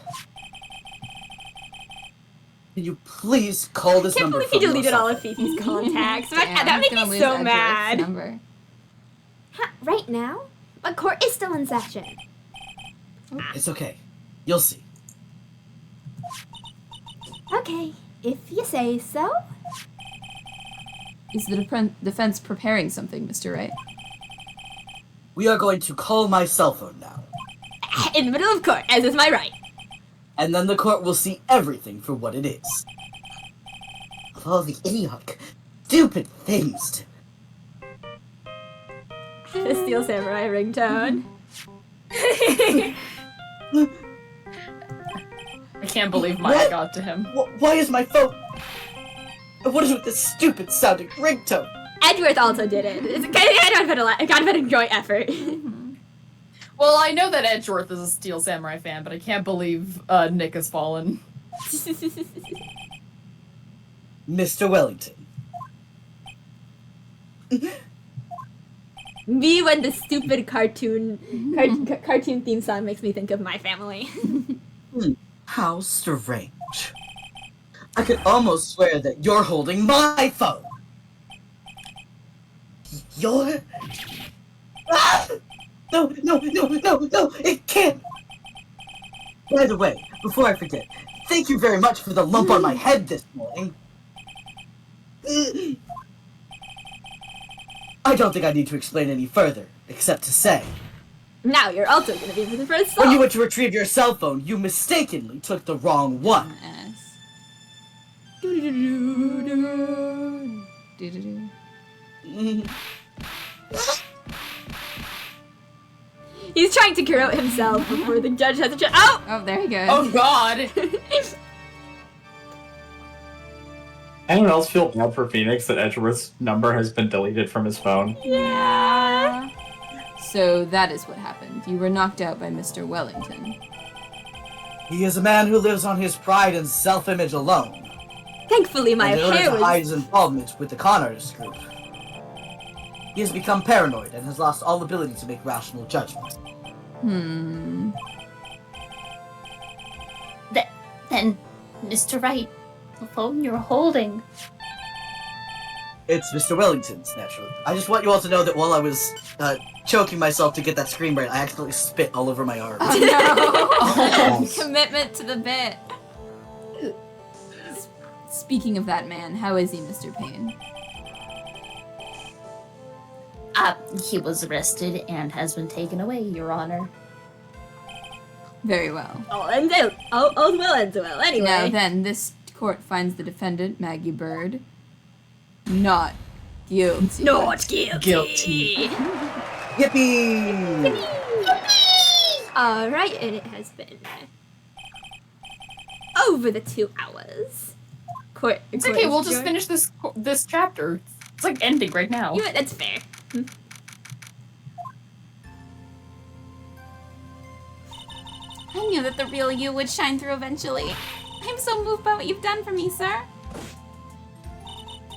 Can you please call this I can't number believe he from your deleted cell all of Fifi's contacts. Damn, that I'm makes gonna me lose so Edgeworth's mad. number. Huh, right now? But court is still in session. It's okay. You'll see. Okay, if you say so. Is the defense preparing something, Mr. Wright? We are going to call my cell phone now. In the middle of court, as is my right. And then the court will see everything for what it is. Of all the idiotic, stupid things to... The Steel Samurai ringtone. I can't believe Maya What? got to him. Why is my phone... What is with this stupid sounding ringtone? Edgeworth also did it. It's kind of a joint effort. Well, I know that Edgeworth is a Steel Samurai fan, but I can't believe Nick has fallen. Mr. Wellington. Me when the stupid cartoon theme song makes me think of my family. How strange. I could almost swear that you're holding my phone. You're... Ah! No, it can't. By the way, before I forget, thank you very much for the lump on my head this morning. I don't think I need to explain any further, except to say, Now you're also gonna be able to press when you salt. went to retrieve your cell phone, you mistakenly took the wrong one. Ass. He's trying to cure out himself before the judge has a chance. Oh! Oh, there he goes. Oh god! Anyone else feel bad for Phoenix that Edgeworth's number has been deleted from his phone? Yeah. So that is what happened. You were knocked out by Mr. Wellington. He is a man who lives on his pride and self-image alone. Thankfully, my And in order hair to hide was. his involvement with the con artist group, he has become paranoid and has lost all ability to make rational judgment. Then, Mr. Wright, the phone you're holding. It's Mr. Wellington's, naturally. I just want you all to know that while I was choking myself to get that scream right, I accidentally spit all over my arm. Oh, no! Commitment to the bit. Speaking of that man, how is he, Mr. Payne? He was arrested and has been taken away, Your Honor. Very well. All's well ends well. Anyway. Now then, this court finds the defendant, Maggie Bird, not guilty. Not guilty. Guilty. Yippee! Alright, and it has been over the 2 hours. It's okay, we'll just finish this chapter. It's like ending right now. Yeah, that's fair. I knew that the real you would shine through eventually. I'm so moved by what you've done for me, sir.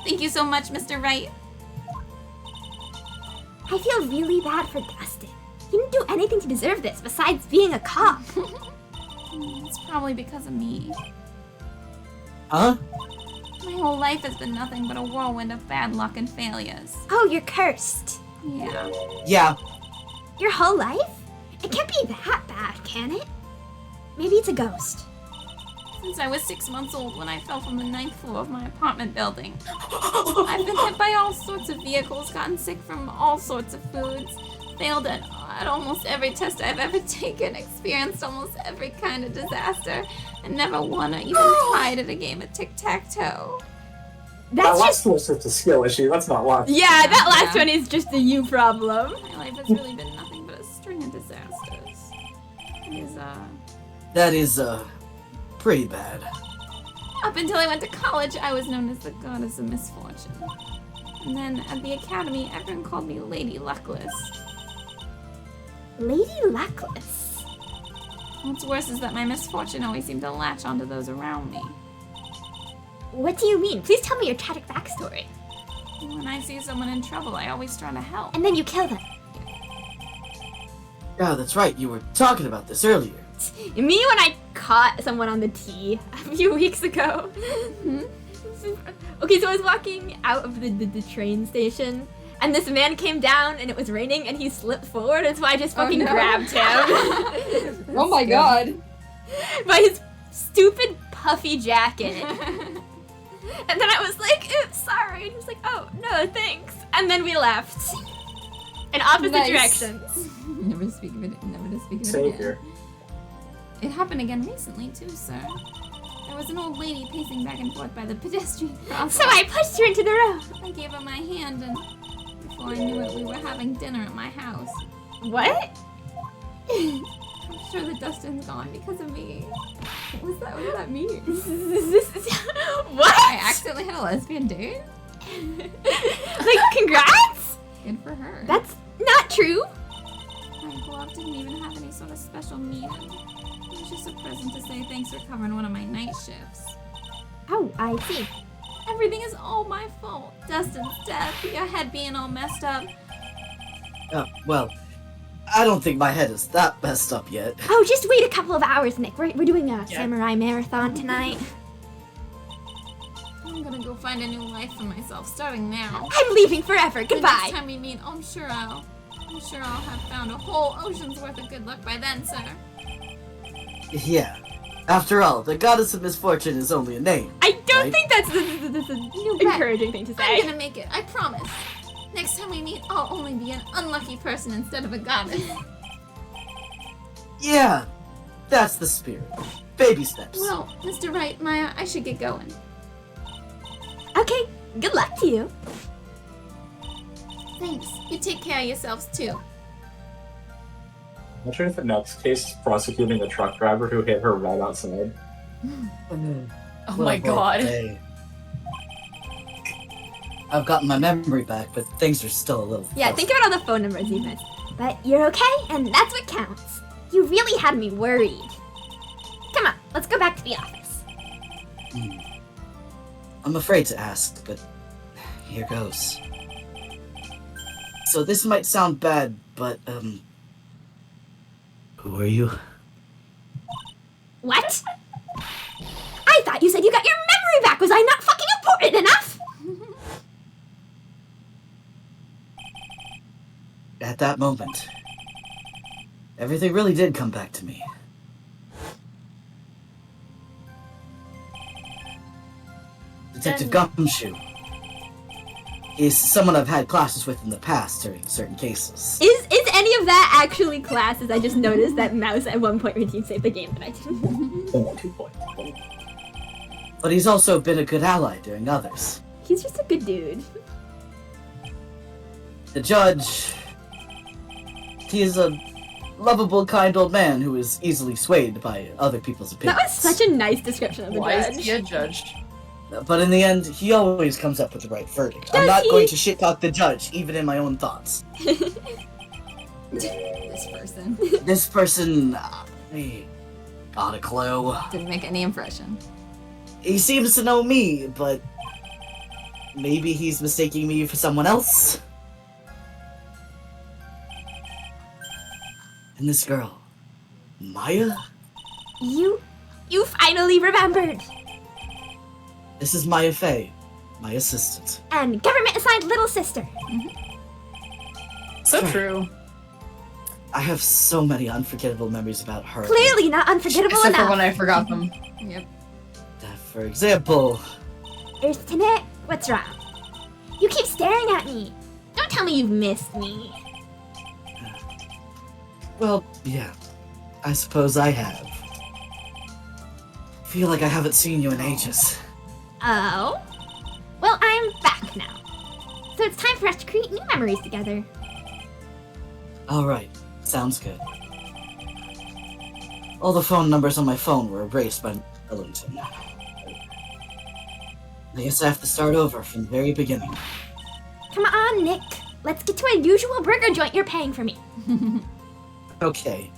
Thank you so much, Mr. Wright. I feel really bad for Dustin. He didn't do anything to deserve this besides being a cop. It's probably because of me. Huh? My whole life has been nothing but a whirlwind of bad luck and failures. Oh, you're cursed. Yeah. Yeah. Your whole life? It can't be that bad, can it? Maybe it's a ghost. Since I was 6 months old when I fell from the 9th floor of my apartment building. I've been hit by all sorts of vehicles, gotten sick from all sorts of foods, failed at almost every test I've ever taken, experienced almost every kind of disaster, and never won or even tied at a game of tic-tac-toe. That That's last just... one was just a skill issue. That's not luck. Yeah, that last Yeah. one is just a you problem. My life has really been nothing but a string of disasters. That is, pretty bad. Up until I went to college, I was known as the goddess of misfortune. And then at the academy, everyone called me Lady Luckless. Lady Luckless. What's worse is that my misfortune always seemed to latch onto those around me. What do you mean? Please tell me your tragic backstory. When I see someone in trouble, I always try to help. And then you kill them. Yeah, that's right. You were talking about this earlier. Me when I caught someone on the T a few weeks ago. Okay, so I was walking out of the train station, and this man came down, and it was raining, and he slipped forward, and so I just fucking grabbed him. Oh my god. By his stupid puffy jacket. And then I was like, oops, sorry. And he was like, oh, no, thanks. And then we left. In opposite Nice. directions. Never to speak of it. Never to speak of it Same again. here. It happened again recently too, sir. There was an old lady pacing back and forth by the pedestrian crosswalk. So I pushed her into the road. I gave her my hand, and before I knew it, we were having dinner at my house. What? I'm sure that Dustin's gone because of me. What did that mean? What? I accidentally had a lesbian date? Like, congrats? Good for her. That's not true. My glove didn't even have any sort of special meaning. It was just a present to say thanks for covering one of my night shifts. Oh, I see. Everything is all my fault. Dustin's death, your head being all messed up. Well, I don't think my head is that messed up yet. Oh, just wait a couple of hours, Nick. We're doing a samurai marathon tonight. I'm gonna go find a new life for myself, starting now. I'm leaving forever. The Goodbye. next time we meet, I'm sure I'll have found a whole ocean's worth of good luck by then, sir. Yeah. After all, the goddess of misfortune is only a name. I don't Right? think that's an You bet. encouraging thing to I'm say. gonna make it, I promise. Next time we meet, I'll only be an unlucky person instead of a goddess. Yeah, that's the spirit. Baby steps. Well, Mr. Wright, Maya, I should get going. Okay, good luck to you. Thanks. You take care of yourselves too. I'm sure if the next case is prosecuting the truck driver who hit her right outside. Oh my god. Hey. I've gotten my memory back, but things are still a little Yeah, fuzzy. think about all the phone numbers you missed. But you're okay, and that's what counts. You really had me worried. Come on, let's go back to the office. I'm afraid to ask, but here goes. So this might sound bad, but, who are you? What? I thought you said you got your memory back. Was I not fucking important enough? At that moment, everything really did come back to me. Detective Gumshoe. He's someone I've had classes with in the past during certain cases. Is any of that actually classes? I just noticed that Mouse at one point redeemed saved the game, but I didn't. Oh, 2 points. But he's also been a good ally during others. He's just a good dude. The judge... He is a lovable, kind old man who is easily swayed by other people's That opinions. was such a nice description of the Why judge. is he a judge? But in the end, he always comes up with the right verdict. I'm Does not he? going to shit-talk the judge, even in my own thoughts. This person This person... not a clue. didn't make any impression. He seems to know me, but... maybe he's mistaking me for someone else? And this girl... Maya? You finally remembered. This is Maya Fey, my assistant. And government-assigned little sister. So true. I have so many unforgettable memories about her. Clearly not unforgettable Except for enough. when I forgot them. Yep. For example... Lieutenant, what's wrong? You keep staring at me. Don't tell me you've missed me. Well, yeah. I suppose I have. Feel like I haven't seen you in ages. Oh? Well, I'm back now. So it's time for us to create new memories together. Alright, sounds good. All the phone numbers on my phone were erased by Ellington. I guess I have to start over from the very beginning. Come on, Nick. Let's get to a usual burger joint you're paying for me. Okay.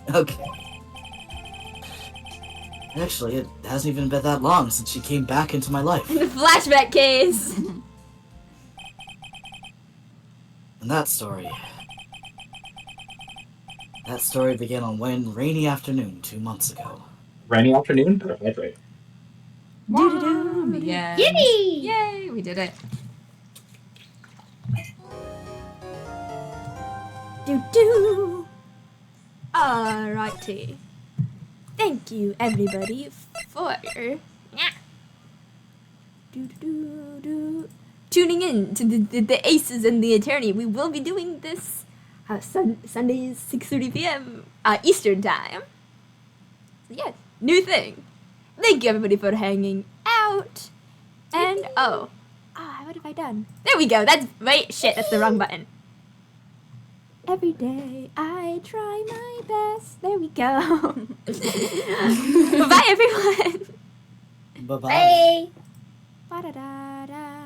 Actually, it hasn't even been that long since she came back into my life. The flashback case. And that story began on one rainy afternoon 2 months ago. Rainy afternoon? Perfect. Doo-doo-doo. Yeah. Yippee! Yay! We did it. Doo-doo. Alrighty. Thank you, everybody, for tuning in to the Aces and the Attorney. We will be doing this Sundays, 6:30 p.m. Eastern Time. So yeah, new thing. Thank you, everybody, for hanging out. And what have I done? There we go. Wait, shit, that's the wrong button. Every day I try my best. There we go. Bye, everyone. Bye-bye. Bye. Ba-da-da-da.